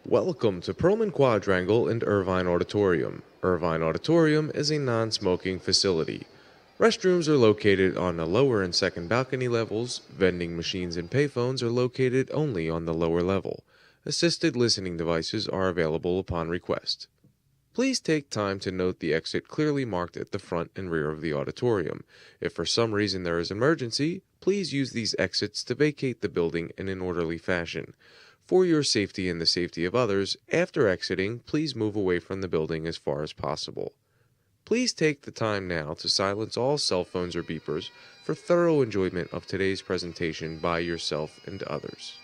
Welcome to Perlman Quadrangle and Irvine Auditorium. Irvine Auditorium is a non-smoking facility. Restrooms are located on the lower and second balcony levels. Vending machines and payphones are located only on the lower level. Assisted listening devices are available upon request. Please take time to note the exit clearly marked at the front and rear of the auditorium. If for some reason there is an emergency, please use these exits to vacate the building in an orderly fashion. For your safety and the safety of others, after exiting, please move away from the building as far as possible. Please take the time now to silence all cell phones or beepers for thorough enjoyment of today's presentation by yourself and others.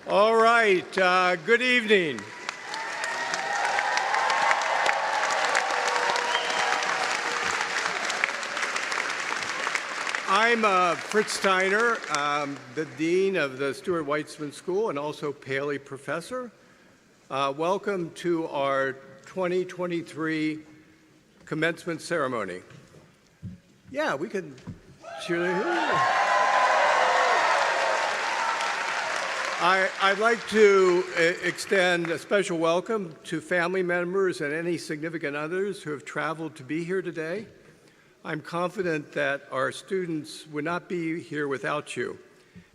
All right, good evening. I'm Fritz Steiner, the Dean of the Stuart Weitzman School and also Paley Professor. Welcome to our 2023 commencement ceremony. Yeah, we can cheer. I'd like to extend a special welcome to family members and any significant others who have traveled to be here today. I'm confident that our students would not be here without you,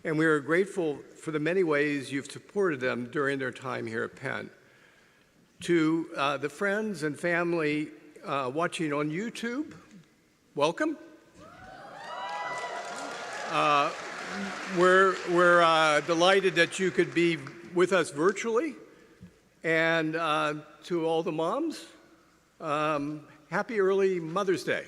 and we are grateful for the many ways you've supported them during their time here at Penn. To the friends and family watching on YouTube, welcome. We're delighted that you could be with us virtually. And to all the moms, happy early Mother's Day.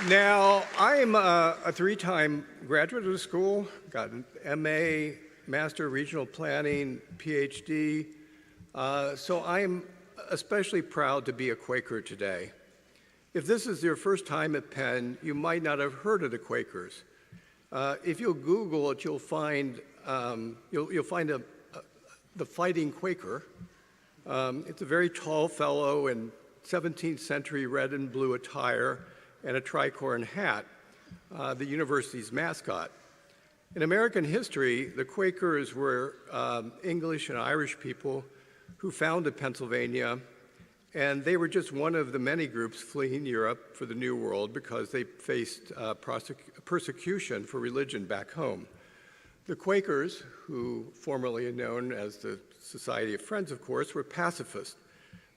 Now, I am a three-time graduate of the school, got an MA, Master of Regional Planning, PhD. So I am especially proud to be a Quaker today. If this is your first time at Penn, you might not have heard of the Quakers. If you'll Google it, you'll find the Fighting Quaker. It's a very tall fellow in 17th century red and blue attire and a tricorn hat, the university's mascot. In American history, the Quakers were English and Irish people who founded Pennsylvania, and they were just one of the many groups fleeing Europe for the New World because they faced persecution for religion back home. The Quakers, who formerly known as the Society of Friends, of course, were pacifists,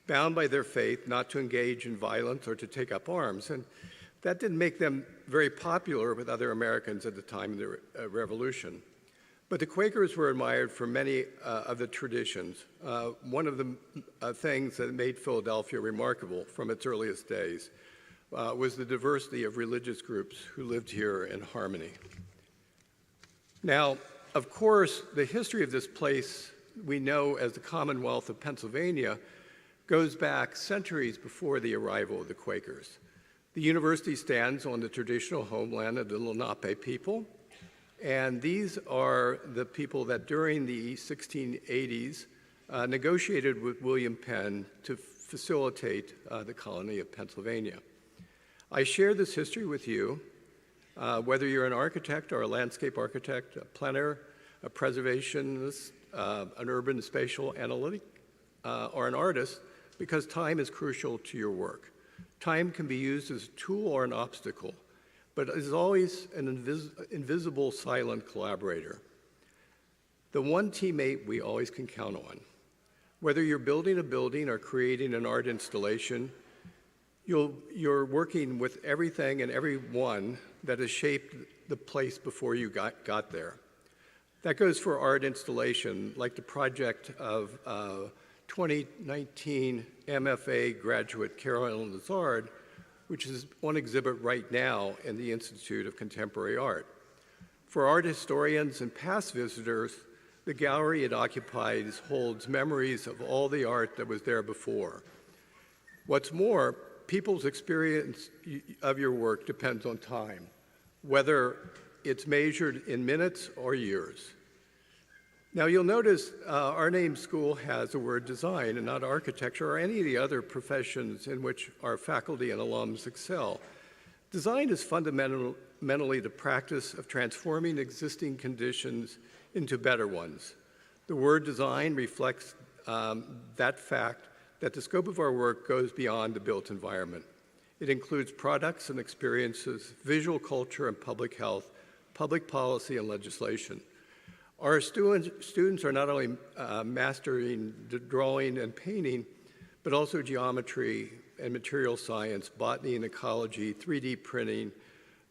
bound by their faith not to engage in violence or to take up arms. And that didn't make them very popular with other Americans at the time of the Revolution. But the Quakers were admired for many of the traditions. One of the things that made Philadelphia remarkable from its earliest days was the diversity of religious groups who lived here in harmony. Now, of course, the history of this place we know as the Commonwealth of Pennsylvania goes back centuries before the arrival of the Quakers. The university stands on the traditional homeland of the Lenape people, and these are the people that during the 1680s negotiated with William Penn to facilitate the colony of Pennsylvania. I share this history with you, whether you're an architect or a landscape architect, a planner, a preservationist, an urban spatial analytic, or an artist, because time is crucial to your work. Time can be used as a tool or an obstacle, but is always an invisible, silent collaborator. The one teammate we always can count on. Whether you're building a building or creating an art installation, you're working with everything and everyone that has shaped the place before you got there. That goes for art installation, like the project of 2019 MFA graduate Carolyn Lazard, which is on exhibit right now in the Institute of Contemporary Art. For art historians and past visitors, the gallery it occupies holds memories of all the art that was there before. What's more, people's experience of your work depends on time, whether it's measured in minutes or years. Now you'll notice our name school has the word design and not architecture or any of the other professions in which our faculty and alums excel. Design is fundamentally the practice of transforming existing conditions into better ones. The word design reflects that fact that the scope of our work goes beyond the built environment. It includes products and experiences, visual culture and public health, public policy and legislation. Our students are not only mastering the drawing and painting, but also geometry and material science, botany and ecology, 3D printing,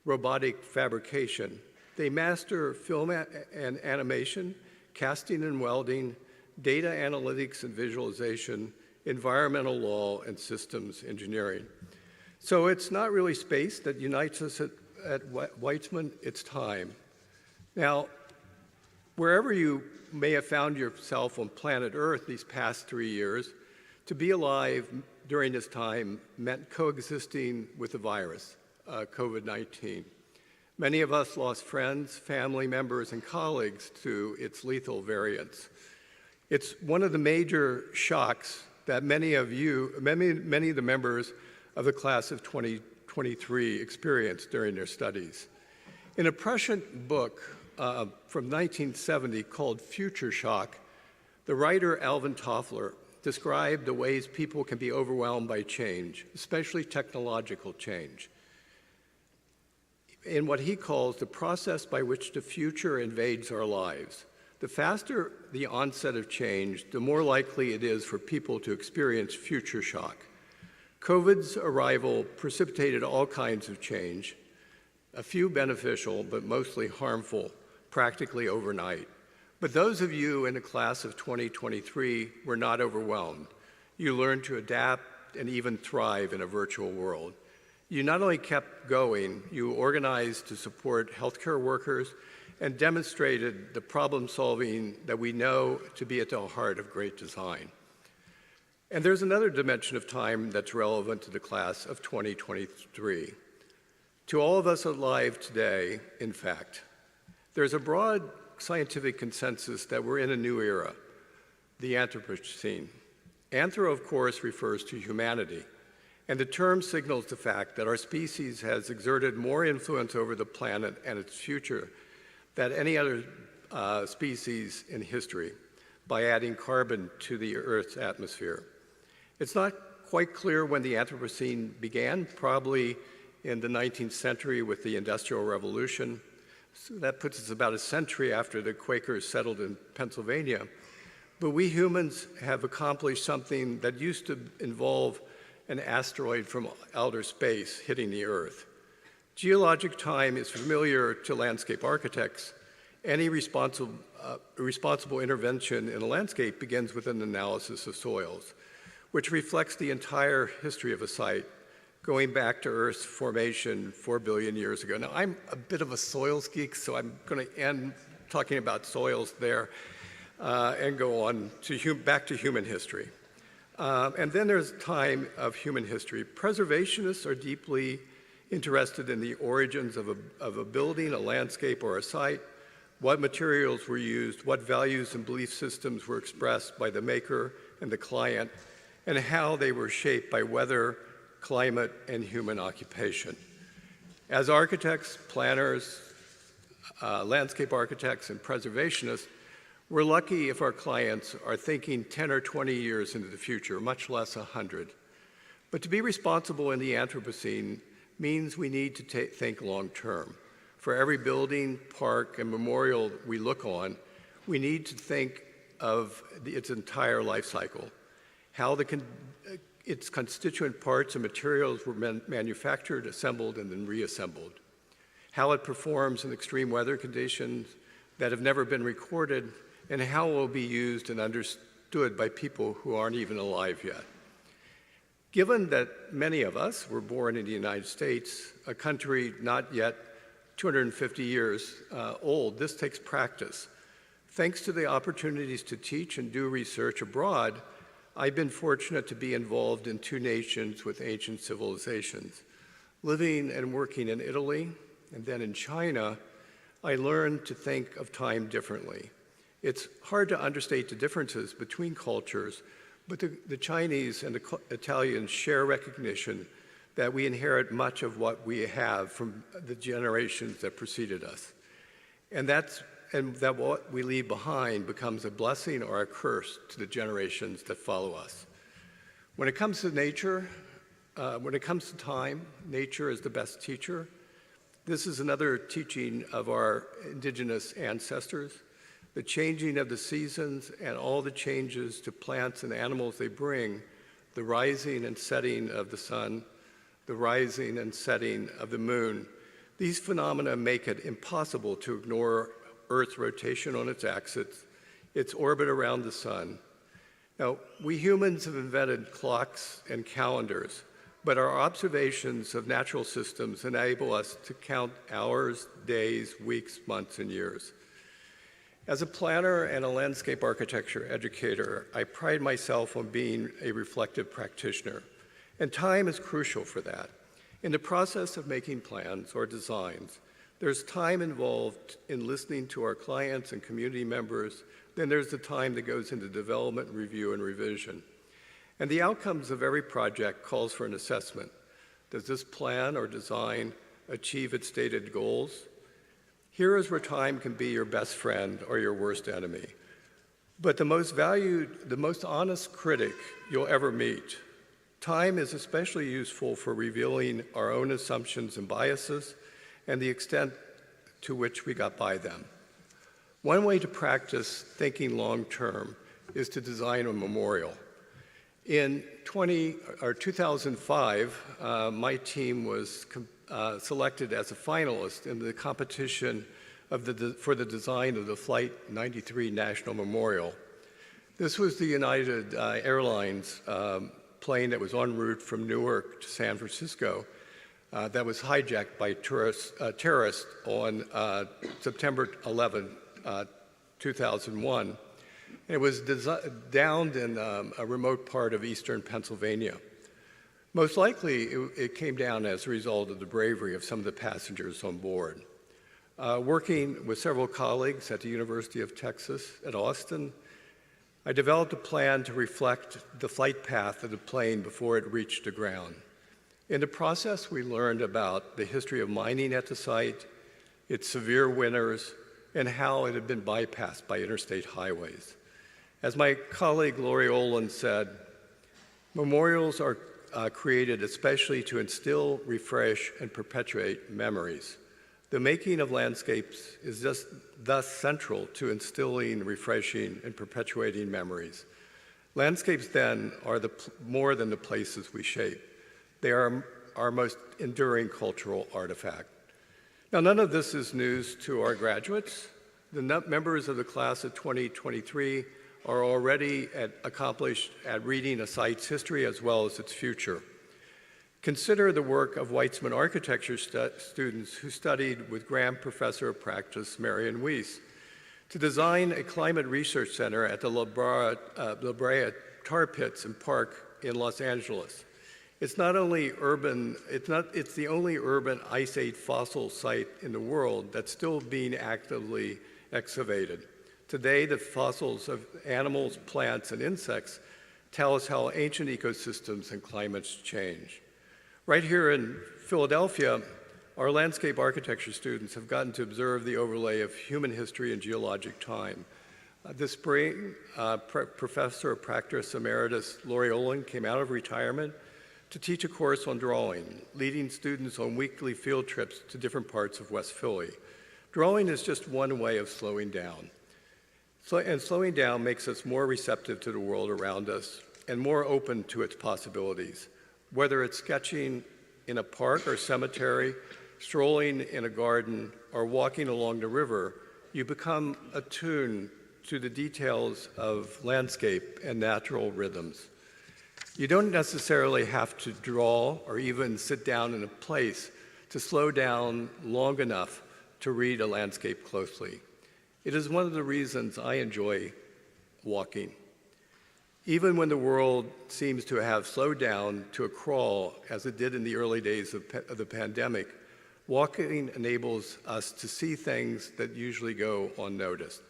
robotic fabrication. They master film and animation, casting and welding, data analytics and visualization, environmental law, and systems engineering. So it's not really space that unites us at Weitzman, it's time. Now, wherever you may have found yourself on planet Earth these past 3 years, to be alive during this time meant coexisting with the virus, COVID-19. Many of us lost friends, family members, and colleagues to its lethal variants. It's one of the major shocks that many of the members of the class of 2023 experienced during their studies. In a prescient book from 1970 called Future Shock, the writer Alvin Toffler described the ways people can be overwhelmed by change, especially technological change, in what he calls the process by which the future invades our lives. The faster the onset of change, the more likely it is for people to experience future shock. COVID's arrival precipitated all kinds of change, a few beneficial, but mostly harmful, practically overnight. But those of you in the class of 2023 were not overwhelmed. You learned to adapt and even thrive in a virtual world. You not only kept going, you organized to support healthcare workers and demonstrated the problem solving that we know to be at the heart of great design. And there's another dimension of time that's relevant to the class of 2023. To all of us alive today, in fact, there's a broad scientific consensus that we're in a new era, the Anthropocene. Anthro, of course, refers to humanity, and the term signals the fact that our species has exerted more influence over the planet and its future than any other species in history by adding carbon to the Earth's atmosphere. It's not quite clear when the Anthropocene began, probably in the 19th century with the Industrial Revolution. So that puts us about a century after the Quakers settled in Pennsylvania. But we humans have accomplished something that used to involve an asteroid from outer space hitting the Earth. Geologic time is familiar to landscape architects. Any responsible intervention in a landscape begins with an analysis of soils, which reflects the entire history of a site, going back to Earth's formation 4 billion years ago. Now, I'm a bit of a soils geek, so I'm going to end talking about soils there and go on to back to human history. And then there's time of human history. Preservationists are deeply interested in the origins of a building, a landscape, or a site, what materials were used, what values and belief systems were expressed by the maker and the client, and how they were shaped by weather, climate, and human occupation. As architects, planners, landscape architects, and preservationists, we're lucky if our clients are thinking 10 or 20 years into the future, much less 100. But to be responsible in the Anthropocene means we need to think long-term. For every building, park, and memorial we look on, we need to think of its entire life cycle, how its constituent parts and materials were manufactured, assembled, and then reassembled, how it performs in extreme weather conditions that have never been recorded, and how it will be used and understood by people who aren't even alive yet. Given that many of us were born in the United States, a country not yet 250 years old, this takes practice. Thanks to the opportunities to teach and do research abroad, I've been fortunate to be involved in 2 nations with ancient civilizations. Living and working in Italy and then in China, I learned to think of time differently. It's hard to understate the differences between cultures, but the Chinese and the Italians share recognition that we inherit much of what we have from the generations that preceded us. And that what we leave behind becomes a blessing or a curse to the generations that follow us. When it comes to nature, when it comes to time, nature is the best teacher. This is another teaching of our indigenous ancestors. The changing of the seasons and all the changes to plants and animals they bring, the rising and setting of the sun, the rising and setting of the moon. These phenomena make it impossible to ignore Earth's rotation on its axis, its orbit around the sun. Now, we humans have invented clocks and calendars, but our observations of natural systems enable us to count hours, days, weeks, months, and years. As a planner and a landscape architecture educator, I pride myself on being a reflective practitioner, and time is crucial for that. In the process of making plans or designs, there's time involved in listening to our clients and community members, then there's the time that goes into development, review, and revision. And the outcomes of every project calls for an assessment. Does this plan or design achieve its stated goals? Here is where time can be your best friend or your worst enemy. But the most valued, the most honest critic you'll ever meet. Time is especially useful for revealing our own assumptions and biases and the extent to which we got by them. One way to practice thinking long-term is to design a memorial. In 2005, my team was selected as a finalist in the competition for the design of the Flight 93 National Memorial. This was the United Airlines plane that was en route from Newark to San Francisco that was hijacked by terrorists on September 11, 2001. It was downed in a remote part of eastern Pennsylvania. Most likely, it came down as a result of the bravery of some of the passengers on board. Working with several colleagues at the University of Texas at Austin, I developed a plan to reflect the flight path of the plane before it reached the ground. In the process, we learned about the history of mining at the site, its severe winters, and how it had been bypassed by interstate highways. As my colleague Lori Olin said, memorials are created especially to instill, refresh, and perpetuate memories. The making of landscapes is thus central to instilling, refreshing, and perpetuating memories. Landscapes then are more than the places we shape. They are our most enduring cultural artifact. Now, none of this is news to our graduates. The members of the class of 2023 are already accomplished at reading a site's history as well as its future. Consider the work of Weitzman architecture students who studied with Graham Professor of Practice Marion Weiss to design a climate research center at the La Brea Tar Pits and Park in Los Angeles. It's the only urban Ice Age fossil site in the world that's still being actively excavated. Today, the fossils of animals, plants, and insects tell us how ancient ecosystems and climates change. Right here in Philadelphia, our landscape architecture students have gotten to observe the overlay of human history and geologic time. This spring, Professor of Practice Emeritus Lori Olin came out of retirement to teach a course on drawing, leading students on weekly field trips to different parts of West Philly. Drawing is just one way of slowing down. And slowing down makes us more receptive to the world around us and more open to its possibilities. Whether it's sketching in a park or cemetery, strolling in a garden, or walking along the river, you become attuned to the details of landscape and natural rhythms. You don't necessarily have to draw or even sit down in a place to slow down long enough to read a landscape closely. It is one of the reasons I enjoy walking. Even when the world seems to have slowed down to a crawl, as it did in the early days of the pandemic, walking enables us to see things that usually go unnoticed.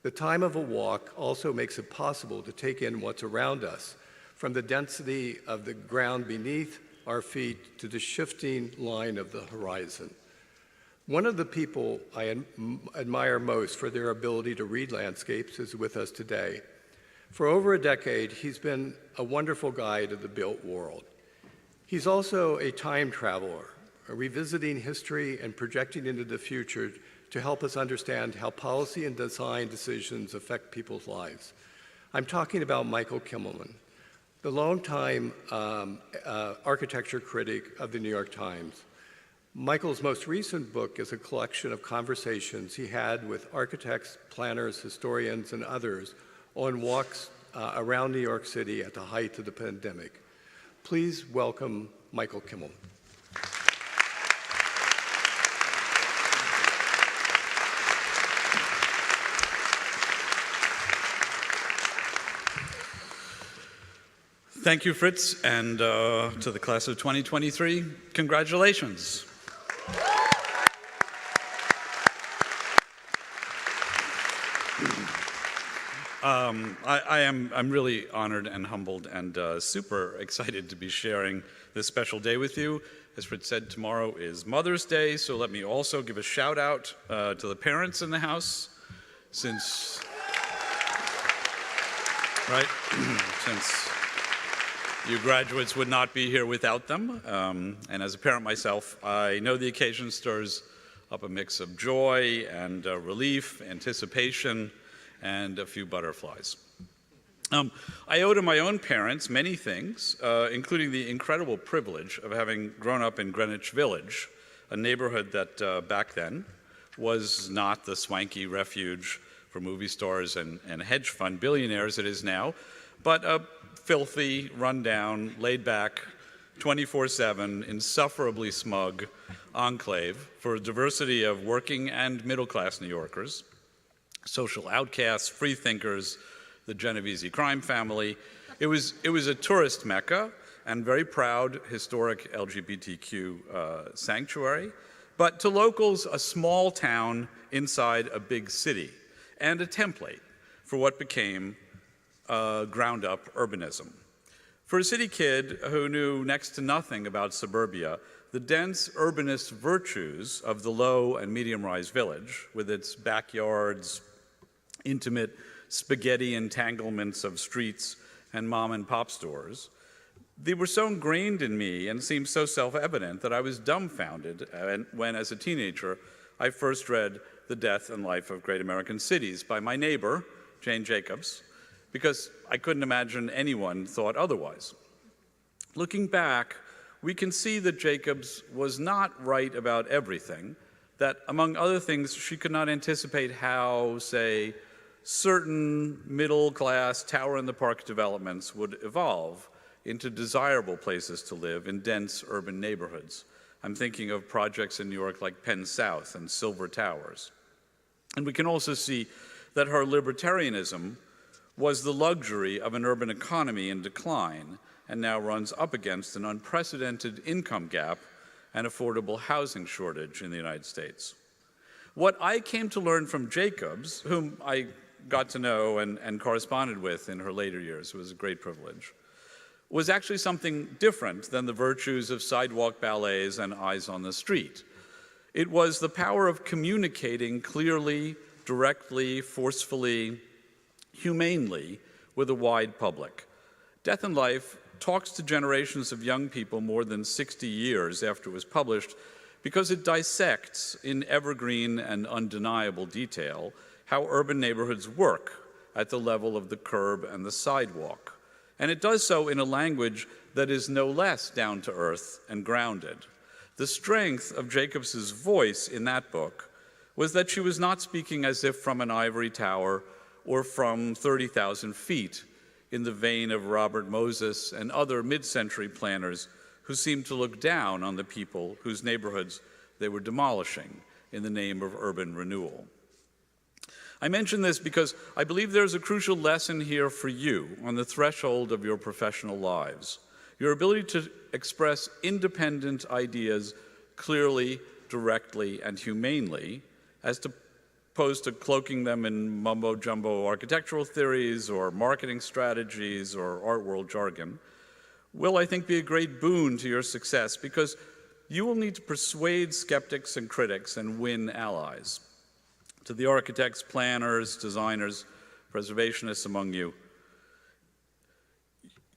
The time of a walk also makes it possible to take in what's around us, from the density of the ground beneath our feet to the shifting line of the horizon. One of the people I admire most for their ability to read landscapes is with us today. For over a decade, he's been a wonderful guide of the built world. He's also a time traveler, revisiting history and projecting into the future to help us understand how policy and design decisions affect people's lives. I'm talking about Michael Kimmelman, the longtime architecture critic of the New York Times. Michael's most recent book is a collection of conversations he had with architects, planners, historians, and others on walks around New York City at the height of the pandemic. Please welcome Michael Kimmelman. Thank you, Fritz, and to the class of 2023, congratulations. I'm really honored and humbled and super excited to be sharing this special day with you. As Fritz said, tomorrow is Mother's Day, so let me also give a shout out to the parents in the house, since you graduates would not be here without them. And as a parent myself, I know the occasion stirs up a mix of joy and relief, anticipation, and a few butterflies. I owe to my own parents many things, including the incredible privilege of having grown up in Greenwich Village, a neighborhood that back then was not the swanky refuge for movie stars and hedge fund billionaires it is now, but a filthy, rundown, laid-back, 24/7, insufferably smug enclave for a diversity of working and middle-class New Yorkers, social outcasts, free thinkers, the Genovese crime family. It was a tourist mecca and very proud historic LGBTQ sanctuary, but to locals, a small town inside a big city and a template for what became ground-up urbanism. For a city kid who knew next to nothing about suburbia, the dense urbanist virtues of the low and medium-rise village, with its backyards, intimate spaghetti entanglements of streets and mom-and-pop stores, they were so ingrained in me and seemed so self-evident that I was dumbfounded when, as a teenager, I first read The Death and Life of Great American Cities by my neighbor, Jane Jacobs, because I couldn't imagine anyone thought otherwise. Looking back, we can see that Jacobs was not right about everything, that among other things, she could not anticipate how, say, certain middle-class tower-in-the-park developments would evolve into desirable places to live in dense urban neighborhoods. I'm thinking of projects in New York like Penn South and Silver Towers. And we can also see that her libertarianism was the luxury of an urban economy in decline and now runs up against an unprecedented income gap and affordable housing shortage in the United States. What I came to learn from Jacobs, whom I got to know and corresponded with in her later years, it was a great privilege, was actually something different than the virtues of sidewalk ballets and eyes on the street. It was the power of communicating clearly, directly, forcefully, humanely with a wide public. Death and Life talks to generations of young people more than 60 years after it was published because it dissects in evergreen and undeniable detail how urban neighborhoods work at the level of the curb and the sidewalk. And it does so in a language that is no less down to earth and grounded. The strength of Jacobs's voice in that book was that she was not speaking as if from an ivory tower or from 30,000 feet in the vein of Robert Moses and other mid-century planners who seemed to look down on the people whose neighborhoods they were demolishing in the name of urban renewal. I mention this because I believe there's a crucial lesson here for you on the threshold of your professional lives. Your ability to express independent ideas clearly, directly, and humanely, as opposed to cloaking them in mumbo-jumbo architectural theories or marketing strategies or art world jargon, will, I think, be a great boon to your success because you will need to persuade skeptics and critics and win allies. To the architects, planners, designers, preservationists among you,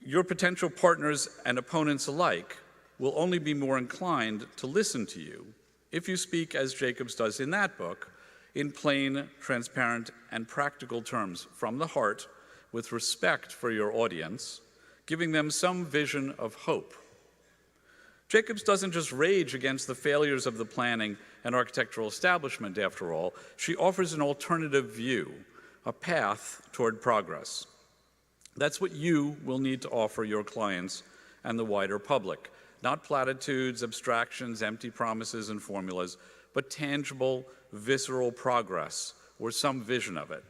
your potential partners and opponents alike will only be more inclined to listen to you if you speak, as Jacobs does in that book, in plain, transparent, and practical terms from the heart, with respect for your audience, giving them some vision of hope. Jacobs doesn't just rage against the failures of the planning and architectural establishment, after all. She offers an alternative view, a path toward progress. That's what you will need to offer your clients and the wider public, Not platitudes, abstractions, empty promises and formulas, but tangible, visceral progress, or some vision of it.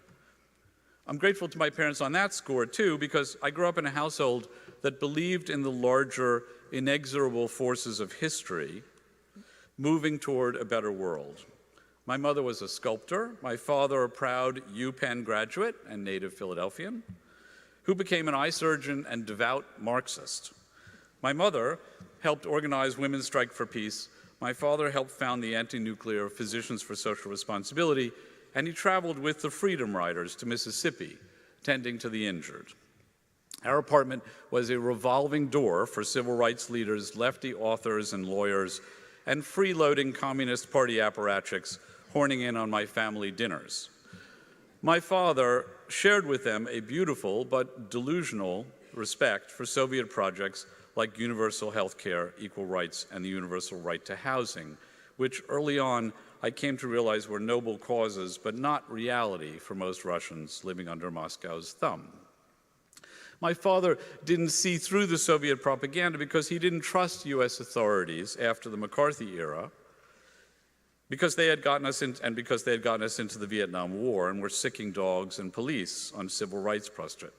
I'm grateful to my parents on that score, too, because I grew up in a household that believed in the larger, inexorable forces of history moving toward a better world. My mother was a sculptor, my father a proud Penn graduate and native Philadelphian, who became an eye surgeon and devout Marxist. My mother helped organize Women's Strike for Peace. My father helped found the anti-nuclear Physicians for Social Responsibility, and he traveled with the Freedom Riders to Mississippi, tending to the injured. Our apartment was a revolving door for civil rights leaders, lefty authors and lawyers, and freeloading Communist Party apparatchiks horning in on my family dinners. My father shared with them a beautiful but delusional respect for Soviet projects like universal health care, equal rights, and the universal right to housing, which early on I came to realize were noble causes, but not reality for most Russians living under Moscow's thumb. My father didn't see through the Soviet propaganda because he didn't trust US authorities after the McCarthy era, because they had gotten us into the Vietnam War and were sicking dogs and police on civil rights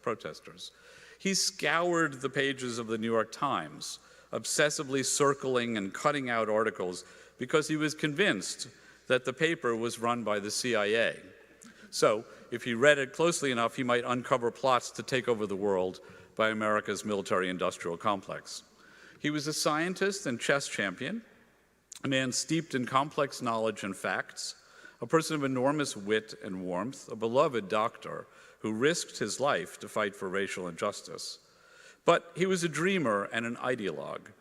protesters. He scoured the pages of the New York Times, obsessively circling and cutting out articles because he was convinced that the paper was run by the CIA. So, if he read it closely enough, he might uncover plots to take over the world by America's military-industrial complex. He was a scientist and chess champion, a man steeped in complex knowledge and facts, a person of enormous wit and warmth, a beloved doctor who risked his life to fight for racial injustice. But he was a dreamer and an ideologue.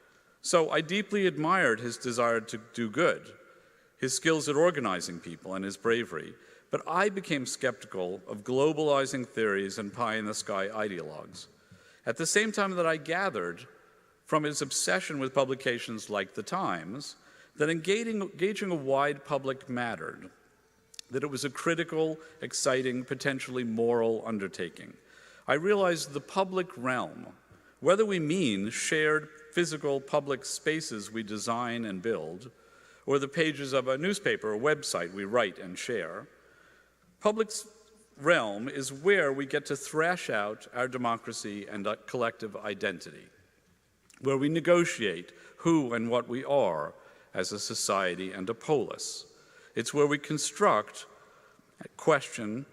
So I deeply admired his desire to do good, his skills at organizing people, and his bravery. But I became skeptical of globalizing theories and pie-in-the-sky ideologues. At the same time that I gathered from his obsession with publications like The Times that engaging a wide public mattered, that it was a critical, exciting, potentially moral undertaking. I realized the public realm, whether we mean shared physical public spaces we design and build, or the pages of a newspaper or website we write and share, public realm is where we get to thrash out our democracy and collective identity, where we negotiate who and what we are as a society and a polis. It's where we construct, question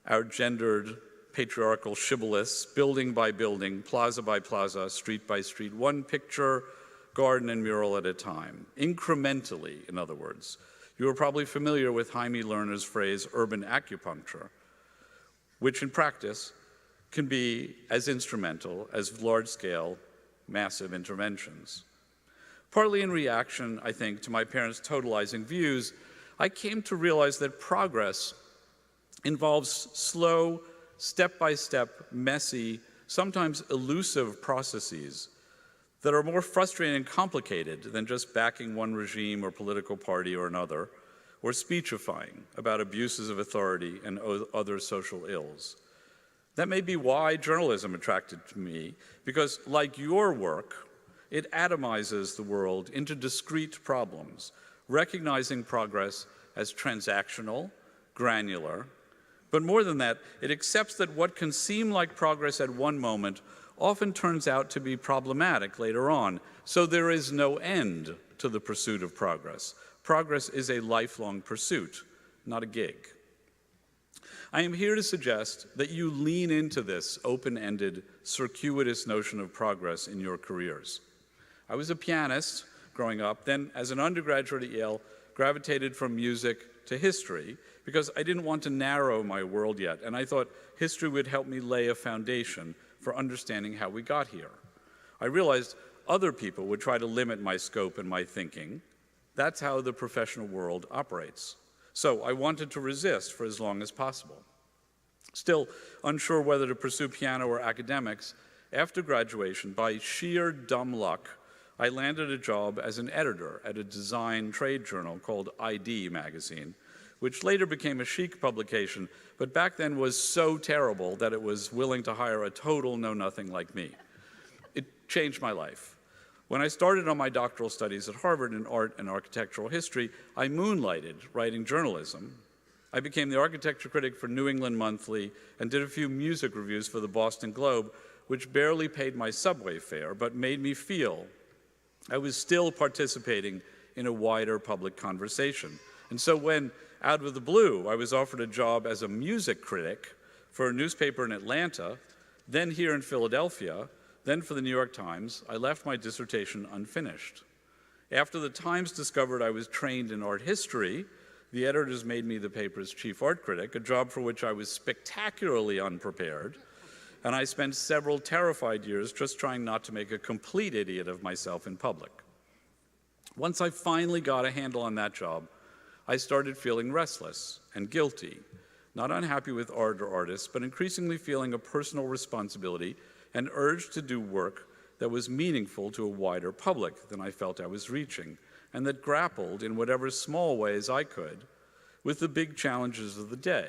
our gendered patriarchal shibboleths, building by building, plaza by plaza, street by street, one picture, garden and mural at a time, incrementally, in other words. You are probably familiar with Jaime Lerner's phrase, urban acupuncture, which in practice can be as instrumental as large-scale, massive interventions. Partly in reaction, I think, to my parents' totalizing views, I came to realize that progress involves slow, step-by-step, messy, sometimes elusive processes that are more frustrating and complicated than just backing one regime or political party or another, or speechifying about abuses of authority and other social ills. That may be why journalism attracted me, because like your work, it atomizes the world into discrete problems, recognizing progress as transactional, granular, but more than that, it accepts that what can seem like progress at one moment often turns out to be problematic later on, so there is no end to the pursuit of progress. Progress is a lifelong pursuit, not a gig. I am here to suggest that you lean into this open-ended, circuitous notion of progress in your careers. I was a pianist growing up, then as an undergraduate at Yale, gravitated from music to history because I didn't want to narrow my world yet, and I thought history would help me lay a foundation for understanding how we got here. I realized other people would try to limit my scope and my thinking. That's how the professional world operates. So I wanted to resist for as long as possible. Still unsure whether to pursue piano or academics, after graduation, by sheer dumb luck, I landed a job as an editor at a design trade journal called ID magazine, which later became a chic publication, but back then was so terrible that it was willing to hire a total know-nothing like me. It changed my life. When I started on my doctoral studies at Harvard in art and architectural history, I moonlighted writing journalism. I became the architecture critic for New England Monthly and did a few music reviews for the Boston Globe, which barely paid my subway fare, but made me feel I was still participating in a wider public conversation. And so when, out of the blue, I was offered a job as a music critic for a newspaper in Atlanta, then here in Philadelphia, then for the New York Times, I left my dissertation unfinished. After the Times discovered I was trained in art history, the editors made me the paper's chief art critic, a job for which I was spectacularly unprepared, and I spent several terrified years just trying not to make a complete idiot of myself in public. Once I finally got a handle on that job, I started feeling restless and guilty, not unhappy with art or artists, but increasingly feeling a personal responsibility and urge to do work that was meaningful to a wider public than I felt I was reaching, and that grappled in whatever small ways I could with the big challenges of the day,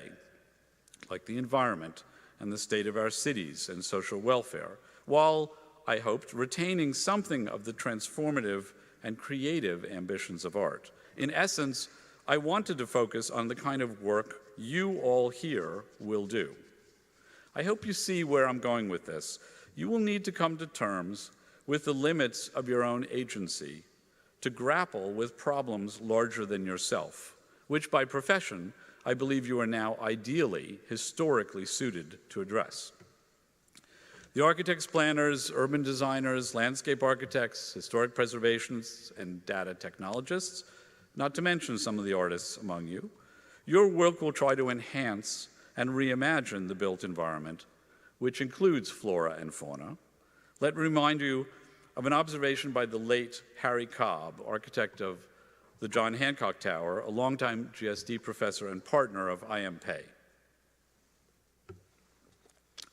like the environment and the state of our cities and social welfare, while, I hoped, retaining something of the transformative and creative ambitions of art. In essence, I wanted to focus on the kind of work you all here will do. I hope you see where I'm going with this. You will need to come to terms with the limits of your own agency to grapple with problems larger than yourself, which by profession, I believe you are now ideally, historically suited to address. The architects, planners, urban designers, landscape architects, historic preservationists, and data technologists, not to mention some of the artists among you, your work will try to enhance and reimagine the built environment, which includes flora and fauna. Let me remind you of an observation by the late Harry Cobb, architect of the John Hancock Tower, a longtime GSD professor and partner of IMPay.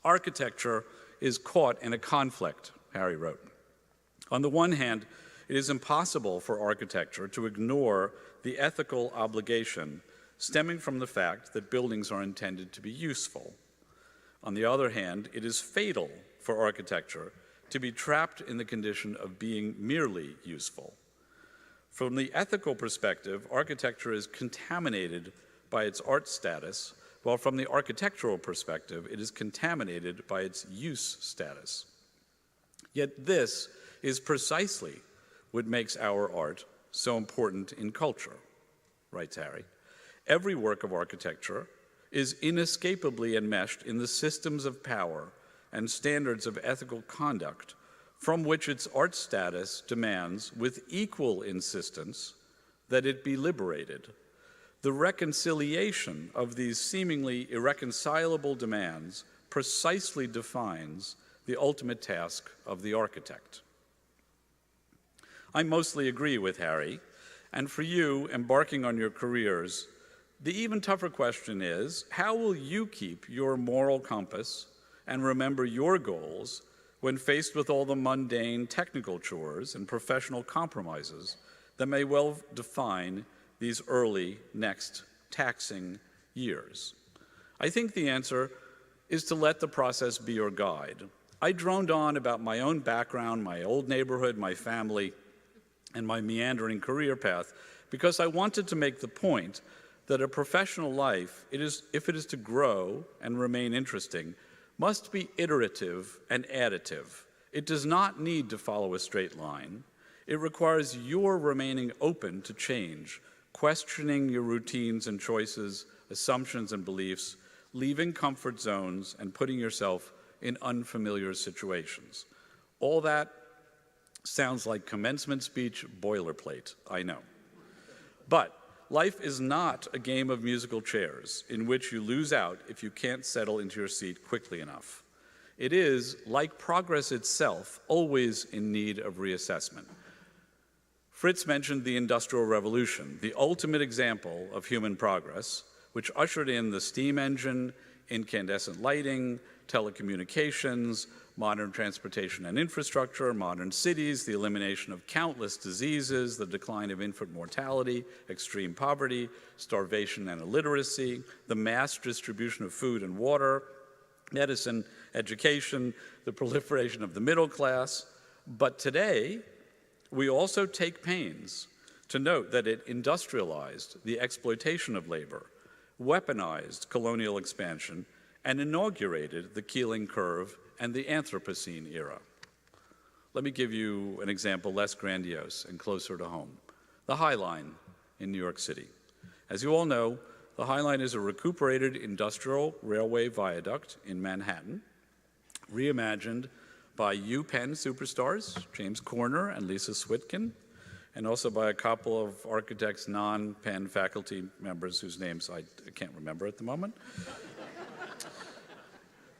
Architecture is caught in a conflict, Harry wrote. On the one hand, it is impossible for architecture to ignore the ethical obligation stemming from the fact that buildings are intended to be useful. On the other hand, it is fatal for architecture to be trapped in the condition of being merely useful. From the ethical perspective, architecture is contaminated by its art status, while from the architectural perspective, it is contaminated by its use status. Yet this is precisely what makes our art so important in culture, writes Harry. Every work of architecture is inescapably enmeshed in the systems of power and standards of ethical conduct from which its art status demands with equal insistence that it be liberated. The reconciliation of these seemingly irreconcilable demands precisely defines the ultimate task of the architect. I mostly agree with Harry, and for you embarking on your careers, the even tougher question is, how will you keep your moral compass and remember your goals when faced with all the mundane technical chores and professional compromises that may well define these early, next taxing years? I think the answer is to let the process be your guide. I droned on about my own background, my old neighborhood, my family, and my meandering career path because I wanted to make the point that a professional life, if it is to grow and remain interesting, must be iterative and additive. It does not need to follow a straight line. It requires your remaining open to change, questioning your routines and choices, assumptions and beliefs, leaving comfort zones and putting yourself in unfamiliar situations. All that sounds like commencement speech boilerplate, I know. But life is not a game of musical chairs in which you lose out if you can't settle into your seat quickly enough. It is, like progress itself, always in need of reassessment. Fritz mentioned the Industrial Revolution, the ultimate example of human progress, which ushered in the steam engine, incandescent lighting, telecommunications, modern transportation and infrastructure, modern cities, the elimination of countless diseases, the decline of infant mortality, extreme poverty, starvation and illiteracy, the mass distribution of food and water, medicine, education, the proliferation of the middle class. But today, We also take pains to note that it industrialized the exploitation of labor, weaponized colonial expansion, and inaugurated the Keeling Curve and the Anthropocene era. Let me give you an example less grandiose and closer to home. The High Line in New York City. As you all know, the High Line is a recuperated industrial railway viaduct in Manhattan, reimagined by UPenn superstars, James Corner and Lisa Switkin, and also by a couple of architects, non-Penn faculty members whose names I can't remember at the moment.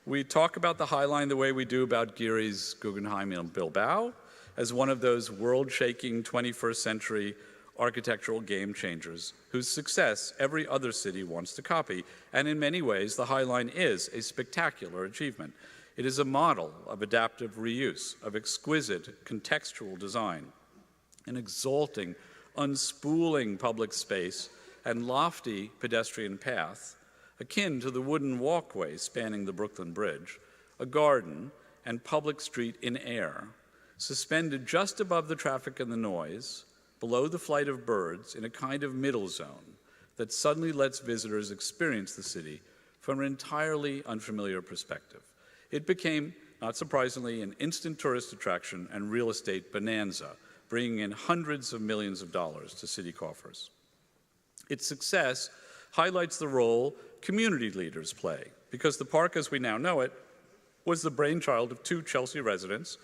We talk about the High Line the way we do about Geary's Guggenheim in Bilbao, as one of those world-shaking 21st century architectural game changers whose success every other city wants to copy. And in many ways, the High Line is a spectacular achievement. It is a model of adaptive reuse, of exquisite contextual design, an exalting, unspooling public space, and lofty pedestrian path, akin to the wooden walkway spanning the Brooklyn Bridge, a garden and public street in air, suspended just above the traffic and the noise, below the flight of birds in a kind of middle zone that suddenly lets visitors experience the city from an entirely unfamiliar perspective. It became, not surprisingly, an instant tourist attraction and real estate bonanza, bringing in hundreds of millions of dollars to city coffers. Its success highlights the role community leaders play, because the park as we now know it was the brainchild of two Chelsea residents,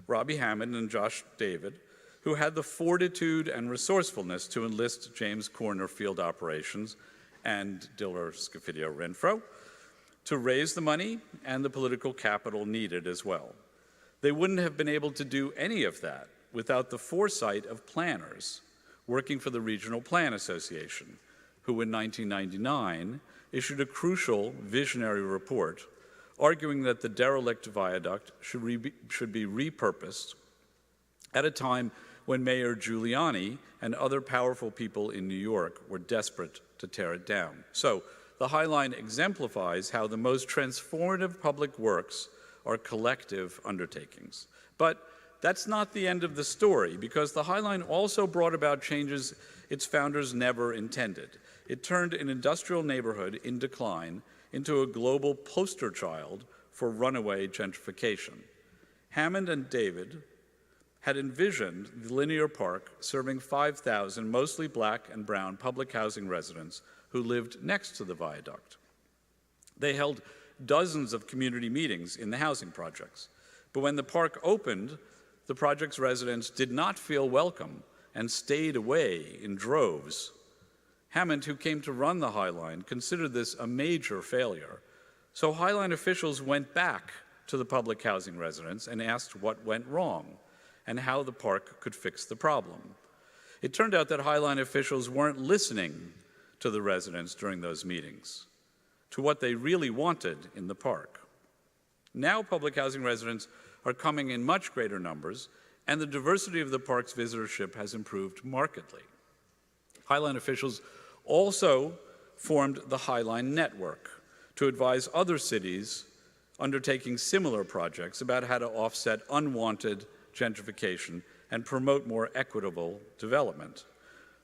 Robbie Hammond and Josh David, who had the fortitude and resourcefulness to enlist James Corner Field Operations and Diller Scofidio Renfro to raise the money and the political capital needed as well. They wouldn't have been able to do any of that without the foresight of planners working for the Regional Plan Association, who in 1999 issued a crucial visionary report arguing that the derelict viaduct should be repurposed at a time when Mayor Giuliani and other powerful people in New York were desperate to tear it down. So the High Line exemplifies how the most transformative public works are collective undertakings. But that's not the end of the story, because the High Line also brought about changes its founders never intended. It turned an industrial neighborhood in decline into a global poster child for runaway gentrification. Hammond and David had envisioned the linear park serving 5,000 mostly black and brown public housing residents who lived next to the viaduct. They held dozens of community meetings in the housing projects. But when the park opened, the project's residents did not feel welcome and stayed away in droves. Hammond, who came to run the High Line, considered this a major failure. So High Line officials went back to the public housing residents and asked what went wrong and how the park could fix the problem. It turned out that High Line officials weren't listening to the residents during those meetings, to what they really wanted in the park. Now public housing residents are coming in much greater numbers, and the diversity of the park's visitorship has improved markedly. High Line officials also formed the High Line Network to advise other cities undertaking similar projects about how to offset unwanted gentrification and promote more equitable development.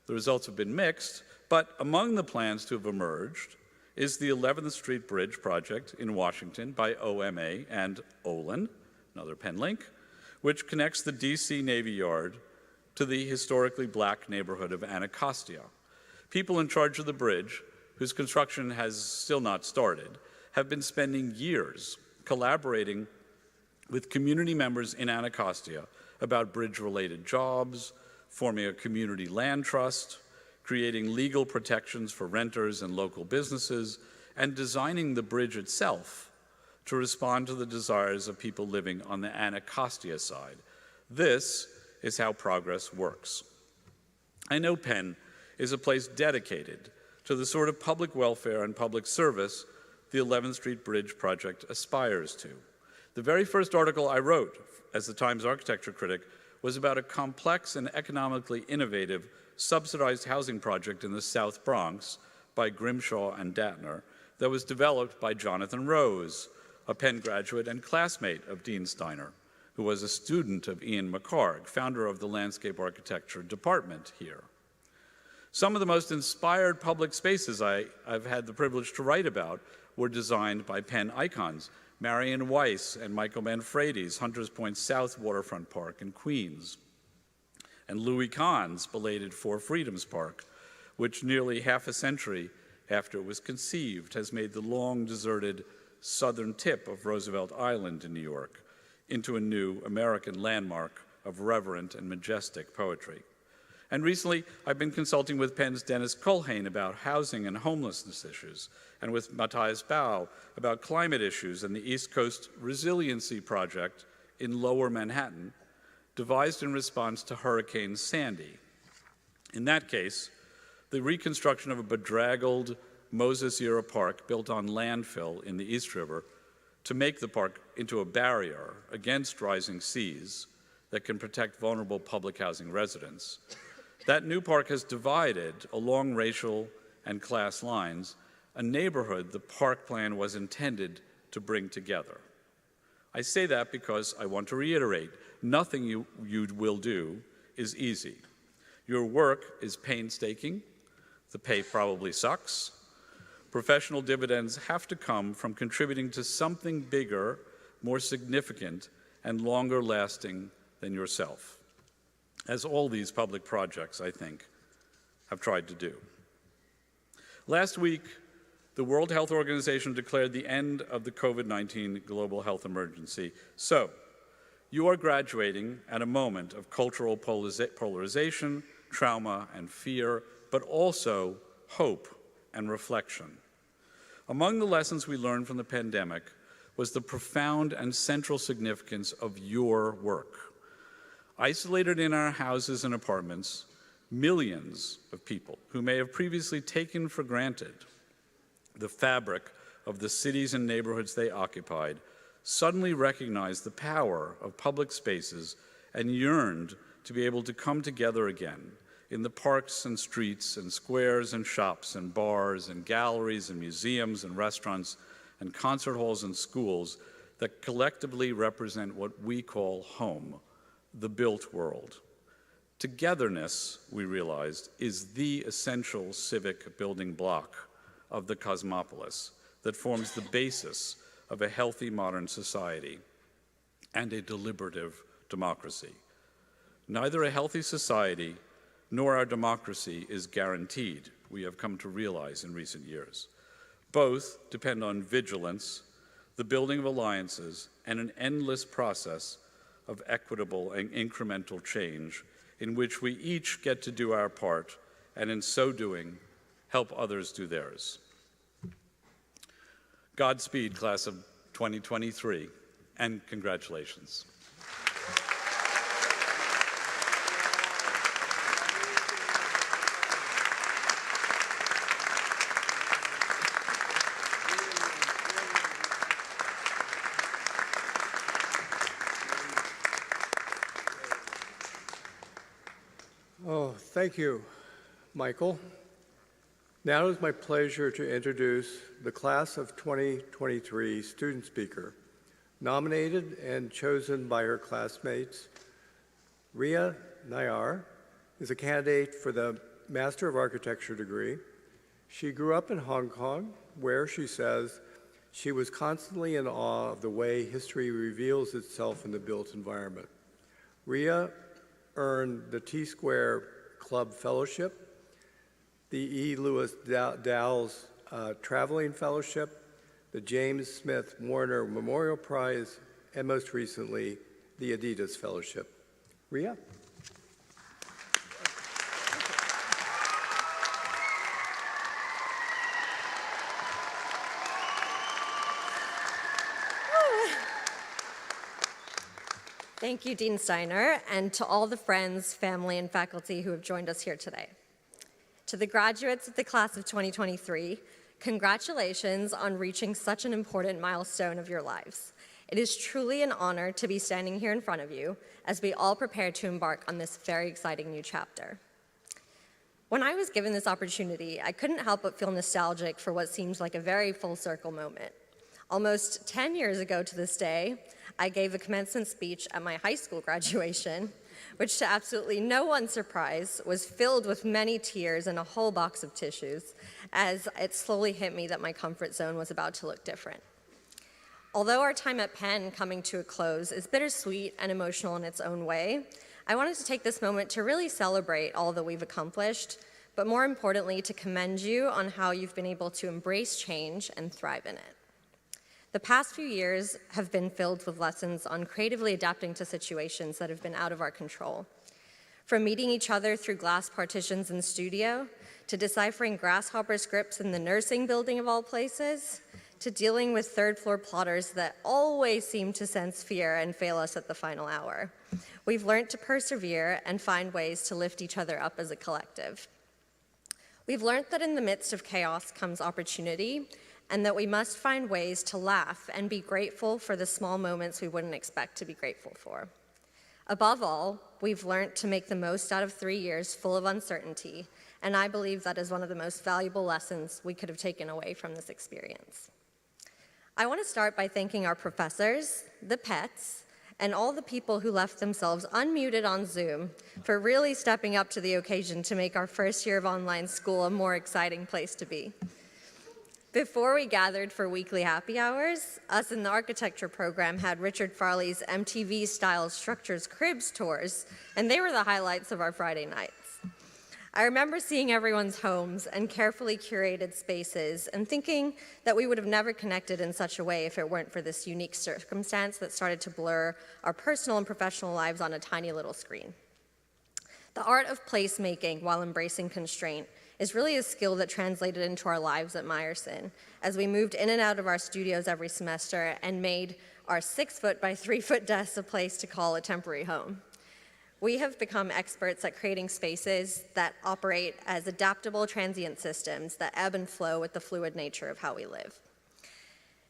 The results have been mixed, but among the plans to have emerged is the 11th Street Bridge project in Washington by OMA and Olin, another Penn link, which connects the DC Navy Yard to the historically black neighborhood of Anacostia. People in charge of the bridge, whose construction has still not started, have been spending years collaborating with community members in Anacostia about bridge-related jobs, forming a community land trust, creating legal protections for renters and local businesses, and designing the bridge itself to respond to the desires of people living on the Anacostia side. This is how progress works. I know Penn is a place dedicated to the sort of public welfare and public service the 11th Street Bridge project aspires to. The very first article I wrote as the Times architecture critic was about a complex and economically innovative subsidized housing project in the South Bronx by Grimshaw and Datner that was developed by Jonathan Rose, a Penn graduate and classmate of Dean Steiner. who was a student of Ian McHarg, founder of the Landscape Architecture Department here. Some of the most inspired public spaces I've had the privilege to write about were designed by Penn icons, Marion Weiss and Michael Manfredi's Hunters Point South Waterfront Park in Queens, and Louis Kahn's belated Four Freedoms Park, which nearly half a century after it was conceived has made the long deserted southern tip of Roosevelt Island in New York into a new American landmark of reverent and majestic poetry. And recently, I've been consulting with Penn's Dennis Culhane about housing and homelessness issues, and with Matthias Bau about climate issues and the East Coast Resiliency Project in Lower Manhattan, devised in response to Hurricane Sandy. In that case, the reconstruction of a bedraggled Moses-era park built on landfill in the East River to make the park into a barrier against rising seas that can protect vulnerable public housing residents. That new park has divided, along racial and class lines, a neighborhood the park plan was intended to bring together. I say that because I want to reiterate, nothing you will do is easy. Your work is painstaking, the pay probably sucks. Professional dividends have to come from contributing to something bigger, more significant, and longer lasting than yourself, as all these public projects, I think, have tried to do. Last week, the World Health Organization declared the end of the COVID-19 global health emergency. So, you are graduating at a moment of cultural polarization, trauma, and fear, but also hope and reflection. Among the lessons we learned from the pandemic was the profound and central significance of your work. Isolated in our houses and apartments, millions of people who may have previously taken for granted the fabric of the cities and neighborhoods they occupied suddenly recognized the power of public spaces and yearned to be able to come together again in the parks and streets and squares and shops and bars and galleries and museums and restaurants and concert halls and schools that collectively represent what we call home, the built world. Togetherness, we realized, is the essential civic building block of the cosmopolis that forms the basis of a healthy modern society and a deliberative democracy. Neither a healthy society nor our democracy is guaranteed, we have come to realize in recent years. Both depend on vigilance, the building of alliances, and an endless process of equitable and incremental change in which we each get to do our part, and in so doing, help others do theirs. Godspeed, class of 2023, and congratulations. Oh, thank you, Michael. Now it is my pleasure to introduce the class of 2023 student speaker, nominated and chosen by her classmates. Rhea Nayar is a candidate for the Master of Architecture degree. She grew up in Hong Kong, where she says she was constantly in awe of the way history reveals itself in the built environment. Rhea earned the T-Square Club Fellowship, the E. Lewis Dowles Traveling Fellowship, the James Smith Warner Memorial Prize, and most recently, the Adidas Fellowship. Rhea? Thank you, Dean Steiner, and to all the friends, family, and faculty who have joined us here today. To the graduates of the class of 2023, congratulations on reaching such an important milestone of your lives. It is truly an honor to be standing here in front of you as we all prepare to embark on this very exciting new chapter. When I was given this opportunity, I couldn't help but feel nostalgic for what seems like a very full circle moment. Almost 10 years ago to this day, I gave a commencement speech at my high school graduation, which to absolutely no one's surprise was filled with many tears and a whole box of tissues as it slowly hit me that my comfort zone was about to look different. Although our time at Penn coming to a close is bittersweet and emotional in its own way, I wanted to take this moment to really celebrate all that we've accomplished, but more importantly, to commend you on how you've been able to embrace change and thrive in it. The past few years have been filled with lessons on creatively adapting to situations that have been out of our control. From meeting each other through glass partitions in the studio, to deciphering grasshopper scripts in the nursing building of all places, to dealing with third-floor plotters that always seem to sense fear and fail us at the final hour. We've learned to persevere and find ways to lift each other up as a collective. We've learned that in the midst of chaos comes opportunity, and that we must find ways to laugh and be grateful for the small moments we wouldn't expect to be grateful for. Above all, we've learned to make the most out of 3 years full of uncertainty, and I believe that is one of the most valuable lessons we could have taken away from this experience. I want to start by thanking our professors, the pets, and all the people who left themselves unmuted on Zoom for really stepping up to the occasion to make our first year of online school a more exciting place to be. Before we gathered for weekly happy hours, us in the architecture program had Richard Farley's MTV-style Structures Cribs tours, and they were the highlights of our Friday nights. I remember seeing everyone's homes and carefully curated spaces and thinking that we would have never connected in such a way if it weren't for this unique circumstance that started to blur our personal and professional lives on a tiny little screen. The art of placemaking while embracing constraint is really a skill that translated into our lives at Meyerson as we moved in and out of our studios every semester and made our 6-foot by 3-foot desks a place to call a temporary home. We have become experts at creating spaces that operate as adaptable transient systems that ebb and flow with the fluid nature of how we live.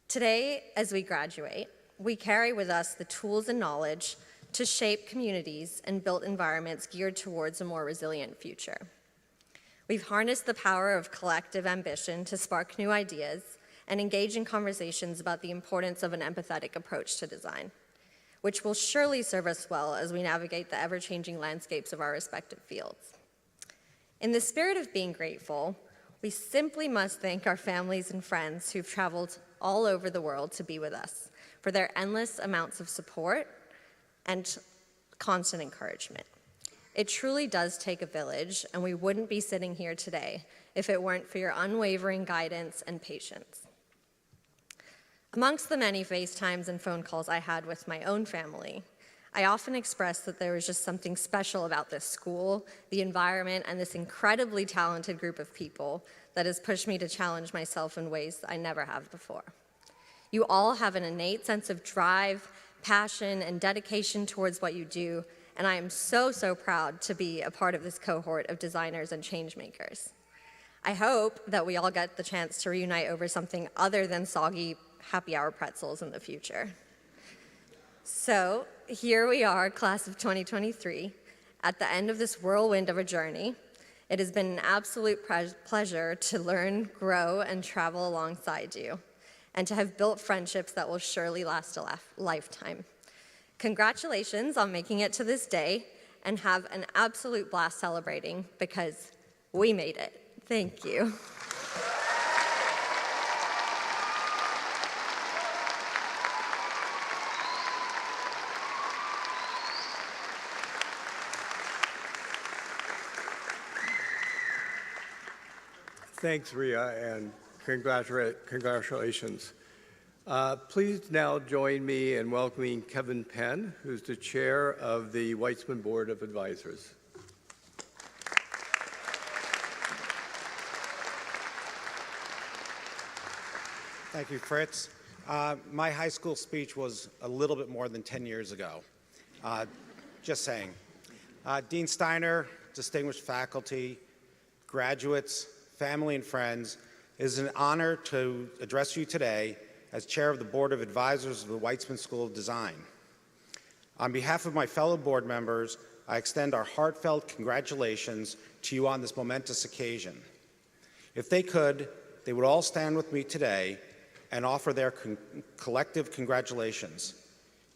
Today, as we graduate, we carry with us the tools and knowledge to shape communities and build environments geared towards a more resilient future. We've harnessed the power of collective ambition to spark new ideas and engage in conversations about the importance of an empathetic approach to design, which will surely serve us well as we navigate the ever-changing landscapes of our respective fields. In the spirit of being grateful, we simply must thank our families and friends who've traveled all over the world to be with us for their endless amounts of support and constant encouragement. It truly does take a village, and we wouldn't be sitting here today if it weren't for your unwavering guidance and patience. Amongst the many FaceTimes and phone calls I had with my own family, I often expressed that there was just something special about this school, the environment, and this incredibly talented group of people that has pushed me to challenge myself in ways I never have before. You all have an innate sense of drive, passion, and dedication towards what you do, and I am so, so proud to be a part of this cohort of designers and change makers. I hope that we all get the chance to reunite over something other than soggy happy hour pretzels in the future. So here we are, class of 2023, at the end of this whirlwind of a journey. It has been an absolute pleasure to learn, grow, and travel alongside you, and to have built friendships that will surely last a lifetime. Congratulations on making it to this day, and have an absolute blast celebrating, because we made it. Thank you. Thanks, Rhea, and congratulations. Please now join me in welcoming Kevin Penn, who's the chair of the Weitzman Board of Advisors. Thank you, Fritz. My high school speech was a little bit more than 10 years ago. Just saying. Dean Steiner, distinguished faculty, graduates, family, and friends, it is an honor to address you today as chair of the Board of Advisors of the Weitzman School of Design. On behalf of my fellow board members, I extend our heartfelt congratulations to you on this momentous occasion. If they could, they would all stand with me today and offer their collective congratulations.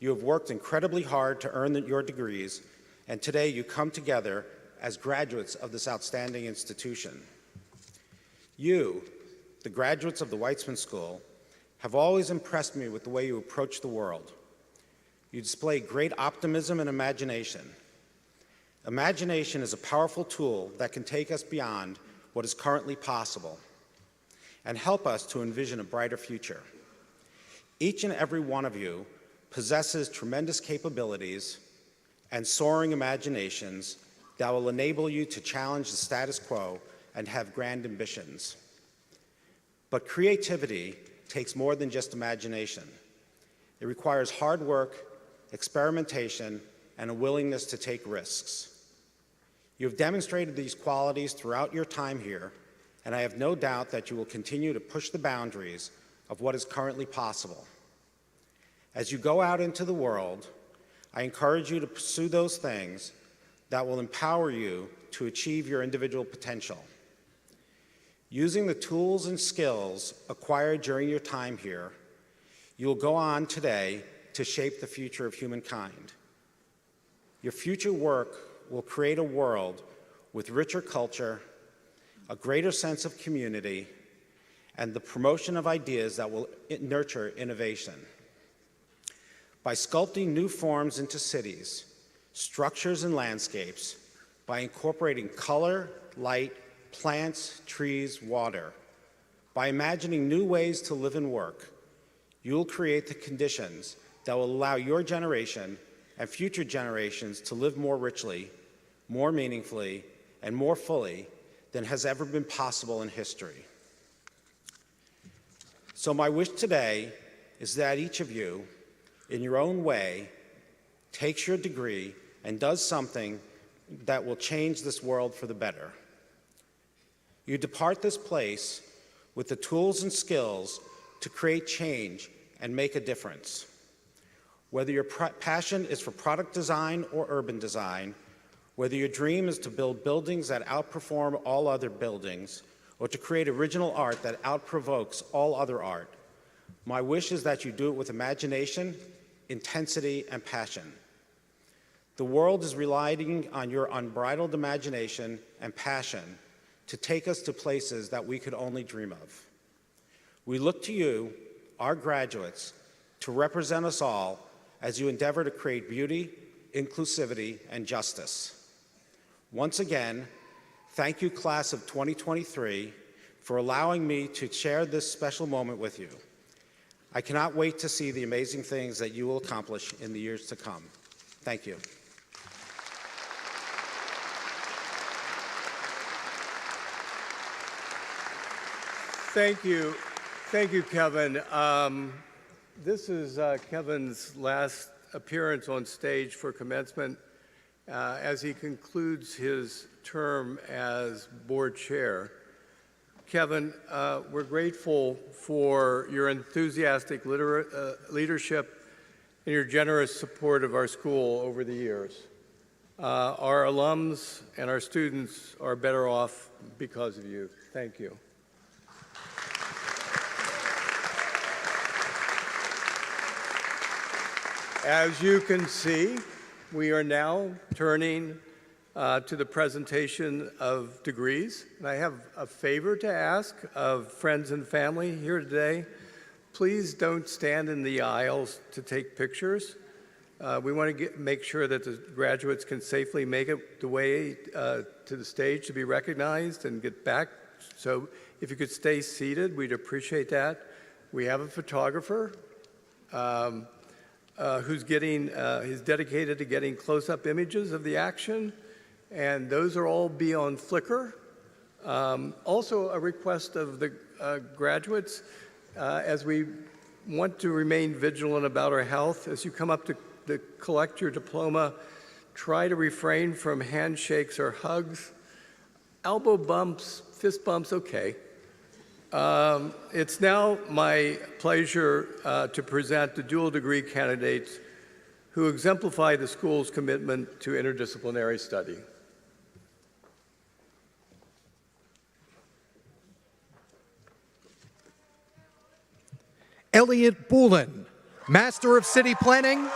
You have worked incredibly hard to earn your degrees, and today you come together as graduates of this outstanding institution. You, the graduates of the Weitzman School, have always impressed me with the way you approach the world. You display great optimism and imagination. Imagination is a powerful tool that can take us beyond what is currently possible and help us to envision a brighter future. Each and every one of you possesses tremendous capabilities and soaring imaginations that will enable you to challenge the status quo and have grand ambitions. But creativity takes more than just imagination. It requires hard work, experimentation, and a willingness to take risks. You have demonstrated these qualities throughout your time here, and I have no doubt that you will continue to push the boundaries of what is currently possible. As you go out into the world, I encourage you to pursue those things that will empower you to achieve your individual potential. Using the tools and skills acquired during your time here, you will go on today to shape the future of humankind. Your future work will create a world with richer culture, a greater sense of community, and the promotion of ideas that will nurture innovation. By sculpting new forms into cities, structures, and landscapes, by incorporating color, light, plants, trees, water, by imagining new ways to live and work, you will create the conditions that will allow your generation and future generations to live more richly, more meaningfully, and more fully than has ever been possible in history. So my wish today is that each of you, in your own way, takes your degree and does something that will change this world for the better. You depart this place with the tools and skills to create change and make a difference. Whether your passion is for product design or urban design, whether your dream is to build buildings that outperform all other buildings, or to create original art that outprovokes all other art, my wish is that you do it with imagination, intensity, and passion. The world is relying on your unbridled imagination and passion to take us to places that we could only dream of. We look to you, our graduates, to represent us all as you endeavor to create beauty, inclusivity, and justice. Once again, thank you, class of 2023, for allowing me to share this special moment with you. I cannot wait to see the amazing things that you will accomplish in the years to come. Thank you. Thank you. Thank you, Kevin. This is Kevin's last appearance on stage for commencement as he concludes his term as board chair. Kevin, we're grateful for your enthusiastic leadership and your generous support of our school over the years. Our alums and our students are better off because of you. Thank you. As you can see, we are now turning to the presentation of degrees. And I have a favor to ask of friends and family here today. Please don't stand in the aisles to take pictures. We want to make sure that the graduates can safely make it the way to the stage to be recognized and get back. So if you could stay seated, we'd appreciate that. We have a photographer who's dedicated to getting close-up images of the action, and those are all be on Flickr. Also, a request of the graduates, as we want to remain vigilant about our health, as you come up to collect your diploma, try to refrain from handshakes or hugs. Elbow bumps, fist bumps, okay. It's now my pleasure to present the dual degree candidates who exemplify the school's commitment to interdisciplinary study. Elliot Boulin, Master of City Planning,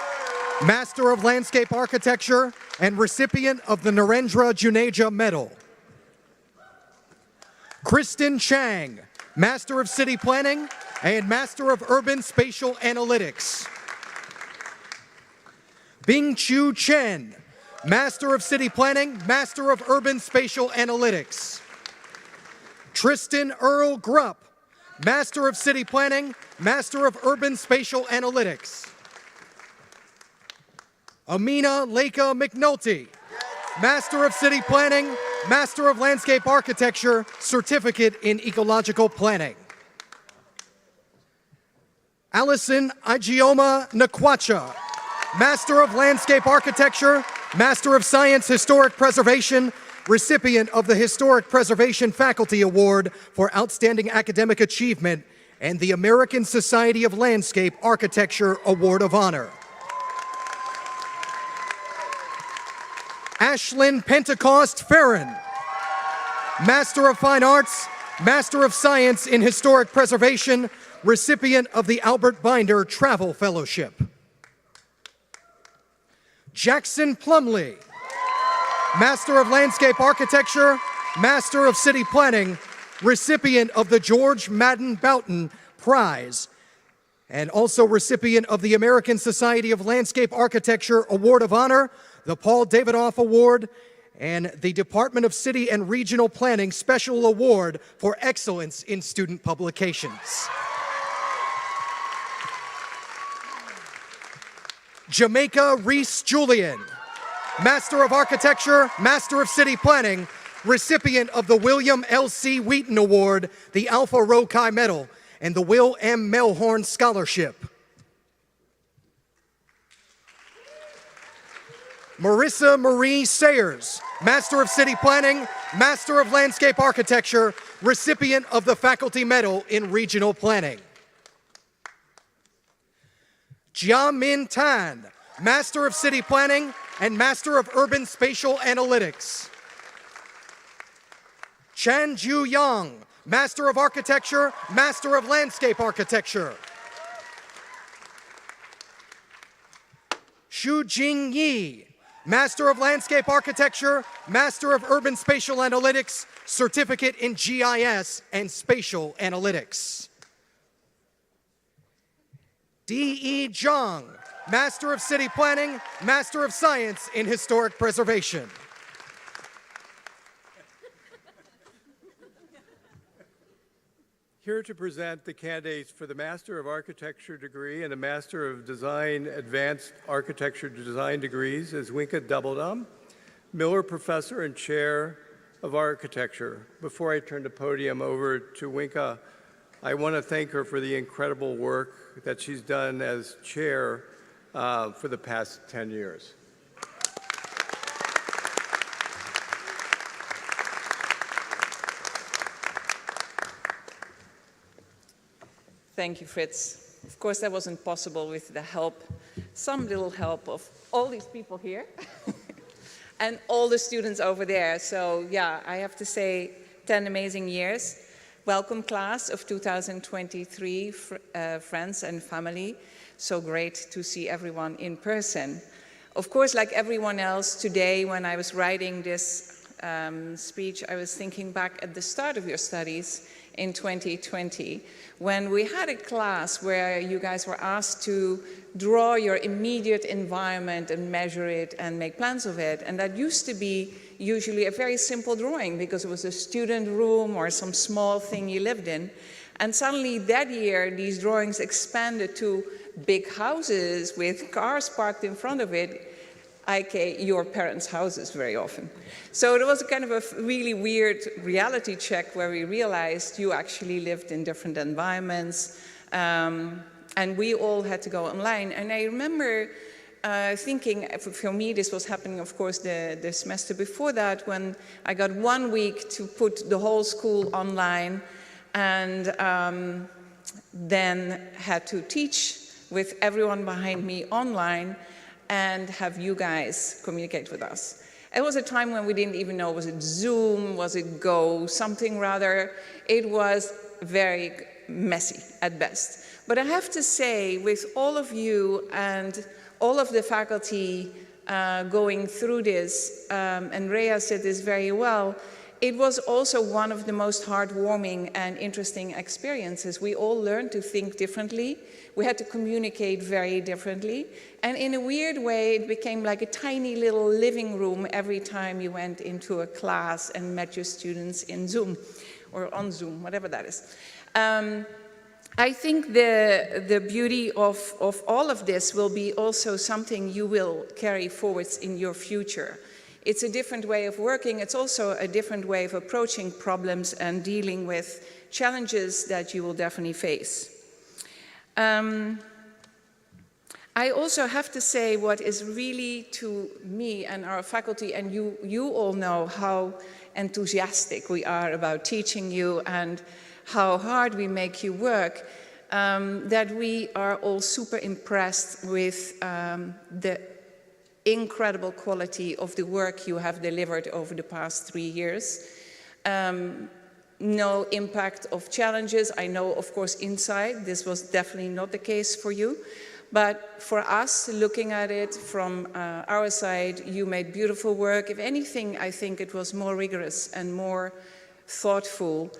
Master of Landscape Architecture and recipient of the Narendra Juneja Medal. Kristen Chang, Master of City Planning and Master of Urban Spatial Analytics. Bing Chu Chen, Master of City Planning, Master of Urban Spatial Analytics. Tristan Earl Grupp, Master of City Planning, Master of Urban Spatial Analytics. Amina Leica McNulty, Master of City Planning, Master of Landscape Architecture, Certificate in Ecological Planning. Allison Ijeoma Nakwacha, Master of Landscape Architecture, Master of Science Historic Preservation, recipient of the Historic Preservation Faculty Award for Outstanding Academic Achievement and the American Society of Landscape Architecture Award of Honor. Ashlyn Pentecost Farron, Master of Fine Arts, Master of Science in Historic Preservation, recipient of the Albert Binder Travel Fellowship. Jackson Plumley, Master of Landscape Architecture, Master of City Planning, recipient of the George Madden Boughton Prize, and also recipient of the American Society of Landscape Architecture Award of Honor, the Paul Davidoff Award, and the Department of City and Regional Planning Special Award for Excellence in Student Publications. Jamaica Reese Julian, Master of Architecture, Master of City Planning, recipient of the William L.C. Wheaton Award, the Alpha Rho Chi Medal, and the Will M. Melhorn Scholarship. Marissa Marie Sayers, Master of City Planning, Master of Landscape Architecture, recipient of the Faculty Medal in Regional Planning. Jia Min Tan, Master of City Planning and Master of Urban Spatial Analytics. Chan Ju Yang, Master of Architecture, Master of Landscape Architecture. Xu Jing Yi, Master of Landscape Architecture, Master of Urban Spatial Analytics, Certificate in GIS and Spatial Analytics. D.E. Zhang, Master of City Planning, Master of Science in Historic Preservation. Here to present the candidates for the Master of Architecture degree and the Master of Design Advanced Architecture Design degrees is Winka Doubledum, Miller Professor and Chair of Architecture. Before I turn the podium over to Winka, I want to thank her for the incredible work that she's done as chair for the past 10 years. Thank you, Fritz. Of course, that wasn't possible with the help, some little help of all these people here and all the students over there. So yeah, I have to say 10 amazing years. Welcome class of 2023, friends and family. So great to see everyone in person. Of course, like everyone else today, when I was writing this speech, I was thinking back at the start of your studies in 2020, when we had a class where you guys were asked to draw your immediate environment and measure it and make plans of it. And that used to be usually a very simple drawing because it was a student room or some small thing you lived in. And suddenly that year, these drawings expanded to big houses with cars parked in front of it, aka your parents' houses very often. So it was kind of a really weird reality check where we realized you actually lived in different environments, and we all had to go online. And I remember thinking, for me, this was happening, of course, the semester before that, when I got 1 week to put the whole school online and then had to teach with everyone behind me online and have you guys communicate with us. It was a time when we didn't even know, was it Zoom, was it Go, something rather. It was very messy at best. But I have to say, with all of you and all of the faculty going through this, and Rhea said this very well, it was also one of the most heartwarming and interesting experiences. We all learned to think differently. We had to communicate very differently. And in a weird way, it became like a tiny little living room every time you went into a class and met your students in Zoom, or on Zoom, whatever that is. I think the beauty of all of this will be also something you will carry forwards in your future. It's a different way of working. It's also a different way of approaching problems and dealing with challenges that you will definitely face. I also have to say what is really, to me and our faculty, and you all know how enthusiastic we are about teaching you and how hard we make you work, that we are all super impressed with the incredible quality of the work you have delivered over the past 3 years. No impact of challenges. I know, of course, inside, this was definitely not the case for you. But for us, looking at it from our side, you made beautiful work. If anything, I think it was more rigorous and more thoughtful.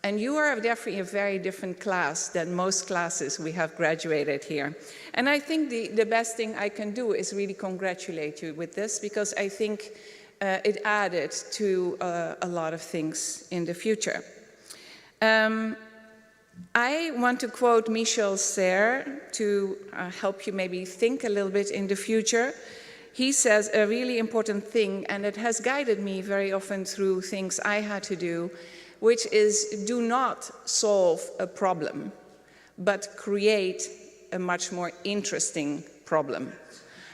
And you are definitely a very different class than most classes we have graduated here. And I think the best thing I can do is really congratulate you with this, because I think it added to a lot of things in the future. I want to quote Michel Serres to help you maybe think a little bit in the future. He says a really important thing, and it has guided me very often through things I had to do, which is do not solve a problem, but create a much more interesting problem.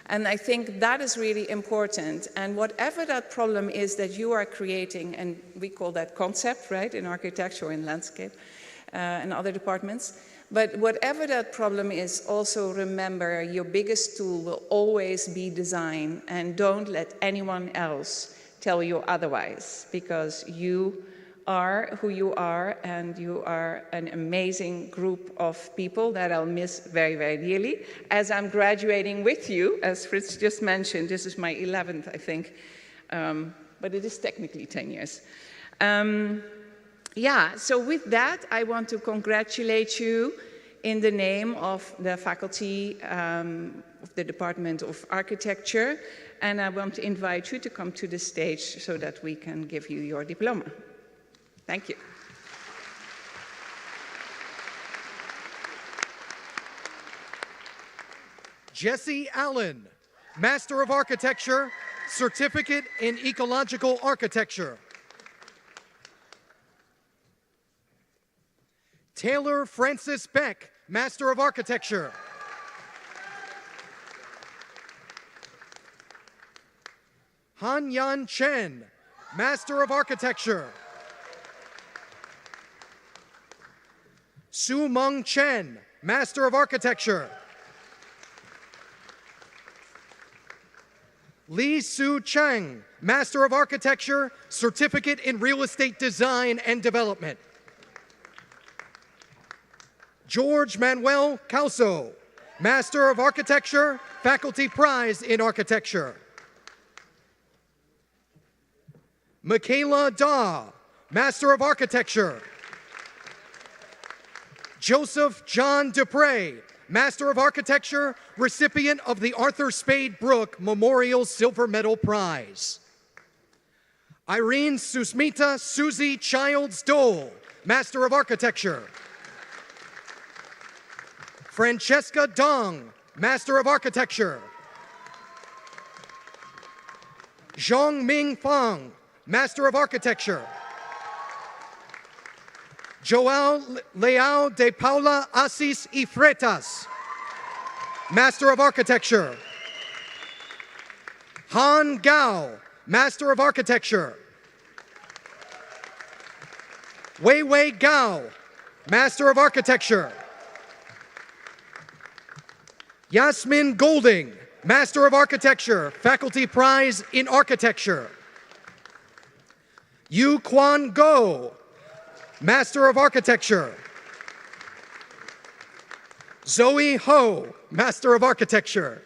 And I think that is really important. And whatever that problem is that you are creating, and we call that concept, right, in architecture or in landscape and other departments, but whatever that problem is, also remember your biggest tool will always be design, and don't let anyone else tell you otherwise, because you are who you are, and you are an amazing group of people that I'll miss very, very dearly as I'm graduating with you. As Fritz just mentioned, this is my 11th, I think, but it is technically 10 years. Yeah, so with that, I want to congratulate you in the name of the faculty of the Department of Architecture, and I want to invite you to come to the stage so that we can give you your diploma. Thank you. Jesse Allen, Master of Architecture, Certificate in Ecological Architecture. Taylor Francis Beck, Master of Architecture. Han Yan Chen, Master of Architecture. Su Meng Chen, Master of Architecture. Li Su Cheng, Master of Architecture, Certificate in Real Estate Design and Development. George Manuel Causo, Master of Architecture, Faculty Prize in Architecture. Michaela Daw, Master of Architecture. Joseph John Dupre, Master of Architecture, recipient of the Arthur Spade Brooke Memorial Silver Medal Prize. Irene Susmita Susie Childs Dole, Master of Architecture. Francesca Dong, Master of Architecture. Zhong Ming Fang, Master of Architecture. Joao Leao de Paula Assis y Freitas, Master of Architecture. Han Gao, Master of Architecture. Wei Wei Gao, Master of Architecture. Yasmin Golding, Master of Architecture, Faculty Prize in Architecture. Yu Quan Go, Master of Architecture. Zoe Ho, Master of Architecture.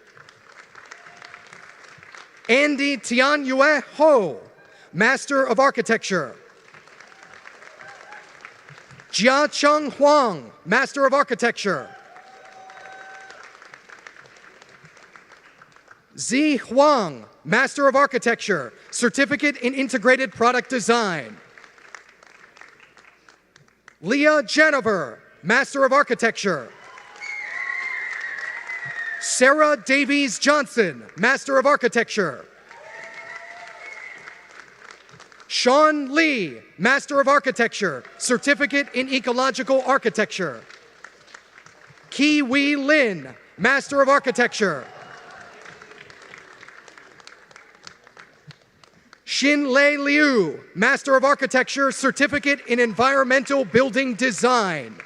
Andy Tianyue Ho, Master of Architecture. Jia Chung Huang, Master of Architecture. Zi Huang, Master of Architecture, Certificate in Integrated Product Design. Leah Janover, Master of Architecture. Sarah Davies Johnson, Master of Architecture. Sean Lee, Master of Architecture, Certificate in Ecological Architecture. Ki-Wei Lin, Master of Architecture. Xin-Lei Liu, Master of Architecture, Certificate in Environmental Building Design.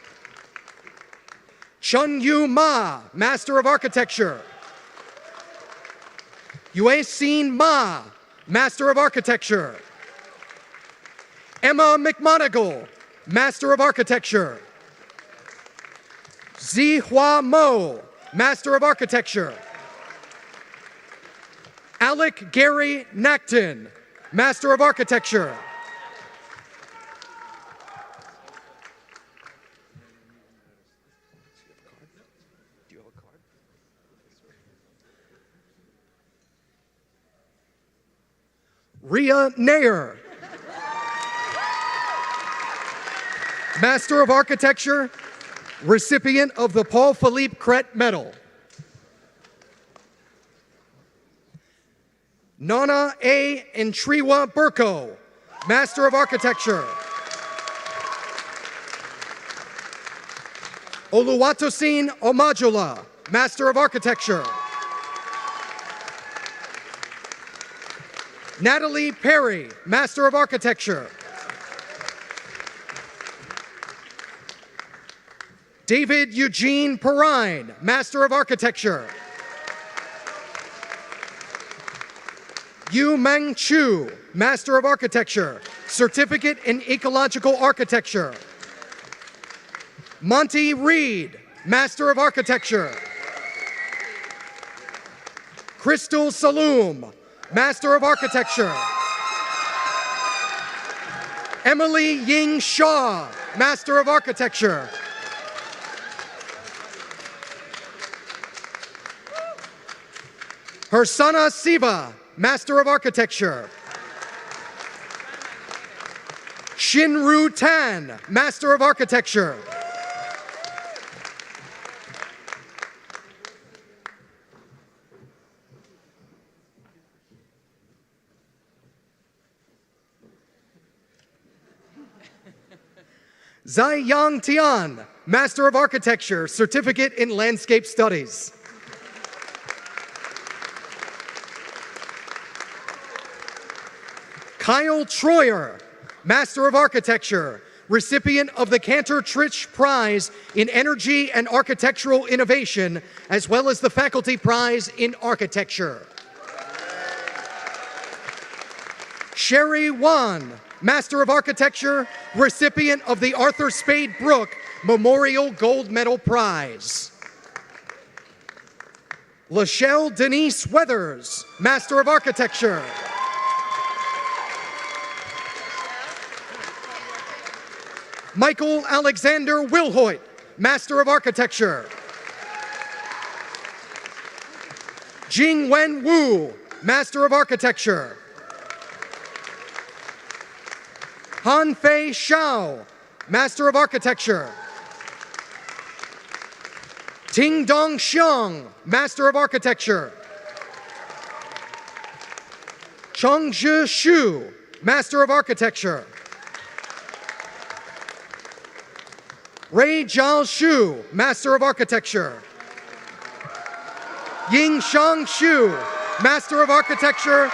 Chun-Yu Ma, Master of Architecture. Yue-Sin Ma, Master of Architecture. Emma McMonigal, Master of Architecture. Zihua Mo, Master of Architecture. Alec Gary Nacton, Master of Architecture. Rhea Nayar, Master of Architecture, recipient of the Paul Philippe Crête Medal. Nana A. Ntriwa Burko, Master of Architecture. Oluwatosin Omajula, Master of Architecture. Natalie Perry, Master of Architecture. David Eugene Perrine, Master of Architecture. Yu Meng Chu, Master of Architecture, Certificate in Ecological Architecture. Monty Reed, Master of Architecture. Crystal Saloom, Master of Architecture. Emily Ying Shaw, Master of Architecture. Harsana Siva, Master of Architecture. Shinru Tan, Master of Architecture. Zai Yang Tian, Master of Architecture, Certificate in Landscape Studies. Kyle Troyer, Master of Architecture, recipient of the Cantor Trich Prize in Energy and Architectural Innovation, as well as the Faculty Prize in Architecture. Sherry Wan, Master of Architecture, recipient of the Arthur Spade Brooke Memorial Gold Medal Prize. Lachelle Denise Weathers, Master of Architecture. Michael Alexander Wilhoit, Master of Architecture. Jing Wen Wu, Master of Architecture. Han Fei Shao, Master of Architecture. Ting Dong Xiang, Master of Architecture. Cheng Zhi Shu, Master of Architecture. Ray Zhao Shu, Master of Architecture. Ying Shang Shu, Master of Architecture,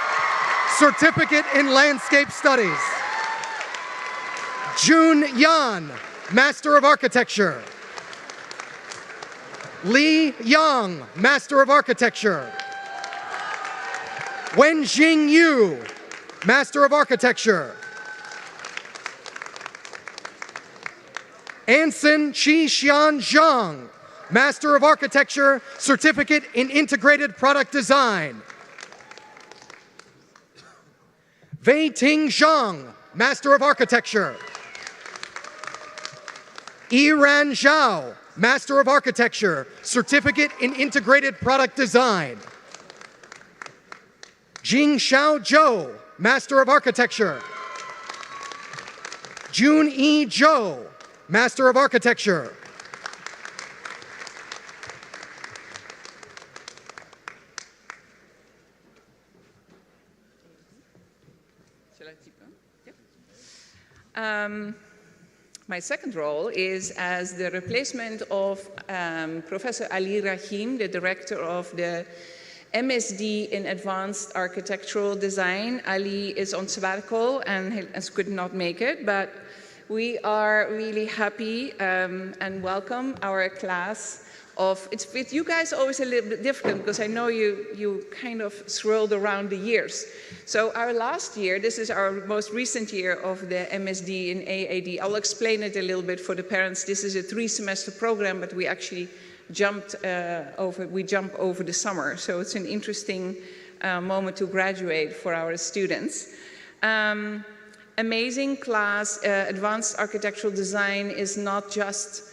Certificate in Landscape Studies. Jun Yan, Master of Architecture. Li Yang, Master of Architecture. Wenjing Yu, Master of Architecture. Anson Chi Xian Zhang, Master of Architecture, Certificate in Integrated Product Design. Wei Ting Zhang, Master of Architecture. Yiran Zhao, Master of Architecture, Certificate in Integrated Product Design. Jingxiao Zhou, Master of Architecture. Jun-Yi Zhou, Master of Architecture. My second role is as the replacement of Professor Ali Rahim, the director of the MSD in Advanced Architectural Design. Ali is on sabbatical and could not make it, but we are really happy and welcome our class of, it's with you guys always a little bit different because I know you kind of swirled around the years. So our last year, this is our most recent year of the MSD in AAD. I'll explain it a little bit for the parents. This is a 3-semester program, but we actually jump over the summer. So it's an interesting moment to graduate for our students. Amazing class. Advanced Architectural Design is not just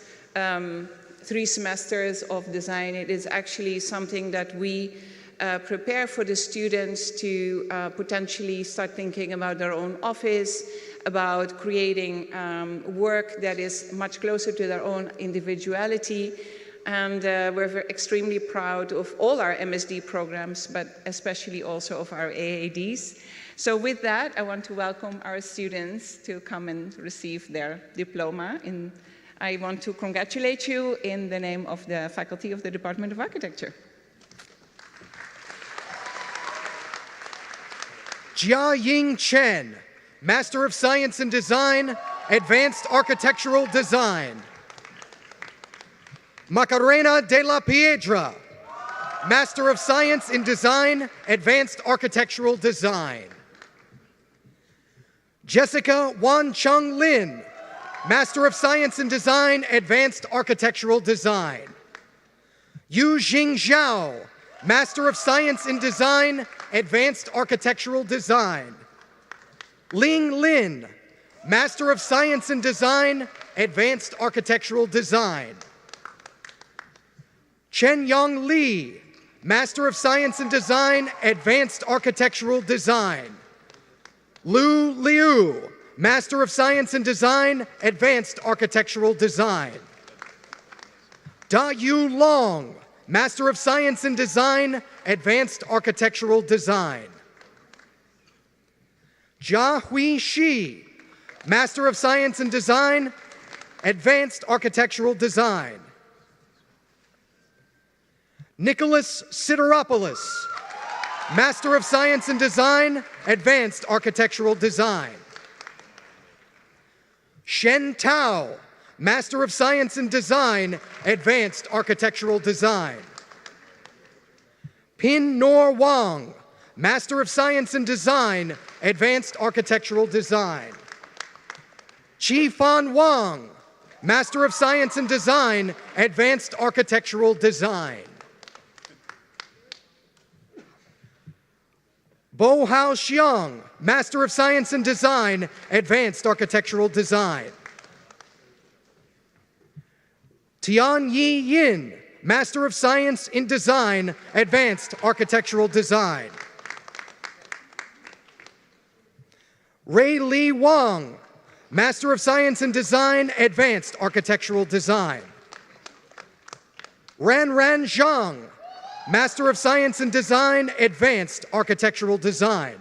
3 semesters of design. It is actually something that we prepare for the students to potentially start thinking about their own office, about creating work that is much closer to their own individuality. And we're extremely proud of all our MSD programs, but especially also of our AADs. So with that, I want to welcome our students to come and receive their diploma. I want to congratulate you in the name of the faculty of the Department of Architecture. Jia-Ying Chen, Master of Science in Design, Advanced Architectural Design. Macarena de la Piedra, Master of Science in Design, Advanced Architectural Design. Jessica Wan Chung Lin, Master of Science in Design, Advanced Architectural Design. Yu Jing Zhao, Master of Science in Design, Advanced Architectural Design. Ling Lin, Master of Science in Design, Advanced Architectural Design. Chen Yong Li, Master of Science in Design, Advanced Architectural Design. Lu Liu, Master of Science in Design, Advanced Architectural Design. Da Yu Long, Master of Science in Design, Advanced Architectural Design. Jia Hui Shi, Master of Science in Design, Advanced Architectural Design. Nicholas Sideropoulos, Master of Science in Design, Advanced Architectural Design. Shen Tao, Master of Science in Design, Advanced Architectural Design. Pin Nor Wang, Master of Science in Design, Advanced Architectural Design. Chi Fan Wang, Master of Science in Design, Advanced Architectural Design. Bo Hao Xiang, Master of Science in Design, Advanced Architectural Design. Tian Yi Yin, Master of Science in Design, Advanced Architectural Design. Ray Li Wang, Master of Science in Design, Advanced Architectural Design. Ran Ran Zhang, Master of Science in Design, Advanced Architectural Design.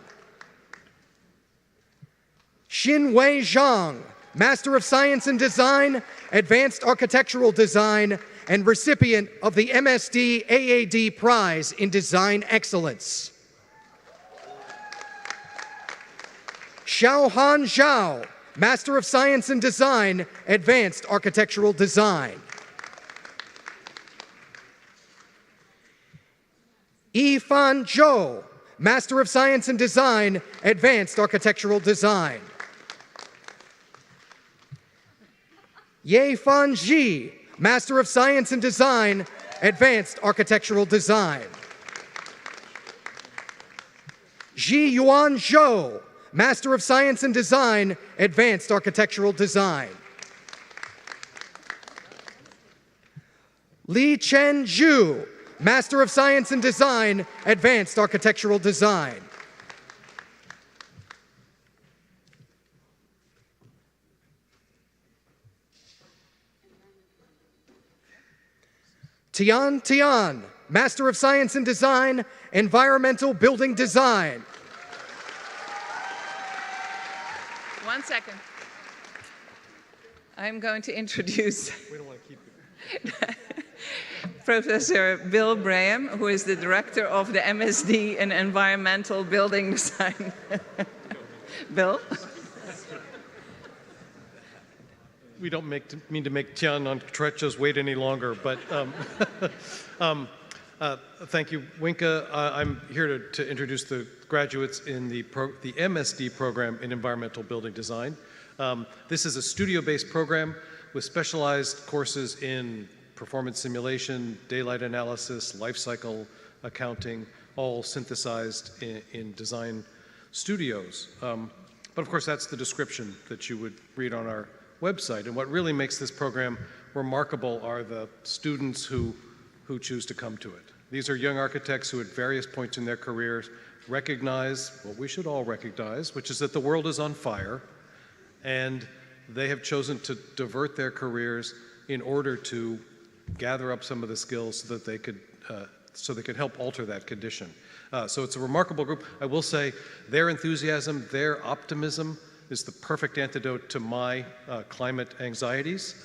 Xin Wei Zhang, Master of Science in Design, Advanced Architectural Design, and recipient of the MSD AAD Prize in Design Excellence. Xiaohan Zhao, Master of Science in Design, Advanced Architectural Design. Yifan Zhou, Master of Science in Design, Advanced Architectural Design. Yefan Ji, Master of Science in Design, Advanced Architectural Design. Ji Yuan Zhou, Master of Science in Design, Advanced Architectural Design. Li Chen Zhu, Master of Science in Design, Advanced Architectural Design. Tian Tian, Master of Science in Design, Environmental Building Design. 1 second. I'm going to introduce Professor Bill Braham, who is the director of the MSD in Environmental Building Design. Bill? We don't mean to make Tian on Trecha's wait any longer, but thank you, Winka. I'm here to introduce the graduates in the MSD program in Environmental Building Design. This is a studio-based program with specialized courses in performance simulation, daylight analysis, life cycle accounting, all synthesized in design studios. But of course, that's the description that you would read on our website. And what really makes this program remarkable are the students who choose to come to it. These are young architects who at various points in their careers recognize what we should all recognize, which is that the world is on fire, and they have chosen to divert their careers in order to gather up some of the skills so that they could help alter that condition. So it's a remarkable group. I will say their enthusiasm, their optimism is the perfect antidote to my climate anxieties.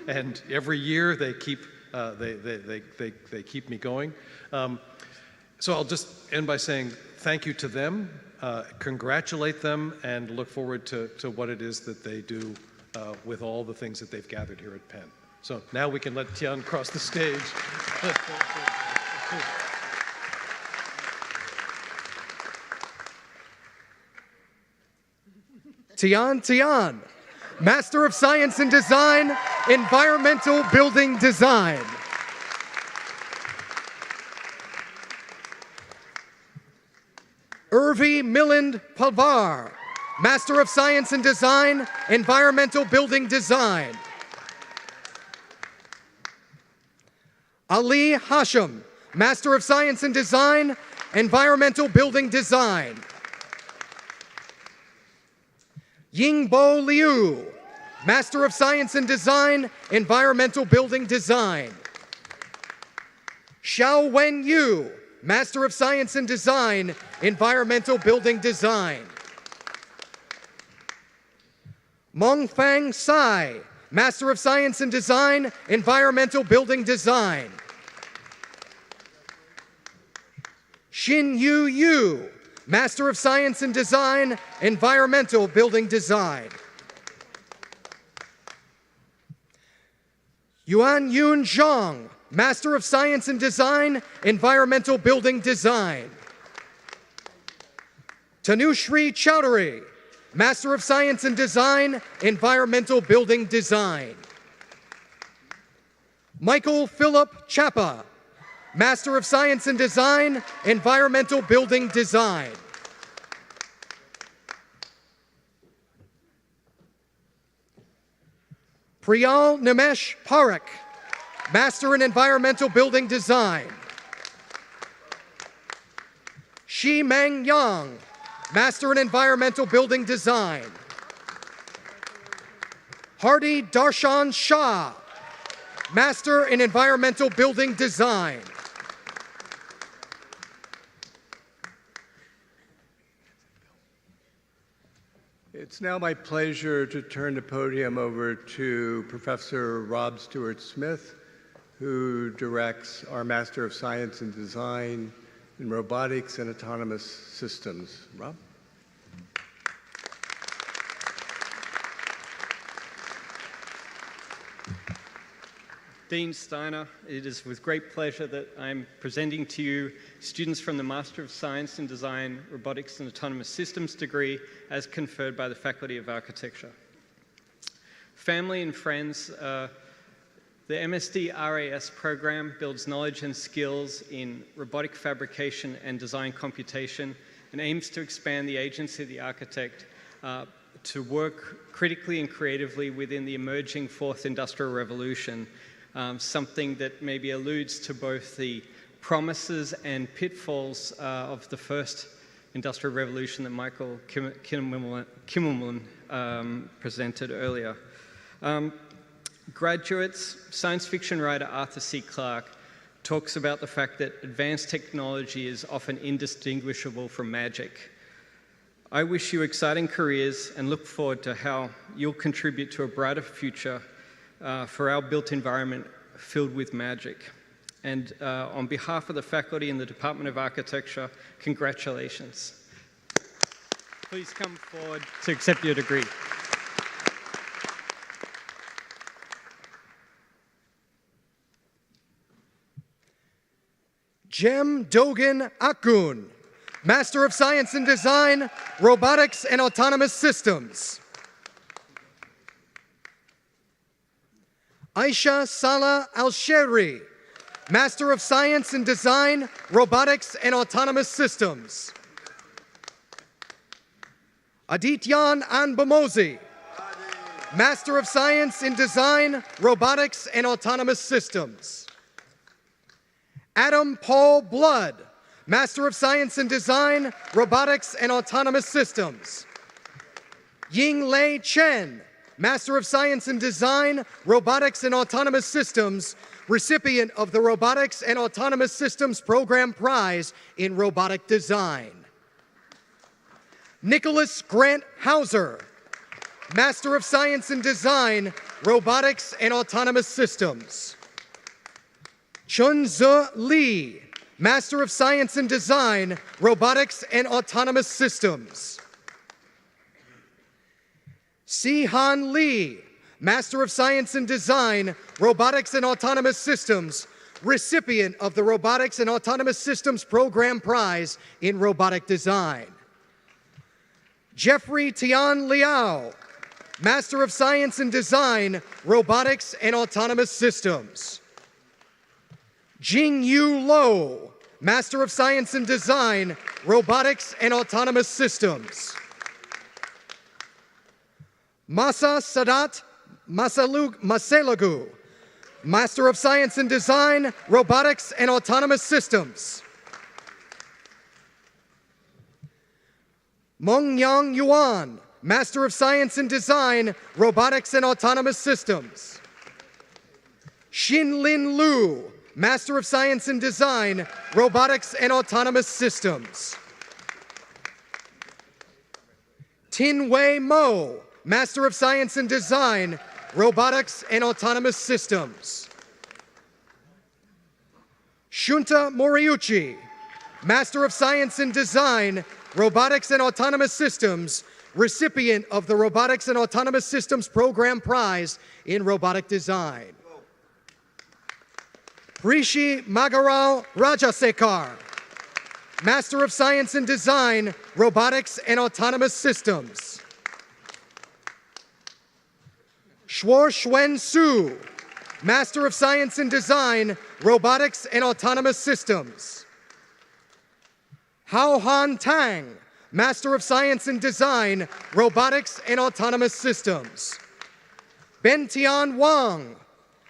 And every year they keep me going. So I'll just end by saying thank you to them, congratulate them, and look forward to what it is that they do with all the things that they've gathered here at Penn. So now we can let Tian cross the stage. Tian Tian, Master of Science in Design, Environmental Building Design. Irvi Milind Palvar, Master of Science in Design, Environmental Building Design. Ali Hashim, Master of Science in Design, Environmental Building Design. Yingbo Liu, Master of Science in Design, Environmental Building Design. Xiao Wen Yu, Master of Science in Design, Environmental Building Design. Mengfang Sai, Master of Science in Design, Environmental Building Design. Xin Yu Yu, Master of Science in Design, Environmental Building Design. Yuan Yun Zhang, Master of Science in Design, Environmental Building Design. Tanushri Chowdhury, Master of Science in Design, Environmental Building Design. Michael Philip Chapa, Master of Science in Design, Environmental Building Design. Priyal Nimesh Parekh, Master in Environmental Building Design. Shi Meng Yang, Master in Environmental Building Design. Hardy Darshan Shah, Master in Environmental Building Design. It's now my pleasure to turn the podium over to Professor Rob Stuart Smith, who directs our Master of Science in Design in Robotics and Autonomous Systems. Rob? Dean Steiner, it is with great pleasure that I'm presenting to you students from the Master of Science in Design, Robotics and Autonomous Systems degree as conferred by the Faculty of Architecture. family and friends, the MSD RAS program builds knowledge and skills in robotic fabrication and design computation and aims to expand the agency of the architect to work critically and creatively within the emerging fourth industrial revolution, something that maybe alludes to both the promises and pitfalls of the first industrial revolution that Michael Kimmelman presented earlier. Graduates, science fiction writer Arthur C. Clarke talks about the fact that advanced technology is often indistinguishable from magic. I wish you exciting careers and look forward to how you'll contribute to a brighter future for our built environment filled with magic. And on behalf of the faculty in the Department of Architecture, congratulations. Please come forward to accept your degree. Jem Dogan Akun, Master of Science in Design, Robotics and Autonomous Systems. Aisha Salah Al-Sheri, Master of Science in Design, Robotics and Autonomous Systems. Adityan Anbamosi, Master of Science in Design, Robotics and Autonomous Systems. Adam Paul Blood, Master of Science in Design, Robotics and Autonomous Systems. Ying Lei Chen, Master of Science in Design, Robotics and Autonomous Systems, recipient of the Robotics and Autonomous Systems Program Prize in Robotic Design. Nicholas Grant Hauser, Master of Science in Design, Robotics and Autonomous Systems. Chun-Ze Lee, Master of Science in Design, Robotics and Autonomous Systems. Si-Han Lee, Master of Science in Design, Robotics and Autonomous Systems, recipient of the Robotics and Autonomous Systems Program Prize in Robotic Design. Jeffrey Tian Liao, Master of Science in Design, Robotics and Autonomous Systems. Jing-Yu Lo, Master of Science in Design, Robotics and Autonomous Systems. Masa Sadat Maselagu, Master of Science in Design, Robotics and Autonomous Systems. Mongyang Yuan, Master of Science in Design, Robotics and Autonomous Systems. Xin-Lin Lu, Master of Science in Design, Robotics and Autonomous Systems. Tin-Wei Mo, Master of Science in Design, Robotics and Autonomous Systems. Shunta Moriuchi, Master of Science in Design, Robotics and Autonomous Systems, recipient of the Robotics and Autonomous Systems Program Prize in Robotic Design. Rishi Magarao Rajasekar, Master of Science in Design, Robotics and Autonomous Systems. Shuo Shuen Su, Master of Science in Design, Robotics and Autonomous Systems. Hao Han Tang, Master of Science in Design, Robotics and Autonomous Systems. Ben Tian Wang,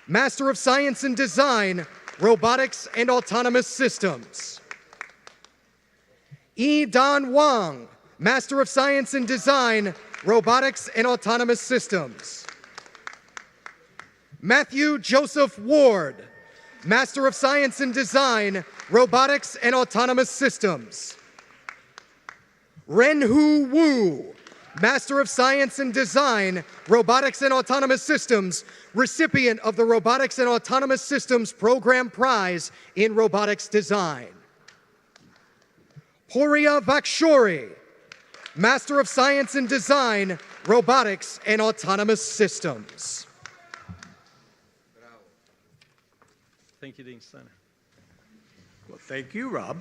Master of Science in Design, Robotics and Autonomous Systems. Yi Dan Wang, Master of Science in Design, Robotics and Autonomous Systems. Matthew Joseph Ward, Master of Science in Design, Robotics and Autonomous Systems. Renhu Wu, Master of Science in Design, Robotics and Autonomous Systems, recipient of the Robotics and Autonomous Systems Program Prize in Robotics Design. Puriya Vakshori, Master of Science in Design, Robotics and Autonomous Systems. Thank you, Dean Steiner. Well, thank you, Rob.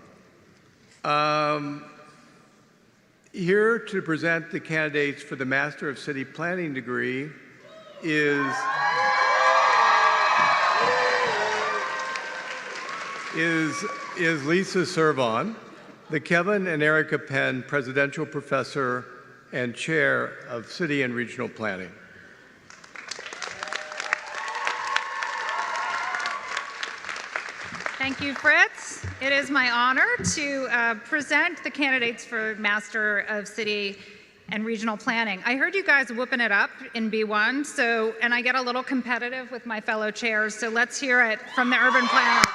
Here to present the candidates for the Master of City Planning degree is Lisa Servon, the Kevin and Erica Penn Presidential Professor and Chair of City and Regional Planning. Thank you, Fritz. It is my honor to present the candidates for Master of City and Regional Planning. I heard you guys whooping it up in B1, and I get a little competitive with my fellow chairs, so let's hear it from the urban planners.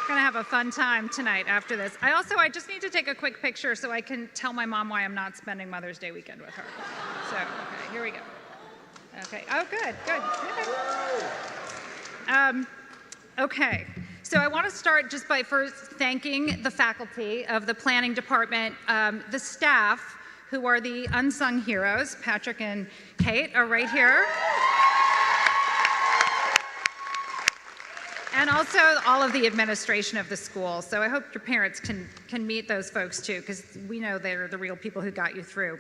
Gonna have a fun time tonight after this. I just need to take a quick picture so I can tell my mom why I'm not spending Mother's Day weekend with her. So, okay, here we go. Okay, oh, good. Okay, so I want to start just by first thanking the faculty of the planning department, the staff, who are the unsung heroes. Patrick and Kate are right here. And also all of the administration of the school. So I hope your parents can meet those folks too, because we know they're the real people who got you through.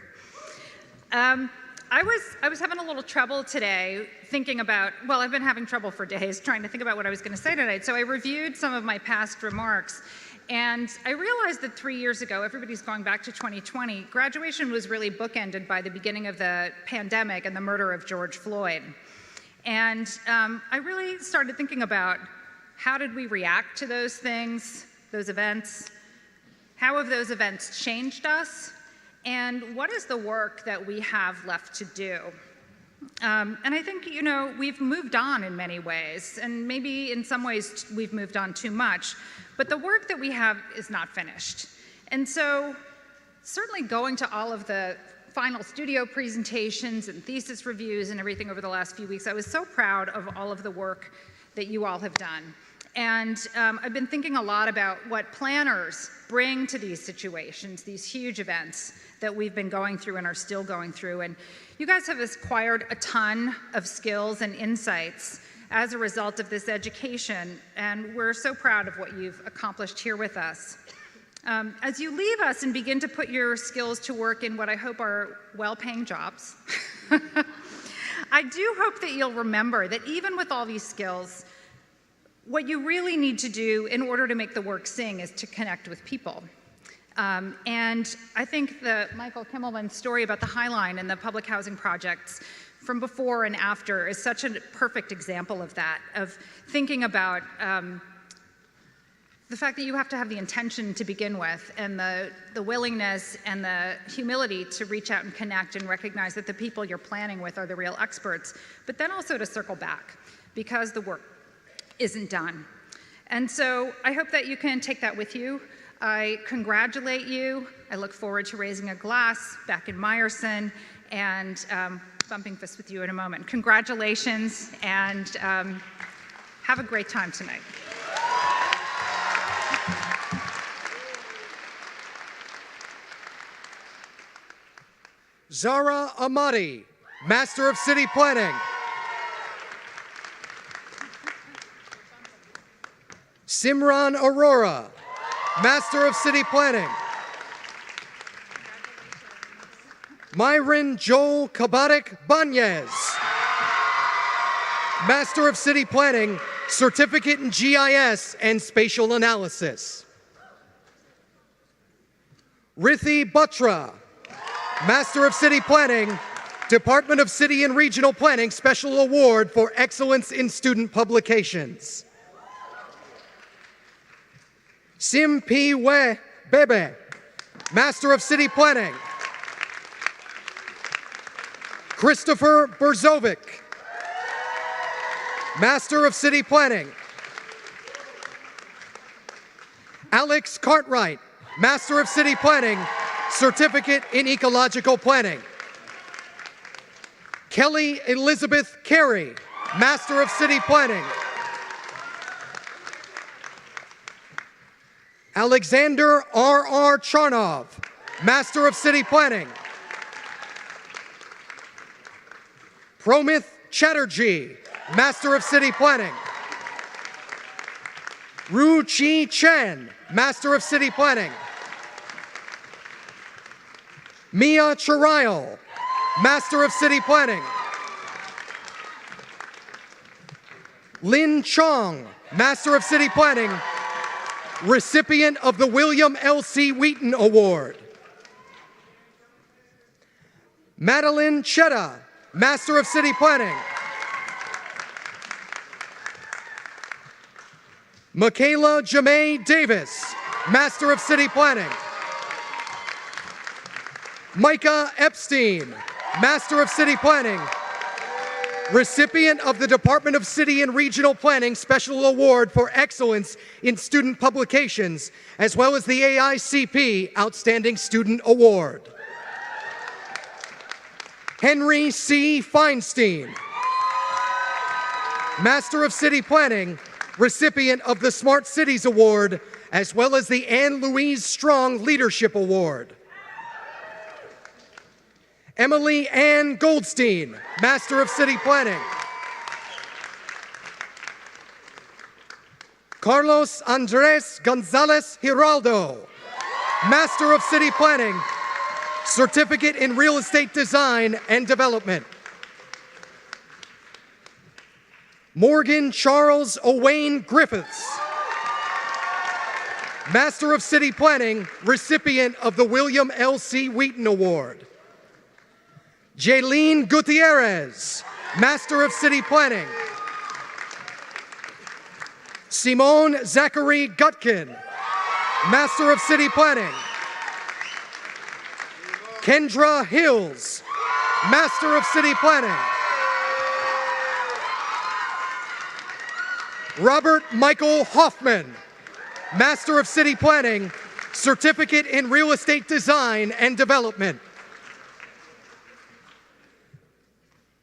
I was having a little trouble today thinking about, well, I've been having trouble for days trying to think about what I was going to say tonight. So I reviewed some of my past remarks, and I realized that 3 years ago, everybody's going back to 2020, graduation was really bookended by the beginning of the pandemic and the murder of George Floyd. And I really started thinking about how did we react to those things, those events? How have those events changed us? And what is the work that we have left to do? And I think, we've moved on in many ways, and maybe in some ways we've moved on too much, but the work that we have is not finished. And so certainly going to all of the final studio presentations and thesis reviews and everything over the last few weeks, I was so proud of all of the work that you all have done. And I've been thinking a lot about what planners bring to these situations, these huge events that we've been going through and are still going through. And you guys have acquired a ton of skills and insights as a result of this education, and we're so proud of what you've accomplished here with us. As you leave us and begin to put your skills to work in what I hope are well-paying jobs, I do hope that you'll remember that even with all these skills, what you really need to do in order to make the work sing is to connect with people. And I think the Michael Kimmelman story about the High Line and the public housing projects from before and after is such a perfect example of that, of thinking about the fact that you have to have the intention to begin with, and the willingness and the humility to reach out and connect and recognize that the people you're planning with are the real experts, but then also to circle back because the work isn't done. And so I hope that you can take that with you. I congratulate you. I look forward to raising a glass back in Meyerson and bumping fists with you in a moment. Congratulations, and have a great time tonight. Zara Ahmadi, Master of City Planning. Simran Arora, Master of City Planning. Myron Joel Kabadik Banez, Master of City Planning, Certificate in GIS and Spatial Analysis. Rithi Batra, Master of City Planning, Department of City and Regional Planning Special Award for Excellence in Student Publications. Sim P. We Bebe, Master of City Planning. Christopher Berzovic, Master of City Planning. Alex Cartwright, Master of City Planning, Certificate in Ecological Planning. Kelly Elizabeth Carey, Master of City Planning. Alexander R.R. Charnov, Master of City Planning. Promith Chatterjee, Master of City Planning. Ru Chi Chen, Master of City Planning. Mia Chirayal, Master of City Planning. Lin Chong, Master of City Planning, recipient of the William L.C. Wheaton Award. Madeline Chetta, Master of City Planning. Michaela Jamae Davis, Master of City Planning. Micah Epstein, Master of City Planning, recipient of the Department of City and Regional Planning Special Award for Excellence in Student Publications, as well as the AICP Outstanding Student Award. Henry C. Feinstein, Master of City Planning, recipient of the Smart Cities Award, as well as the Anne Louise Strong Leadership Award. Emily Ann Goldstein, Master of City Planning. Carlos Andres Gonzalez Giraldo, Master of City Planning, Certificate in Real Estate Design and Development. Morgan Charles Owain Griffiths, Master of City Planning, recipient of the William L.C. Wheaton Award. Jaylene Gutierrez, Master of City Planning. Simone Zachary Gutkin, Master of City Planning. Kendra Hills, Master of City Planning. Robert Michael Hoffman, Master of City Planning, Certificate in Real Estate Design and Development.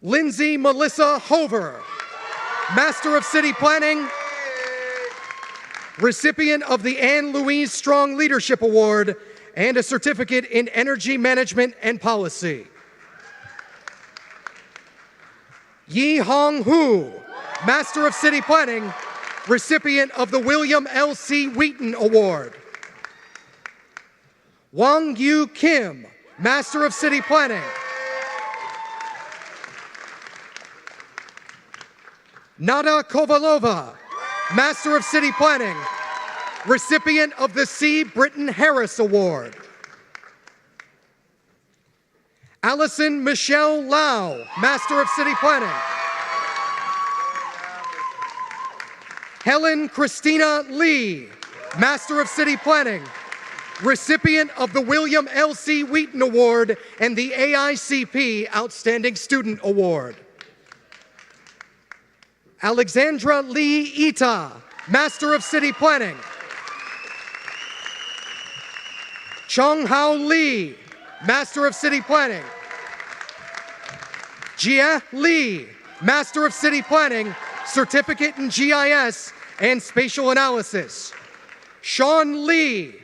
Lindsay Melissa Hover, Master of City Planning, recipient of the Anne Louise Strong Leadership Award and a Certificate in Energy Management and Policy. Yi Hong Hu, Master of City Planning, recipient of the William L.C. Wheaton Award. Wang Yu Kim, Master of City Planning. Nada Kovalova, Master of City Planning, recipient of the C. Britton Harris Award. Allison Michelle Lau, Master of City Planning. Helen Christina Lee, Master of City Planning, recipient of the William L.C. Wheaton Award and the AICP Outstanding Student Award. Alexandra Lee Ita, Master of City Planning. Chung Hao Lee, Master of City Planning. Jia Lee, Master of City Planning, Certificate in GIS and Spatial Analysis. Sean Lee,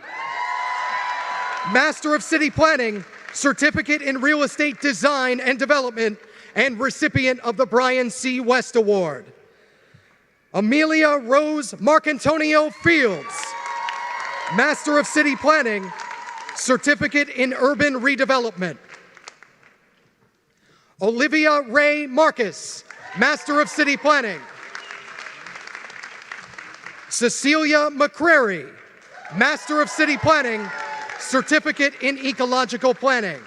Master of City Planning, Certificate in Real Estate Design and Development, and recipient of the Brian C. West Award. Amelia Rose Marcantonio Fields, Master of City Planning, Certificate in Urban Redevelopment. Olivia Ray Marcus, Master of City Planning. Cecilia McCrary, Master of City Planning, Certificate in Ecological Planning.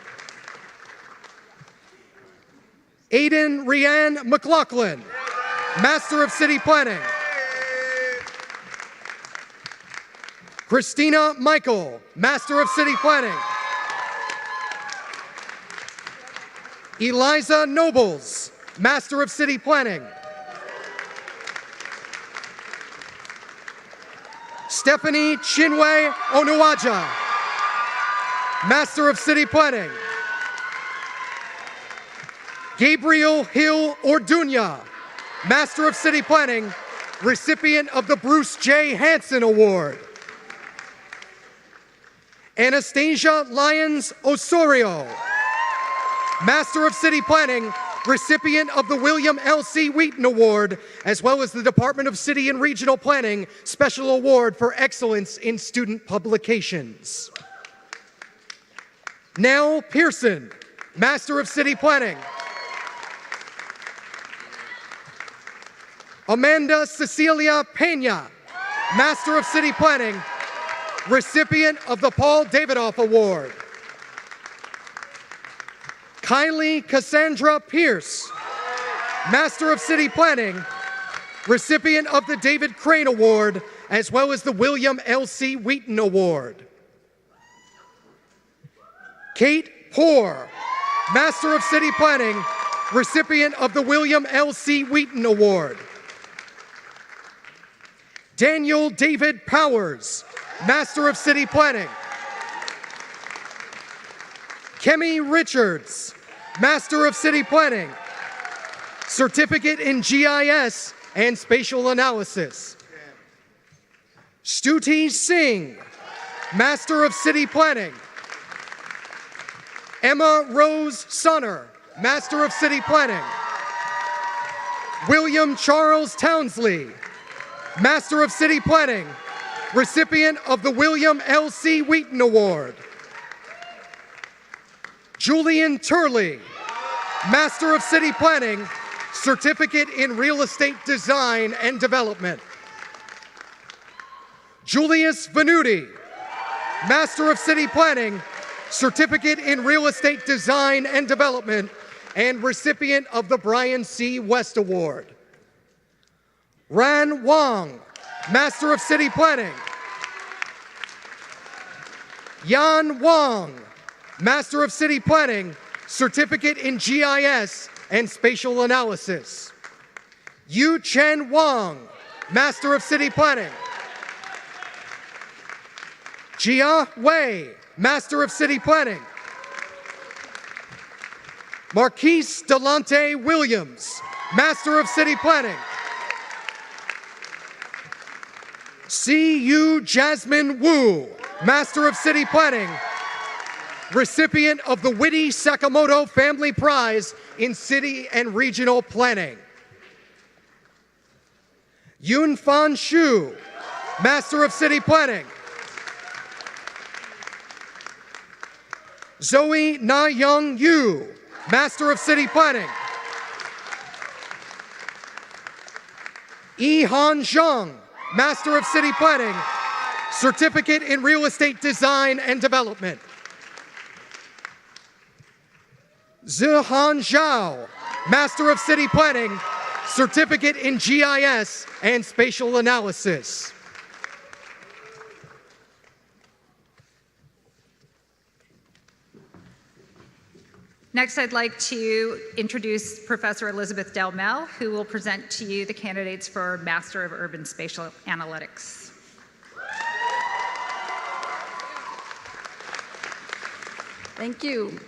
Aiden Rianne McLaughlin, Master of City Planning. Christina Michael, Master of City Planning. Eliza Nobles, Master of City Planning. Stephanie Chinwe Onuaja, Master of City Planning. Gabriel Hill Orduña, Master of City Planning, recipient of the Bruce J. Hanson Award. Anastasia Lyons Osorio, Master of City Planning, recipient of the William L.C. Wheaton Award, as well as the Department of City and Regional Planning Special Award for Excellence in Student Publications. Nell Pearson, Master of City Planning. Amanda Cecilia Pena, Master of City Planning, recipient of the Paul Davidoff Award. Kylie Cassandra Pierce, Master of City Planning, recipient of the David Crane Award, as well as the William L.C. Wheaton Award. Kate Poore, Master of City Planning, recipient of the William L.C. Wheaton Award. Daniel David Powers, Master of City Planning. Kemi Richards, Master of City Planning, Certificate in GIS and Spatial Analysis. Stuti Singh, Master of City Planning. Emma Rose Sonner, Master of City Planning. William Charles Townsley, Master of City Planning, recipient of the William L.C. Wheaton Award. Julian Turley, Master of City Planning, Certificate in Real Estate Design and Development. Julius Venuti, Master of City Planning, Certificate in Real Estate Design and Development, and recipient of the Brian C. West Award. Ran Wang, Master of City Planning. Yan Wang, Master of City Planning, Certificate in GIS and Spatial Analysis. Yu Chen Wang, Master of City Planning. Jia Wei, Master of City Planning. Marquise Delante Williams, Master of City Planning. C.U. Jasmine Wu, Master of City Planning, recipient of the Witty Sakamoto Family Prize in City and Regional Planning. Yun Fan Shu, Master of City Planning. Zoe Na Young Yu, Master of City Planning. Yi Han Zhang, Master of City Planning, Certificate in Real Estate Design and Development. Zihan Zhao, Master of City Planning, Certificate in GIS and Spatial Analysis. Next, I'd like to introduce Professor Elizabeth Delmel, who will present to you the candidates for Master of Urban Spatial Analytics. Thank you.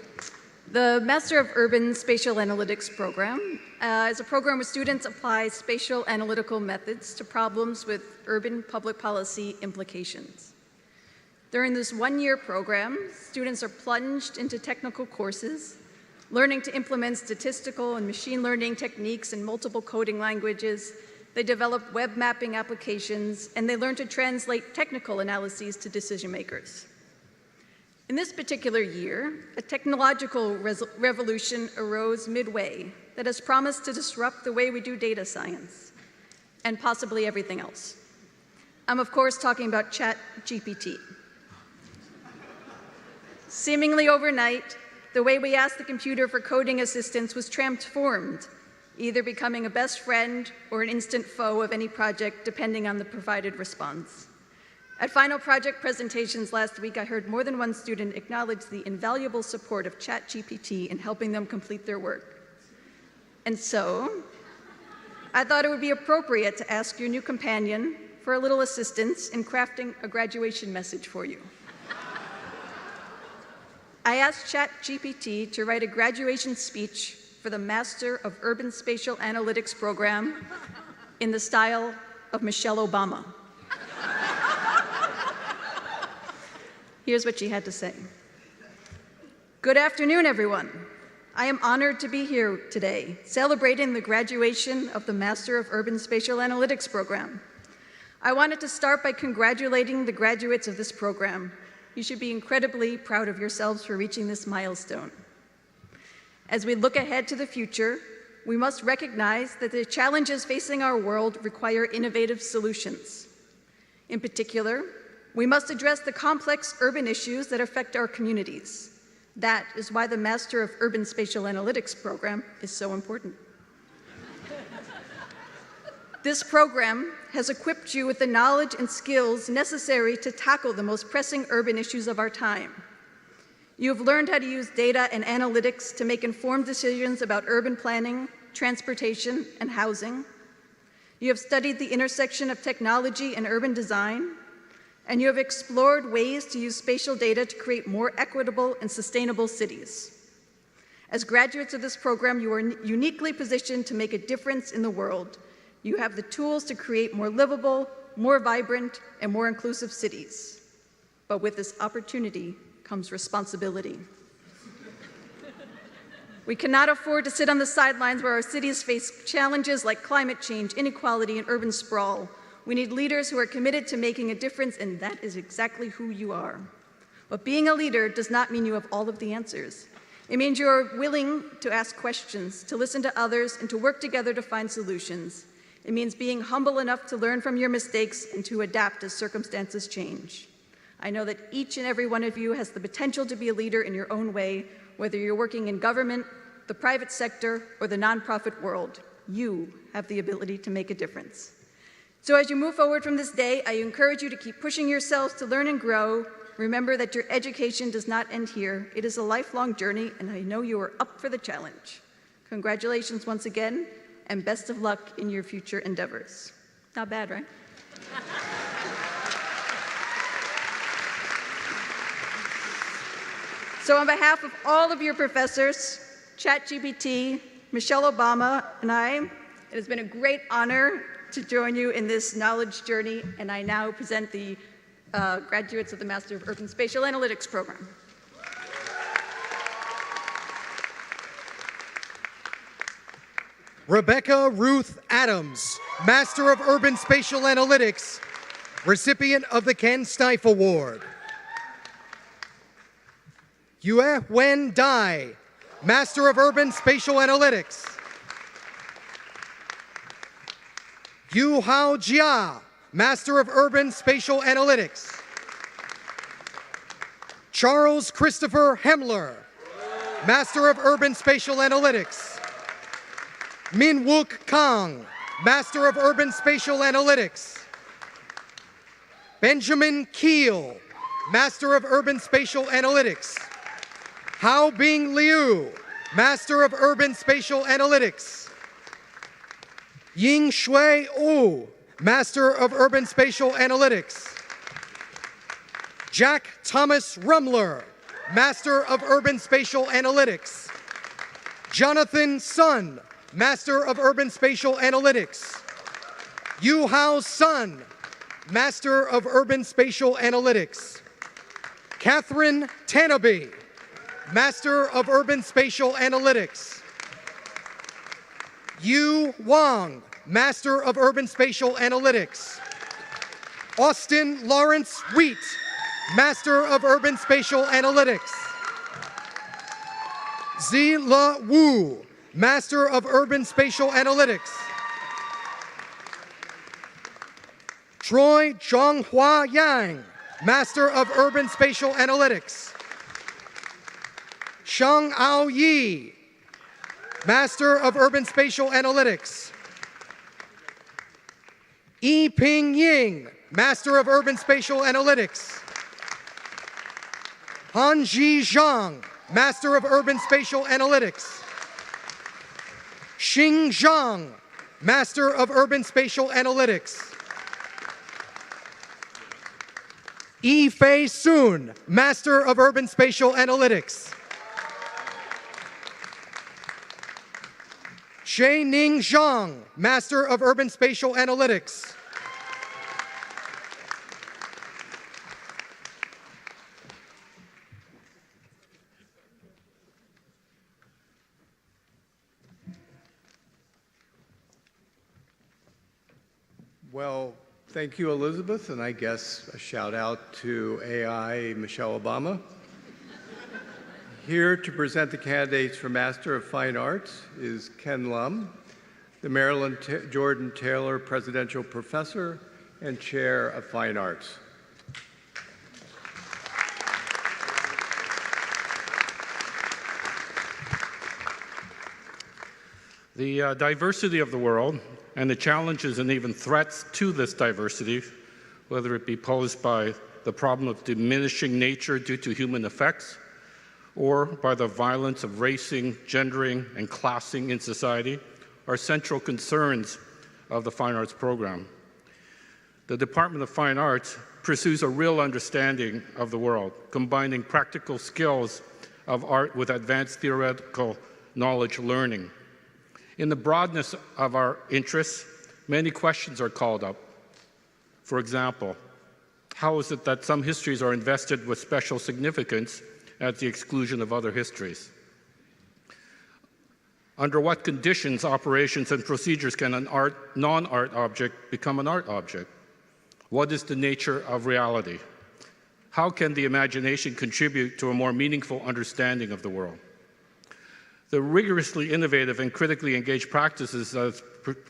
The Master of Urban Spatial Analytics program is a program where students apply spatial analytical methods to problems with urban public policy implications. During this one-year program, students are plunged into technical courses, learning to implement statistical and machine learning techniques in multiple coding languages. They develop web mapping applications, and they learn to translate technical analyses to decision makers. In this particular year, a technological revolution arose midway that has promised to disrupt the way we do data science, and possibly everything else. I'm, of course, talking about ChatGPT. Seemingly overnight, the way we asked the computer for coding assistance was transformed, either becoming a best friend or an instant foe of any project, depending on the provided response. At final project presentations last week, I heard more than one student acknowledge the invaluable support of ChatGPT in helping them complete their work. And so, I thought it would be appropriate to ask your new companion for a little assistance in crafting a graduation message for you. I asked ChatGPT to write a graduation speech for the Master of Urban Spatial Analytics program in the style of Michelle Obama. Here's what she had to say. Good afternoon, everyone. I am honored to be here today, celebrating the graduation of the Master of Urban Spatial Analytics program. I wanted to start by congratulating the graduates of this program. You should be incredibly proud of yourselves for reaching this milestone. As we look ahead to the future, we must recognize that the challenges facing our world require innovative solutions. In particular, we must address the complex urban issues that affect our communities. That is why the Master of Urban Spatial Analytics program is so important. This program has equipped you with the knowledge and skills necessary to tackle the most pressing urban issues of our time. You have learned how to use data and analytics to make informed decisions about urban planning, transportation, and housing. You have studied the intersection of technology and urban design, and you have explored ways to use spatial data to create more equitable and sustainable cities. As graduates of this program, you are uniquely positioned to make a difference in the world. You have the tools to create more livable, more vibrant, and more inclusive cities. But with this opportunity comes responsibility. We cannot afford to sit on the sidelines where our cities face challenges like climate change, inequality, and urban sprawl. We need leaders who are committed to making a difference, and that is exactly who you are. But being a leader does not mean you have all of the answers. It means you are willing to ask questions, to listen to others, and to work together to find solutions. It means being humble enough to learn from your mistakes and to adapt as circumstances change. I know that each and every one of you has the potential to be a leader in your own way, whether you're working in government, the private sector, or the nonprofit world. You have the ability to make a difference. So as you move forward from this day, I encourage you to keep pushing yourselves to learn and grow. Remember that your education does not end here. It is a lifelong journey, and I know you are up for the challenge. Congratulations once again, and best of luck in your future endeavors. Not bad, right? So on behalf of all of your professors, ChatGPT, Michelle Obama, and I, it has been a great honor to join you in this knowledge journey, and I now present the graduates of the Master of Urban Spatial Analytics program. Rebecca Ruth Adams, Master of Urban Spatial Analytics, recipient of the Ken Stife Award. Yue Wen Dai, Master of Urban Spatial Analytics. Yu Hao Jia, Master of Urban Spatial Analytics. Charles Christopher Hemler, Master of Urban Spatial Analytics. Min Wook Kang, Master of Urban Spatial Analytics. Benjamin Keel, Master of Urban Spatial Analytics. Hao Bing Liu, Master of Urban Spatial Analytics. Ying Shui Wu, Master of Urban Spatial Analytics. Jack Thomas Rumler, Master of Urban Spatial Analytics. Jonathan Sun, Master of Urban Spatial Analytics. Yu Hao Sun, Master of Urban Spatial Analytics. Catherine Tanabe, Master of Urban Spatial Analytics. Yu Wang, Master of Urban Spatial Analytics. Austin Lawrence Wheat, Master of Urban Spatial Analytics. Zila Wu, Master of Urban Spatial Analytics. Troy Zhonghua Yang, Master of Urban Spatial Analytics. Shang Ao Yi, Master of Urban Spatial Analytics. Yi Ping Ying, Master of Urban Spatial Analytics. Hanji Zhang, Master of Urban Spatial Analytics. Xing Zhang, Master of Urban Spatial Analytics. Yi Fei Sun, Master of Urban Spatial Analytics. Shay Ning Zhang, Master of Urban Spatial Analytics. Well, Thank you, Elizabeth, and I guess a shout out to AI Michelle Obama. Here to present the candidates for Master of Fine Arts is Ken Lum, the Marilyn Jordan Taylor Presidential Professor and Chair of Fine Arts. The diversity of the world and the challenges and even threats to this diversity, whether it be posed by the problem of diminishing nature due to human effects, or by the violence of racing, gendering, and classing in society, are central concerns of the Fine Arts program. The Department of Fine Arts pursues a real understanding of the world, combining practical skills of art with advanced theoretical knowledge learning. In the broadness of our interests, many questions are called up. For example, how is it that some histories are invested with special significance at the exclusion of other histories? Under what conditions, operations, and procedures can an non-art object become an art object? What is the nature of reality? How can the imagination contribute to a more meaningful understanding of the world? The rigorously innovative and critically engaged practices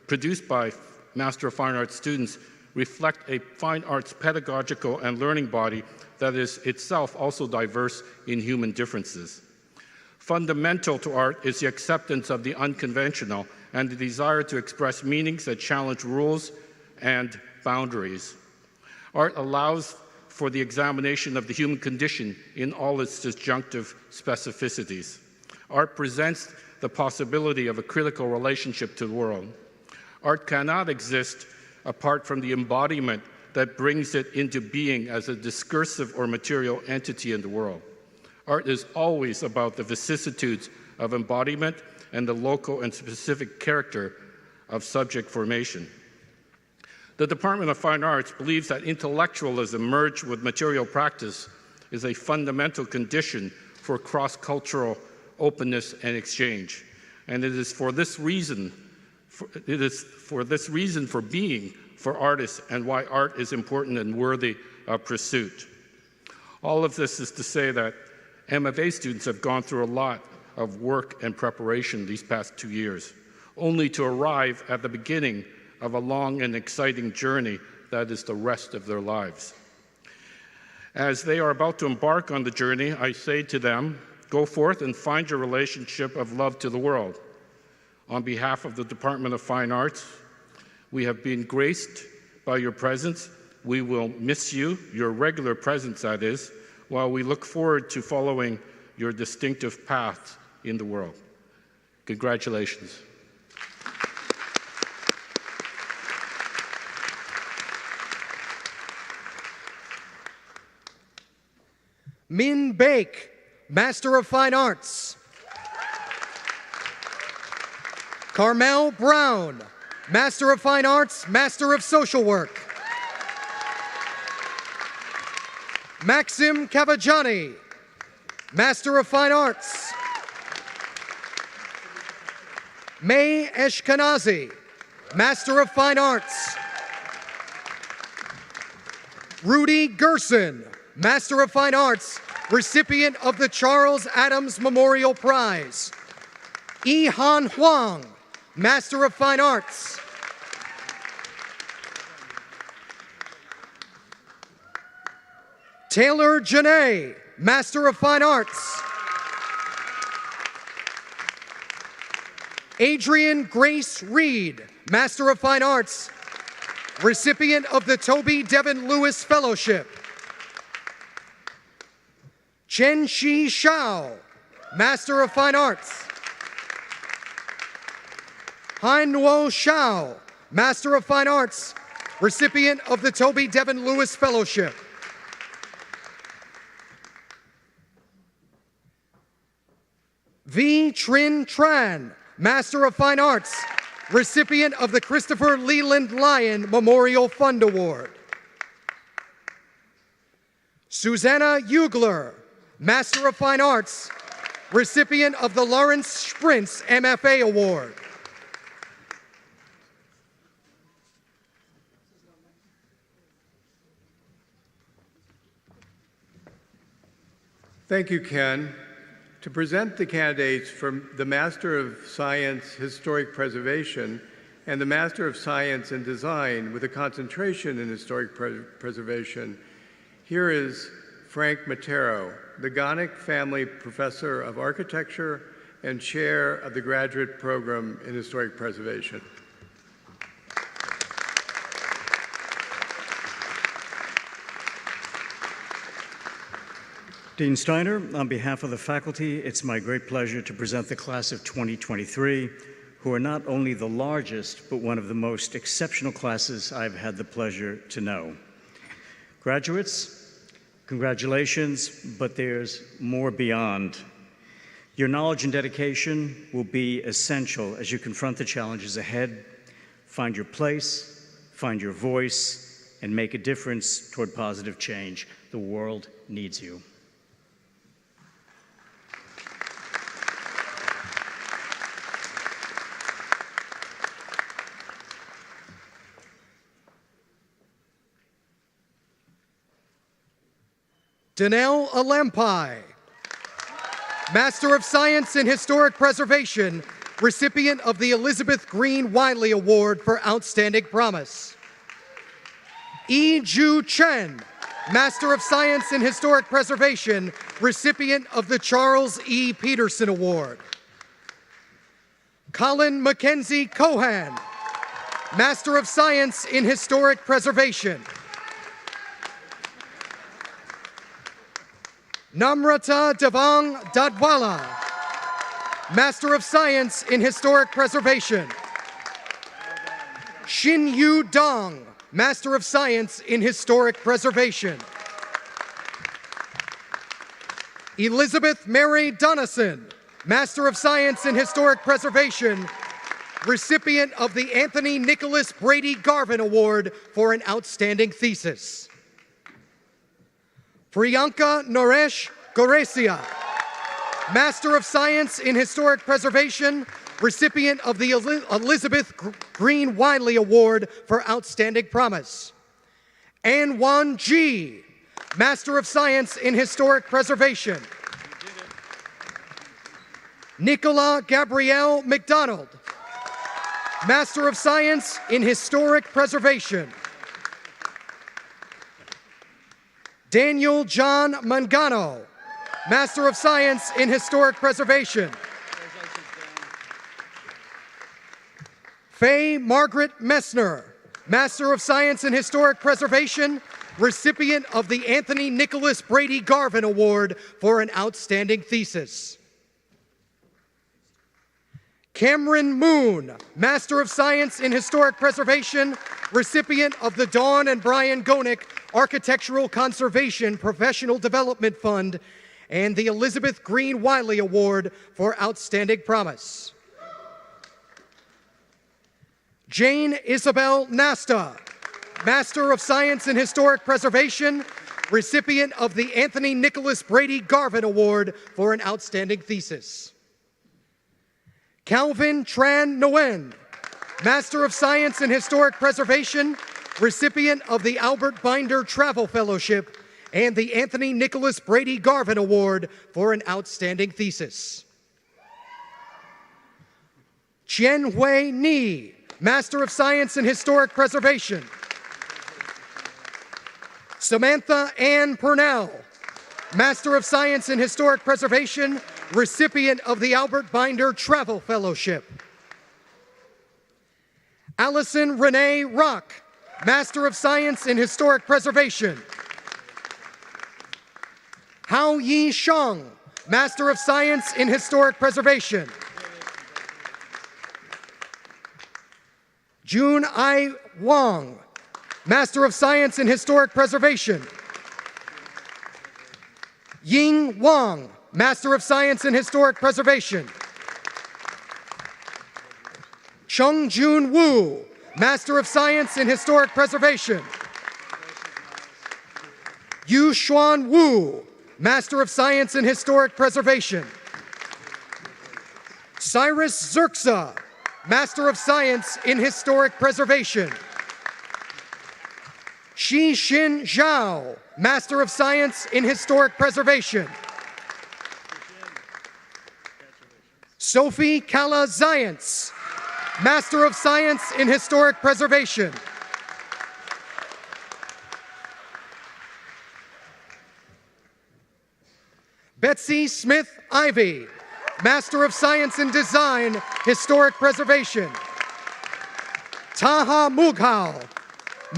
produced by Master of Fine Arts students reflect a fine arts pedagogical and learning body that is itself also diverse in human differences. Fundamental to art is the acceptance of the unconventional and the desire to express meanings that challenge rules and boundaries. Art allows for the examination of the human condition in all its disjunctive specificities. Art presents the possibility of a critical relationship to the world. Art cannot exist apart from the embodiment that brings it into being as a discursive or material entity in the world. Art is always about the vicissitudes of embodiment and the local and specific character of subject formation. The Department of Fine Arts believes that intellectualism merged with material practice is a fundamental condition for cross-cultural openness and exchange. And it is for this reason, for being for artists and why art is important and worthy of pursuit. All of this is to say that MFA students have gone through a lot of work and preparation these past 2 years, only to arrive at the beginning of a long and exciting journey that is the rest of their lives. As they are about to embark on the journey, I say to them, go forth and find your relationship of love to the world. On behalf of the Department of Fine Arts, we have been graced by your presence. We will miss you, your regular presence that is, while we look forward to following your distinctive path in the world. Congratulations. Min Baek, Master of Fine Arts. Carmel Brown, Master of Fine Arts, Master of Social Work. Maxim Kavajani, Master of Fine Arts. May Eshkenazi, Master of Fine Arts. Rudy Gerson, Master of Fine Arts, recipient of the Charles Adams Memorial Prize. Yihan Huang, Master of Fine Arts. Taylor Janae, Master of Fine Arts. Adrian Grace Reed, Master of Fine Arts, recipient of the Toby Devin Lewis Fellowship. Chen Shi Shao, Master of Fine Arts. Han Nuo Shao, Master of Fine Arts, recipient of the Toby Devin Lewis Fellowship. V. Trin Tran, Master of Fine Arts, recipient of the Christopher Leland Lyon Memorial Fund Award. Susanna Ugler, Master of Fine Arts, recipient of the Lawrence Sprintz MFA Award. Thank you, Ken. To present the candidates for the Master of Science Historic Preservation and the Master of Science in Design with a concentration in historic preservation, here is Frank Matero, the Gonick Family Professor of Architecture and Chair of the Graduate Program in Historic Preservation. Dean Steiner, on behalf of the faculty, it's my great pleasure to present the class of 2023, who are not only the largest, but one of the most exceptional classes I've had the pleasure to know. Graduates, congratulations, but there's more beyond. Your knowledge and dedication will be essential as you confront the challenges ahead, find your place, find your voice, and make a difference toward positive change. The world needs you. Danelle Alempai, Master of Science in Historic Preservation, recipient of the Elizabeth Green Wiley Award for Outstanding Promise. Yi Ju Chen, Master of Science in Historic Preservation, recipient of the Charles E. Peterson Award. Colin Mackenzie Cohan, Master of Science in Historic Preservation. Namrata Devang Dadwala, Master of Science in Historic Preservation. Xin Yu Dong, Master of Science in Historic Preservation. Elizabeth Mary Donison, Master of Science in Historic Preservation, recipient of the Anthony Nicholas Brady Garvin Award for an outstanding thesis. Priyanka Naresh Goresia, Master of Science in Historic Preservation, recipient of the Elizabeth Green Wiley Award for Outstanding Promise. An Wan Ji, Master of Science in Historic Preservation. Nicola Gabrielle McDonald, Master of Science in Historic Preservation. Daniel John Mangano, Master of Science in Historic Preservation. Faye Margaret Messner, Master of Science in Historic Preservation, recipient of the Anthony Nicholas Brady Garvin Award for an outstanding thesis. Cameron Moon, Master of Science in Historic Preservation, recipient of the Dawn and Brian Gonick Architectural Conservation Professional Development Fund and the Elizabeth Green Wiley Award for Outstanding Promise. Jane Isabel Nasta, Master of Science in Historic Preservation, recipient of the Anthony Nicholas Brady Garvin Award for an outstanding thesis. Calvin Tran Nguyen, Master of Science in Historic Preservation, recipient of the Albert Binder Travel Fellowship and the Anthony Nicholas Brady Garvin Award for an outstanding thesis. Chien Hui Ni, Master of Science in Historic Preservation. Samantha Ann Purnell, Master of Science in Historic Preservation, recipient of the Albert Binder Travel Fellowship. Allison Renee Rock, Master of Science in Historic Preservation. Hao Yi Shang, Master of Science in Historic Preservation. Jun Ai Wang, Master of Science in Historic Preservation. Ying Wang, Master of Science in Historic Preservation. Chung Jun Wu, Master of Science in Historic Preservation. Yu Xuan Wu, Master of Science in Historic Preservation. Cyrus Zerksa, Master of Science in Historic Preservation. Shi Xin Zhao, Master of Science in Historic Preservation. Sophie Kala Zayance, Master of Science in Historic Preservation. Betsy Smith Ivy, Master of Science in Design, Historic Preservation. Taha Mughal,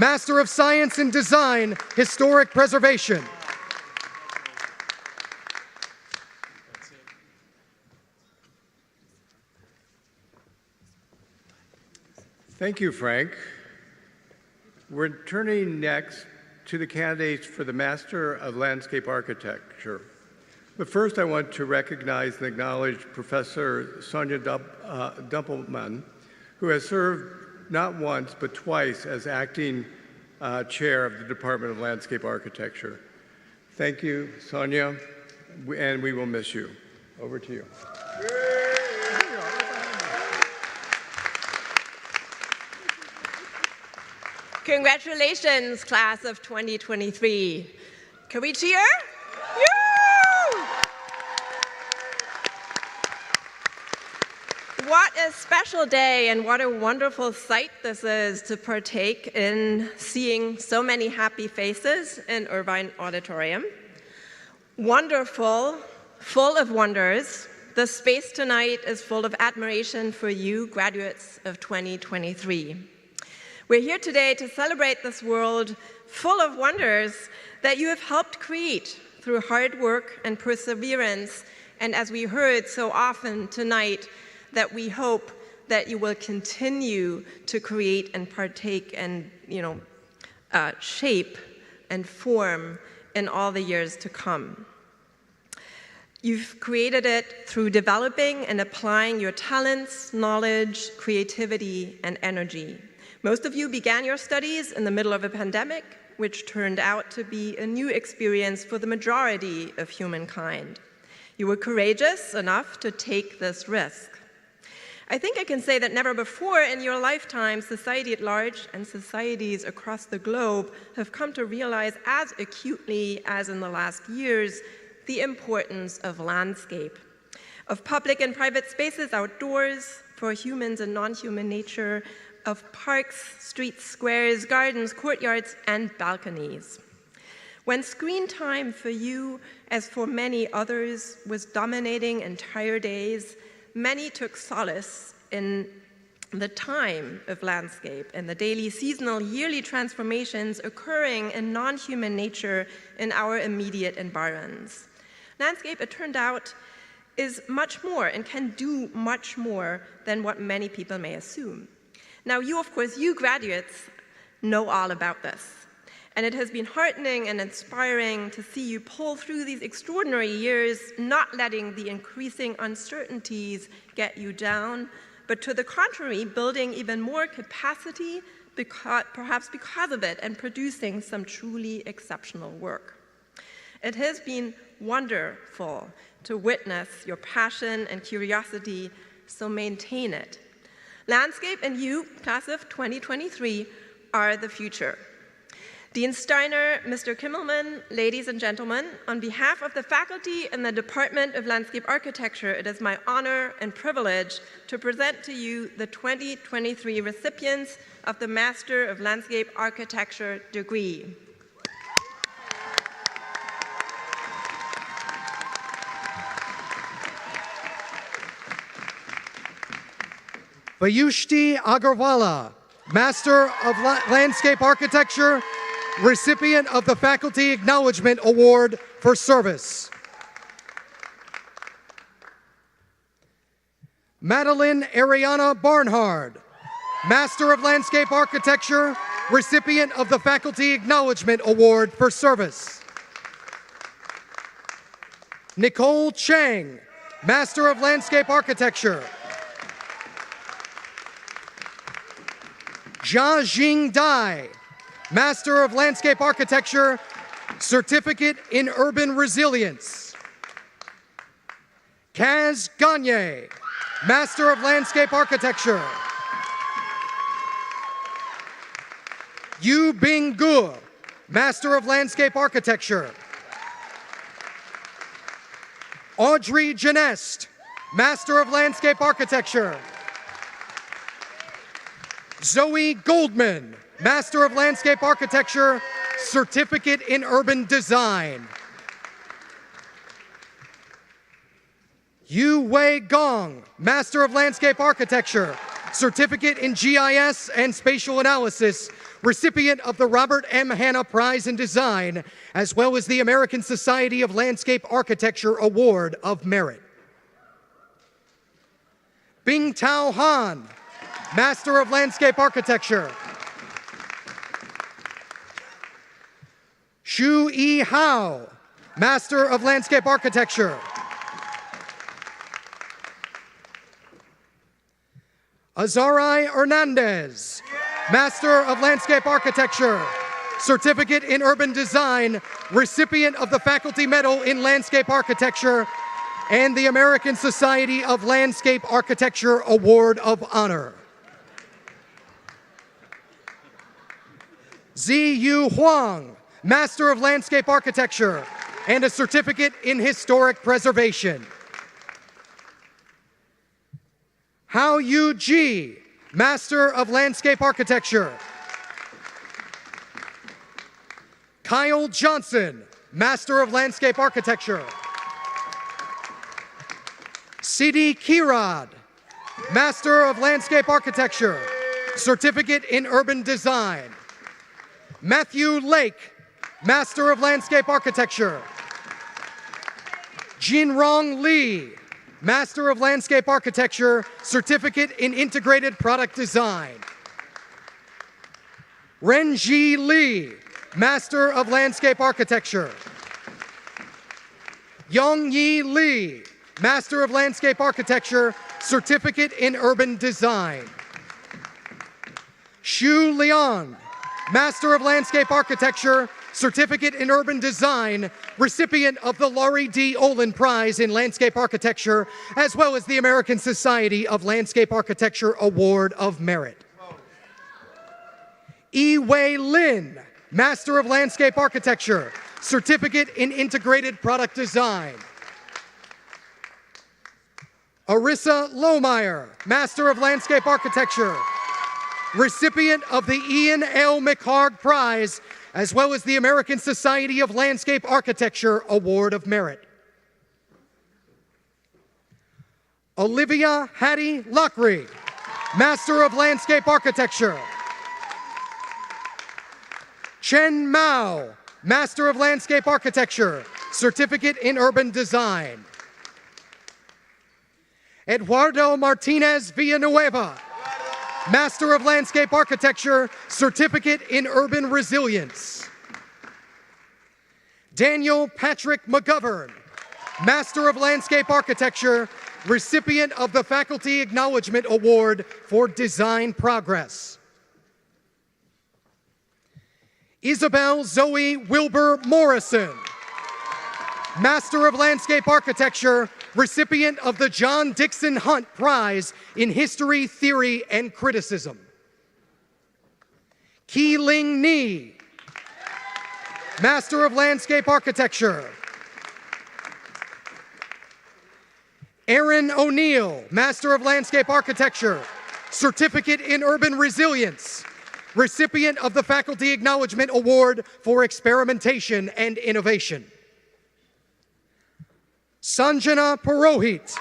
Master of Science in Design, Historic Preservation. Thank you, Frank. We're turning next to the candidates for the Master of Landscape Architecture. But first, I want to recognize and acknowledge Professor Sonia Dumpelman, who has served not once but twice as acting chair of the Department of Landscape Architecture. Thank you, Sonia, and we will miss you. Over to you. Congratulations, class of 2023. Can we cheer? What a special day and what a wonderful sight this is to partake in seeing so many happy faces in Irvine Auditorium. Wonderful, full of wonders. The space tonight is full of admiration for you, graduates of 2023. We're here today to celebrate this world full of wonders that you have helped create through hard work and perseverance, and as we heard so often tonight, that we hope that you will continue to create and partake and shape and form in all the years to come. You've created it through developing and applying your talents, knowledge, creativity, and energy. Most of you began your studies in the middle of a pandemic, which turned out to be a new experience for the majority of humankind. You were courageous enough to take this risk. I think I can say that never before in your lifetime, society at large and societies across the globe have come to realize as acutely as in the last years the importance of landscape, of public and private spaces outdoors for humans and non-human nature, of parks, streets, squares, gardens, courtyards, and balconies. When screen time for you, as for many others, was dominating entire days, many took solace in the time of landscape and the daily, seasonal, yearly transformations occurring in non-human nature in our immediate environs. Landscape, it turned out, is much more and can do much more than what many people may assume. Now, you, of course, you graduates know all about this. And it has been heartening and inspiring to see you pull through these extraordinary years, not letting the increasing uncertainties get you down, but to the contrary, building even more capacity, perhaps because of it, and producing some truly exceptional work. It has been wonderful to witness your passion and curiosity, so maintain it. Landscape and you, class of 2023, are the future. Dean Steiner, Mr. Kimmelman, ladies and gentlemen, on behalf of the faculty in the Department of Landscape Architecture, it is my honor and privilege to present to you the 2023 recipients of the Master of Landscape Architecture degree. Vayushti Agarwala, Master of Landscape Architecture, recipient of the Faculty Acknowledgement Award for Service. Madeline Ariana Barnhard, Master of Landscape Architecture, recipient of the Faculty Acknowledgement Award for Service. Nicole Chang, Master of Landscape Architecture. Jia Jing Dai, Master of Landscape Architecture, Certificate in Urban Resilience. Kaz Gagne, Master of Landscape Architecture. Yu Bing Gu, Master of Landscape Architecture. Audrey Genest, Master of Landscape Architecture. Zoe Goldman, Master of Landscape Architecture, Certificate in Urban Design. Yu Wei Gong, Master of Landscape Architecture, Certificate in GIS and Spatial Analysis, recipient of the Robert M. Hanna Prize in Design, as well as the American Society of Landscape Architecture Award of Merit. Bing Tao Han, Master of Landscape Architecture. Xu Yi Hao, Master of Landscape Architecture. Azarai Hernandez, Master of Landscape Architecture, Certificate in Urban Design, recipient of the Faculty Medal in Landscape Architecture and the American Society of Landscape Architecture Award of Honor. Ziyu Huang, Master of Landscape Architecture and a Certificate in Historic Preservation. Hao Yu Ji, Master of Landscape Architecture. Kyle Johnson, Master of Landscape Architecture. Sidi Kirad, Master of Landscape Architecture, Certificate in Urban Design. Matthew Lake, Master of Landscape Architecture. Jinrong Li, Master of Landscape Architecture, Certificate in Integrated Product Design. Renji Li, Master of Landscape Architecture. Yongyi Li, Master of Landscape Architecture, Certificate in Urban Design. Xu Liang, Master of Landscape Architecture, Certificate in Urban Design, recipient of the Laurie D. Olin Prize in Landscape Architecture, as well as the American Society of Landscape Architecture Award of Merit. Yi Wei Lin, Master of Landscape Architecture, Certificate in Integrated Product Design. Arissa Lohmeyer, Master of Landscape Architecture, recipient of the Ian L. McHarg Prize, as well as the American Society of Landscape Architecture Award of Merit. Olivia Hattie Lockery, Master of Landscape Architecture. Chen Mao, Master of Landscape Architecture, Certificate in Urban Design. Eduardo Martinez Villanueva, Master of Landscape Architecture, Certificate in Urban Resilience. Daniel Patrick McGovern, Master of Landscape Architecture, recipient of the Faculty Acknowledgement Award for Design Progress. Isabel Zoe Wilbur Morrison, Master of Landscape Architecture, recipient of the John Dixon Hunt Prize in History, Theory, and Criticism. Ki Ling Ni, Master of Landscape Architecture. Aaron O'Neill, Master of Landscape Architecture, Certificate in Urban Resilience, recipient of the Faculty Acknowledgement Award for Experimentation and Innovation. Sanjana Purohit,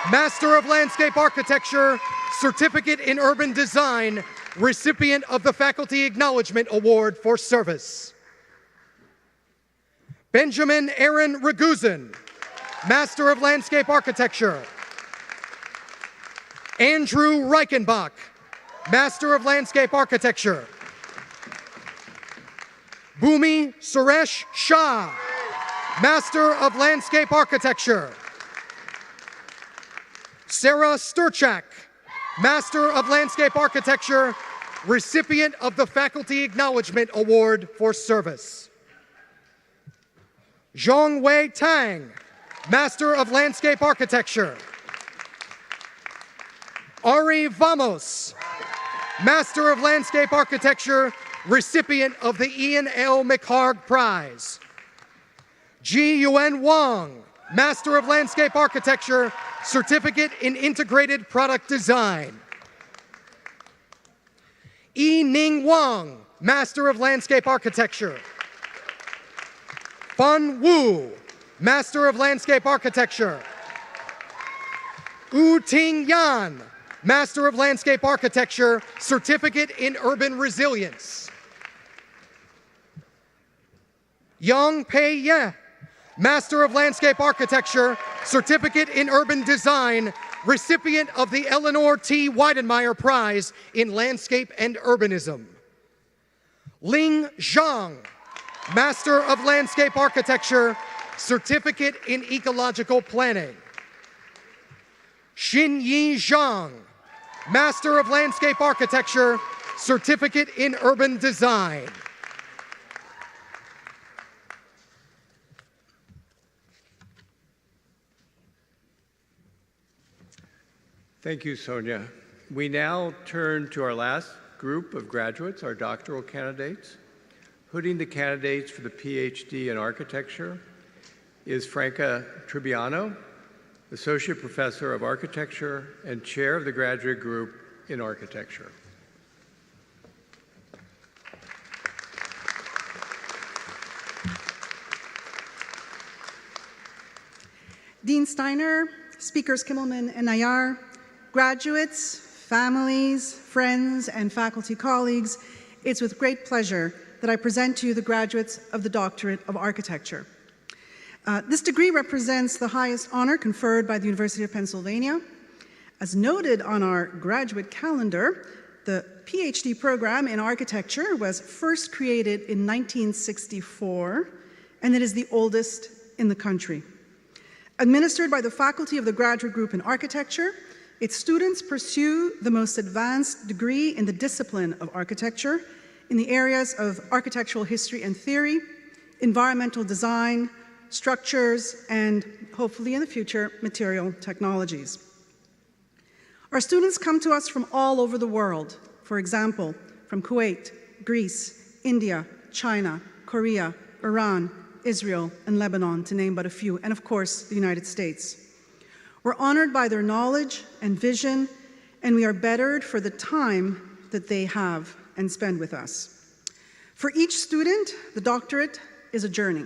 Master of Landscape Architecture, Certificate in Urban Design, recipient of the Faculty Acknowledgement Award for Service. Benjamin Aaron Ragusan, Master of Landscape Architecture. Andrew Reichenbach, Master of Landscape Architecture. Bhumi Suresh Shah, Master of Landscape Architecture. Sarah Sturchak, Master of Landscape Architecture, recipient of the Faculty Acknowledgement Award for Service. Zhongwei Tang, Master of Landscape Architecture. Ari Vamos, Master of Landscape Architecture, recipient of the Ian L. McHarg Prize. Ji Yuen Wang, Master of Landscape Architecture, Certificate in Integrated Product Design. Yi Ning Wang, Master of Landscape Architecture. Fan Wu, Master of Landscape Architecture. Wu Ting Yan, Master of Landscape Architecture, Certificate in Urban Resilience. Yang Pei Ye, Master of Landscape Architecture, Certificate in Urban Design, recipient of the Eleanor T. Weidenmeyer Prize in Landscape and Urbanism. Ling Zhang, Master of Landscape Architecture, Certificate in Ecological Planning. Xinyi Zhang, Master of Landscape Architecture, Certificate in Urban Design. Thank you, Sonia. We now turn to our last group of graduates, our doctoral candidates. Hooding the candidates for the PhD in Architecture is Franca Tribbiano, Associate Professor of Architecture and Chair of the Graduate Group in Architecture. Dean Steiner, Speakers Kimmelman and Nayar, graduates, families, friends, and faculty colleagues, it's with great pleasure that I present to you the graduates of the Doctorate of Architecture. This degree represents the highest honor conferred by the University of Pennsylvania. As noted on our graduate calendar, the PhD program in architecture was first created in 1964, and it is the oldest in the country. Administered by the faculty of the Graduate Group in Architecture, its students pursue the most advanced degree in the discipline of architecture in the areas of architectural history and theory, environmental design, structures, and hopefully in the future, material technologies. Our students come to us from all over the world, for example, from Kuwait, Greece, India, China, Korea, Iran, Israel, and Lebanon, to name but a few, and of course, the United States. We're honored by their knowledge and vision, and we are bettered for the time that they have and spend with us. For each student, the doctorate is a journey,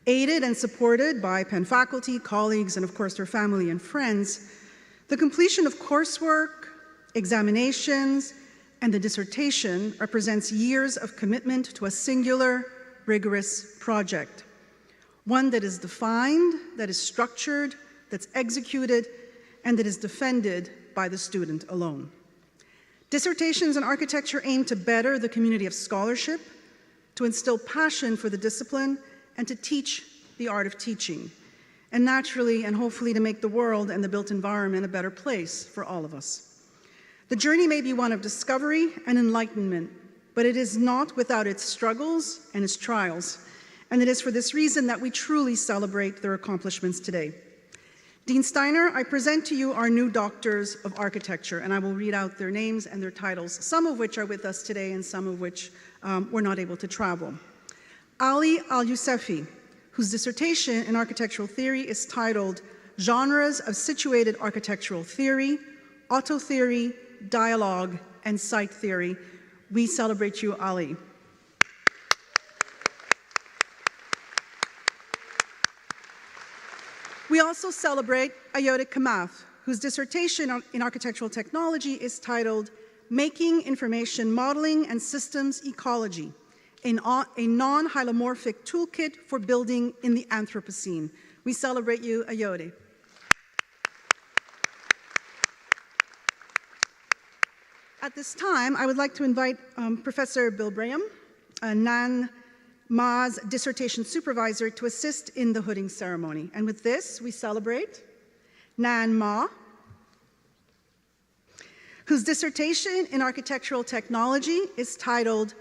aided and supported by Penn faculty, colleagues, and of course their family and friends. The completion of coursework, examinations, and the dissertation represents years of commitment to a singular, rigorous project, one that is defined, that is structured, that's executed, and that is defended by the student alone. Dissertations in architecture aim to better the community of scholarship, to instill passion for the discipline, and to teach the art of teaching, and naturally and hopefully to make the world and the built environment a better place for all of us. The journey may be one of discovery and enlightenment, but it is not without its struggles and its trials, and it is for this reason that we truly celebrate their accomplishments today. Dean Steiner, I present to you our new doctors of architecture, and I will read out their names and their titles, some of which are with us today and some of which were not able to travel. Ali Al-Yousefi, whose dissertation in architectural theory is titled Genres of Situated Architectural Theory, Auto Theory, Dialogue, and Site Theory. We celebrate you, Ali. We also celebrate Ayotte Kamath, whose dissertation in architectural technology is titled Making Information Modeling and Systems Ecology, a non-hylomorphic toolkit for building in the Anthropocene. We celebrate you, Ayotte. At this time, I would like to invite Professor Bill Braham, Nan Ma's dissertation supervisor, to assist in the hooding ceremony. And with this, we celebrate Nan Ma, whose dissertation in architectural technology is titled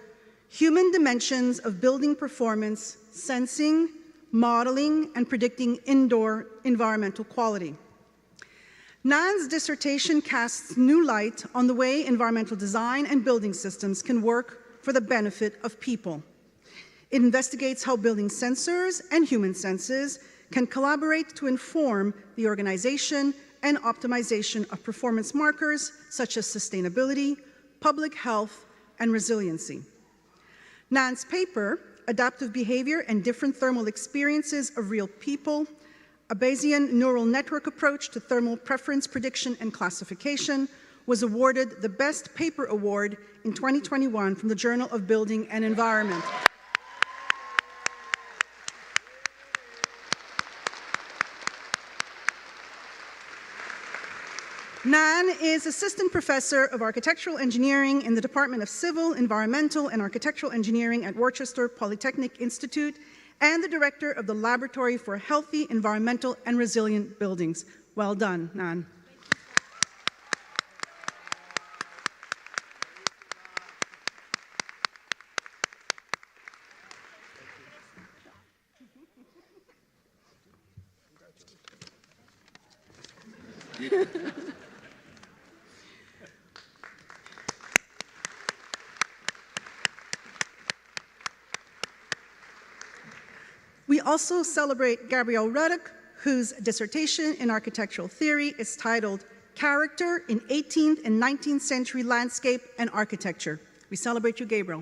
Human Dimensions of Building Performance, Sensing, Modeling, and Predicting Indoor Environmental Quality. Nan's dissertation casts new light on the way environmental design and building systems can work for the benefit of people. It investigates how building sensors and human senses can collaborate to inform the organization and optimization of performance markers such as sustainability, public health, and resiliency. Nan's paper, Adaptive Behavior and Different Thermal Experiences of Real People, a Bayesian neural network approach to thermal preference prediction and classification, was awarded the Best Paper Award in 2021 from the Journal of Building and Environment. Nan is Assistant Professor of Architectural Engineering in the Department of Civil, Environmental, and Architectural Engineering at Worcester Polytechnic Institute and the Director of the Laboratory for Healthy, Environmental, and Resilient Buildings. Well done, Nan. We also celebrate Gabrielle Ruddock, whose dissertation in architectural theory is titled Character in 18th and 19th Century Landscape and Architecture. We celebrate you, Gabriel.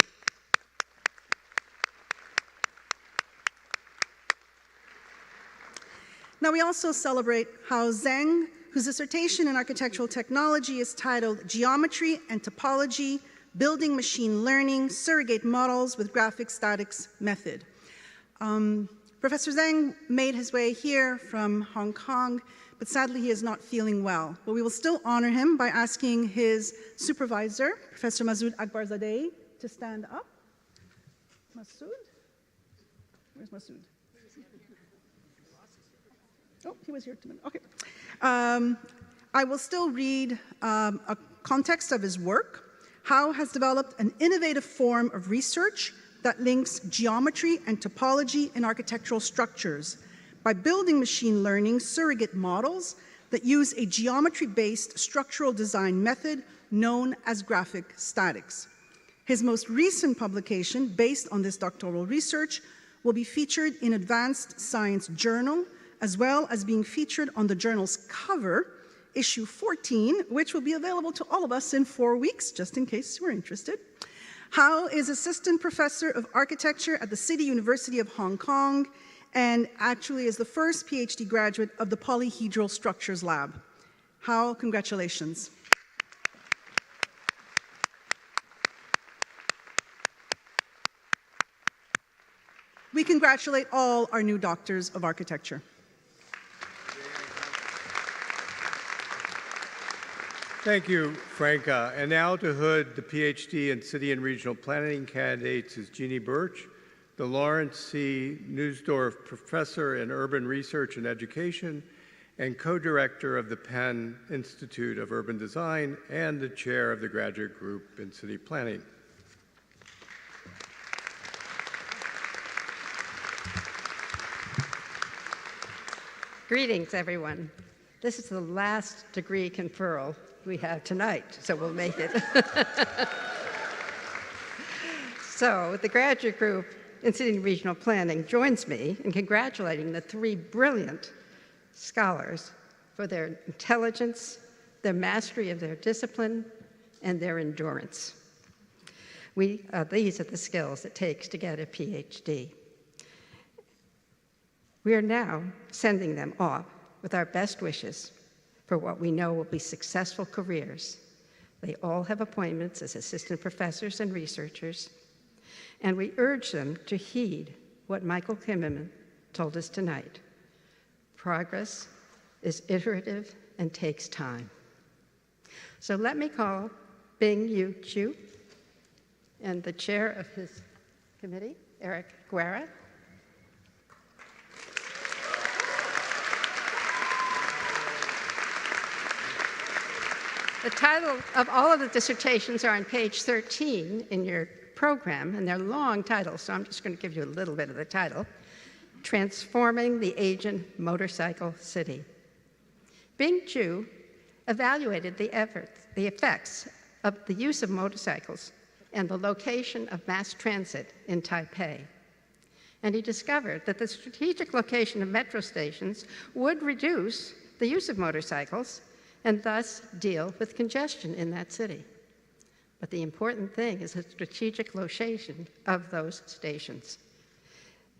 Now we also celebrate Hao Zheng, whose dissertation in architectural technology is titled Geometry and Topology, Building Machine Learning, Surrogate Models with Graphic Statics Method. Professor Zhang made his way here from Hong Kong, but sadly he is not feeling well. But we will still honor him by asking his supervisor, Professor Masoud Akbarzadeh, to stand up. Masoud? Where's Masoud? Oh, he was here 2 minutes. Okay. I will still read a context of his work. Hao has developed an innovative form of research that links geometry and topology in architectural structures by building machine learning surrogate models that use a geometry-based structural design method known as graphic statics. His most recent publication, based on this doctoral research, will be featured in Advanced Science Journal, as well as being featured on the journal's cover, issue 14, which will be available to all of us in 4 weeks, just in case you are interested. Hao is Assistant Professor of Architecture at the City University of Hong Kong and actually is the first PhD graduate of the Polyhedral Structures Lab. Hao, congratulations. We congratulate all our new doctors of architecture. Thank you, Franca. And now to hood the PhD in City and Regional Planning candidates is Jeannie Birch, the Lawrence C. Neusdorf Professor in Urban Research and Education and co-director of the Penn Institute of Urban Design and the chair of the graduate group in City Planning. Greetings, everyone. This is the last degree conferral we have tonight, so we'll make it. So the graduate group in City and Regional Planning joins me in congratulating the 3 brilliant scholars for their intelligence, their mastery of their discipline, and their endurance. These are the skills it takes to get a PhD. We are now sending them off with our best wishes for what we know will be successful careers. They all have appointments as assistant professors and researchers, and we urge them to heed what Michael Kimmelman told us tonight. Progress is iterative and takes time. So let me call Bing-Yu Chu and the chair of his committee, Eric Guerra. The title of all of the dissertations are on page 13 in your program, and they're long titles, so I'm just going to give you a little bit of the title. Transforming the Asian Motorcycle City. Bing Chu evaluated the effects of the use of motorcycles and the location of mass transit in Taipei. And he discovered that the strategic location of metro stations would reduce the use of motorcycles and thus deal with congestion in that city. But the important thing is the strategic location of those stations.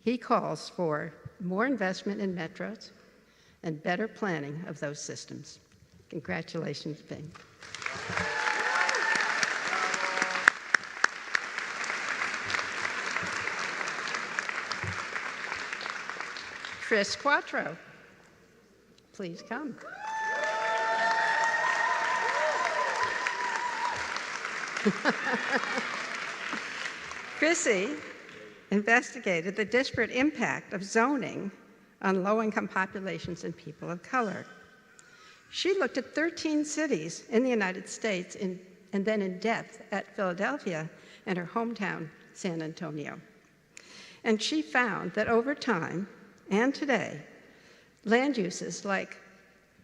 He calls for more investment in metros and better planning of those systems. Congratulations, Bing. Chris Quattro, please come. Chrissy investigated the disparate impact of zoning on low-income populations and people of color. She looked at 13 cities in the United States and then in depth at Philadelphia and her hometown, San Antonio. And she found that over time and today, land uses like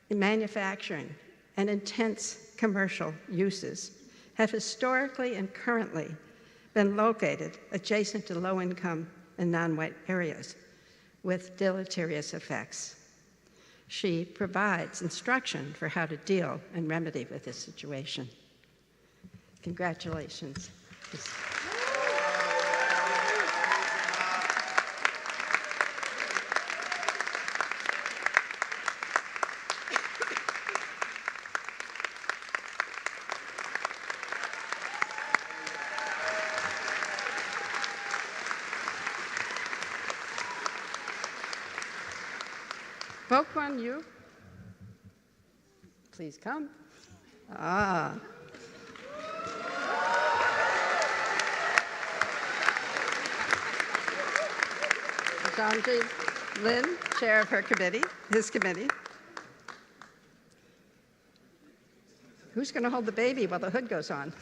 manufacturing and intense commercial uses have historically and currently been located adjacent to low-income and non-white areas with deleterious effects. She provides instruction for how to deal and remedy with this situation. Congratulations. Bokwon Yu, please come. John G. Lin, chair of his committee. Who's going to hold the baby while the hood goes on?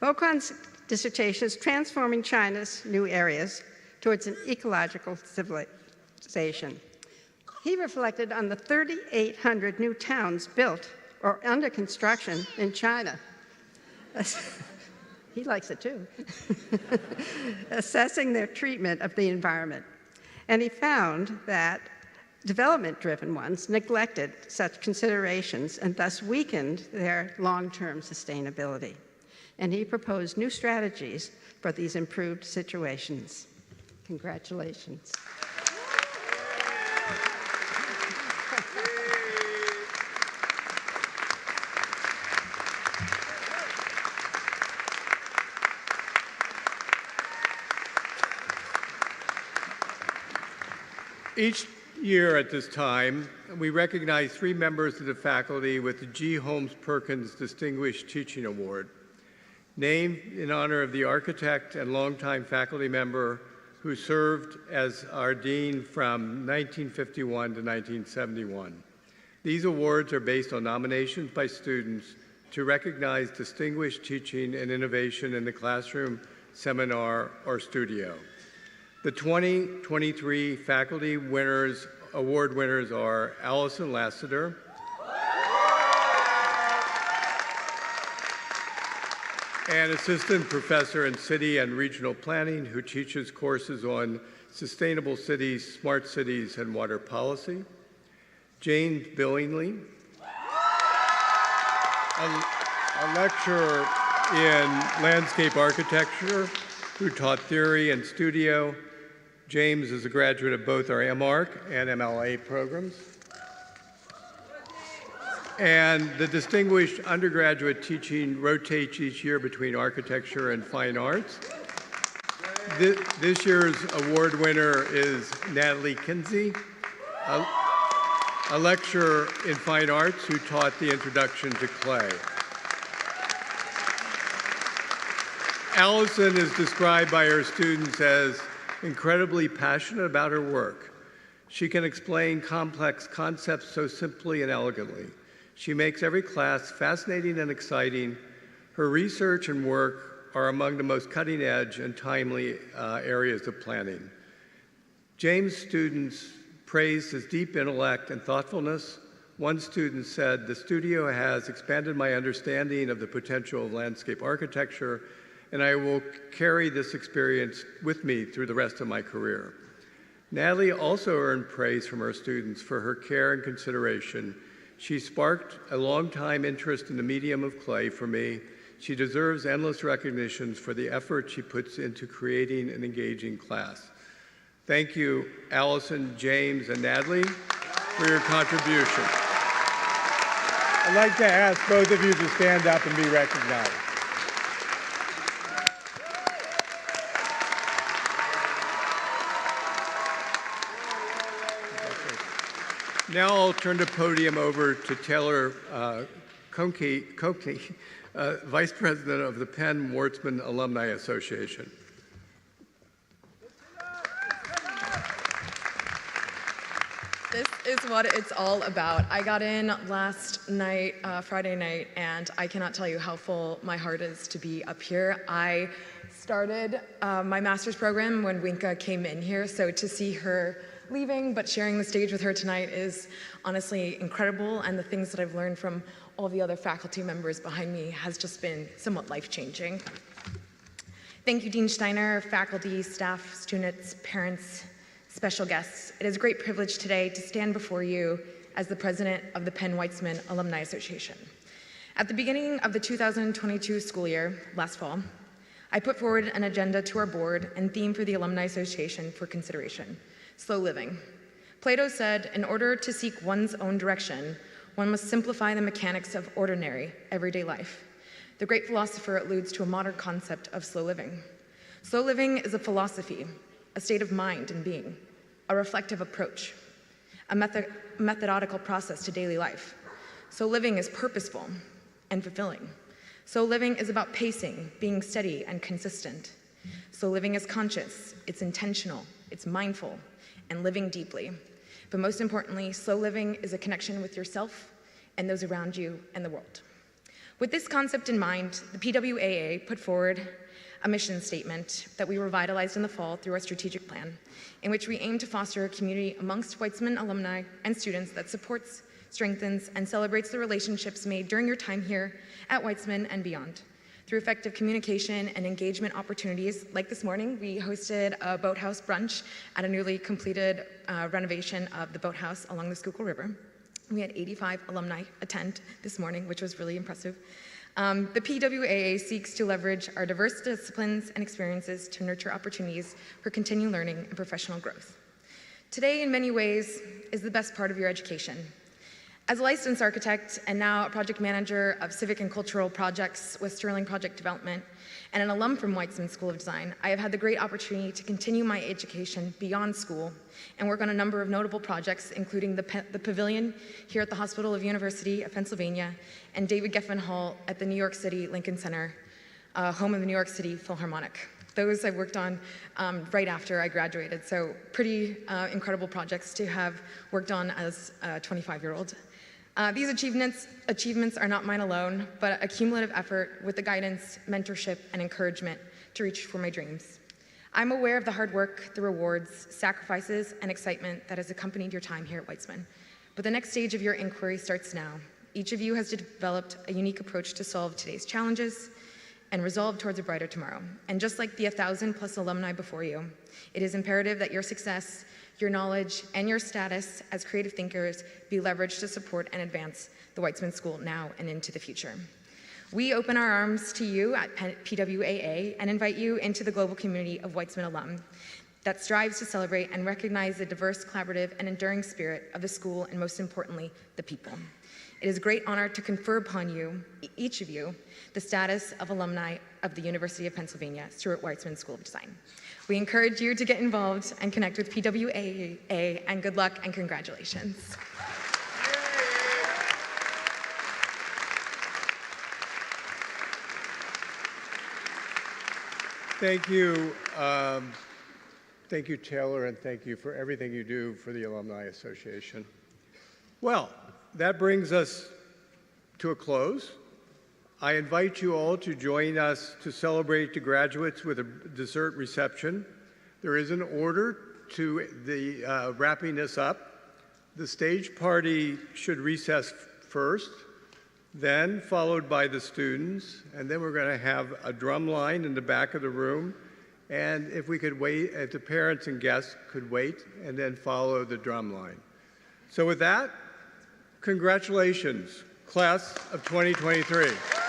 Bokwon's dissertation is Transforming China's New Areas Towards an Ecological Civilization. He reflected on the 3,800 new towns built or under construction in China. He likes it too. Assessing their treatment of the environment. And he found that development-driven ones neglected such considerations and thus weakened their long-term sustainability. And he proposed new strategies for these improved situations. Congratulations. Each year at this time, we recognize 3 members of the faculty with the G. Holmes Perkins Distinguished Teaching Award, named in honor of the architect and longtime faculty member who served as our dean from 1951 to 1971. These awards are based on nominations by students to recognize distinguished teaching and innovation in the classroom, seminar, or studio. The 2023 faculty award winners are Allison Lassiter, an assistant professor in city and regional planning who teaches courses on sustainable cities, smart cities, and water policy. James Billingsley, a lecturer in landscape architecture who taught theory and studio. James is a graduate of both our MArch and MLA programs. And the distinguished undergraduate teaching rotates each year between architecture and fine arts. This year's award winner is Natalie Kinsey, a lecturer in fine arts who taught the introduction to clay. Allison is described by her students as incredibly passionate about her work. She can explain complex concepts so simply and elegantly. She makes every class fascinating and exciting. Her research and work are among the most cutting edge and timely areas of planning. James' students praised his deep intellect and thoughtfulness. One student said, "The studio has expanded my understanding of the potential of landscape architecture and I will carry this experience with me through the rest of my career. Natalie also earned praise from her students for her care and consideration. She sparked a long-time interest in the medium of clay for me. She deserves endless recognitions for the effort she puts into creating an engaging class. Thank you, Allison, James, and Natalie, for your contribution. I'd like to ask both of you to stand up and be recognized. Now I'll turn the podium over to Taylor Conkey, Vice President of the Penn Weitzman Alumni Association. This is what it's all about. I got in last night, Friday night, and I cannot tell you how full my heart is to be up here. I started my master's program when Winka came in here, so to see her leaving but sharing the stage with her tonight is honestly incredible, and the things that I've learned from all the other faculty members behind me has just been somewhat life-changing. Thank you, Dean Steiner, faculty, staff, students, parents, special guests. It is a great privilege today to stand before you as the president of the Penn Weitzman Alumni Association. At the beginning of the 2022 school year, last fall, I put forward an agenda to our board and theme for the Alumni Association for consideration: slow living. Plato said, in order to seek one's own direction, one must simplify the mechanics of ordinary, everyday life. The great philosopher alludes to a modern concept of slow living. Slow living is a philosophy, a state of mind and being, a reflective approach, a methodological process to daily life. Slow living is purposeful and fulfilling. Slow living is about pacing, being steady and consistent. Slow living is conscious, it's intentional, it's mindful, and living deeply. But most importantly, slow living is a connection with yourself and those around you and the world. With this concept in mind, the PWAA put forward a mission statement that we revitalized in the fall through our strategic plan, in which we aim to foster a community amongst Weitzman alumni and students that supports, strengthens, and celebrates the relationships made during your time here at Weitzman and beyond. Through effective communication and engagement opportunities, like this morning, we hosted a boathouse brunch at a newly completed renovation of the boathouse along the Schuylkill River. We had 85 alumni attend this morning, which was really impressive. The PWAA seeks to leverage our diverse disciplines and experiences to nurture opportunities for continued learning and professional growth. Today, in many ways, is the best part of your education. As a licensed architect and now a project manager of civic and cultural projects with Sterling Project Development and an alum from Weitzman School of Design, I have had the great opportunity to continue my education beyond school and work on a number of notable projects, including the Pavilion here at the Hospital of University of Pennsylvania and David Geffen Hall at the New York City Lincoln Center, home of the New York City Philharmonic. Those I worked on right after I graduated, so pretty incredible projects to have worked on as a 25-year-old. These achievements are not mine alone, but a cumulative effort with the guidance, mentorship, and encouragement to reach for my dreams. I'm aware of the hard work, the rewards, sacrifices, and excitement that has accompanied your time here at Weitzman. But the next stage of your inquiry starts now. Each of you has developed a unique approach to solve today's challenges and resolve towards a brighter tomorrow. And just like the 1,000+ alumni before you, it is imperative that your success, your knowledge, and your status as creative thinkers be leveraged to support and advance the Weitzman School now and into the future. We open our arms to you at PWAA and invite you into the global community of Weitzman alum that strives to celebrate and recognize the diverse, collaborative, and enduring spirit of the school and, most importantly, the people. It is a great honor to confer upon you, each of you, the status of alumni of the University of Pennsylvania Stuart Weitzman School of Design. We encourage you to get involved and connect with PWAA, and good luck and congratulations. Thank you. Thank you, Taylor, and thank you for everything you do for the Alumni Association. Well, that brings us to a close. I invite you all to join us to celebrate the graduates with a dessert reception. There is an order to the wrapping this up. The stage party should recess first. then followed by the students, and then we're going to have a drum line in the back of the room. And if we could wait, if the parents and guests could wait, and then follow the drum line. So with that, congratulations, class of 2023.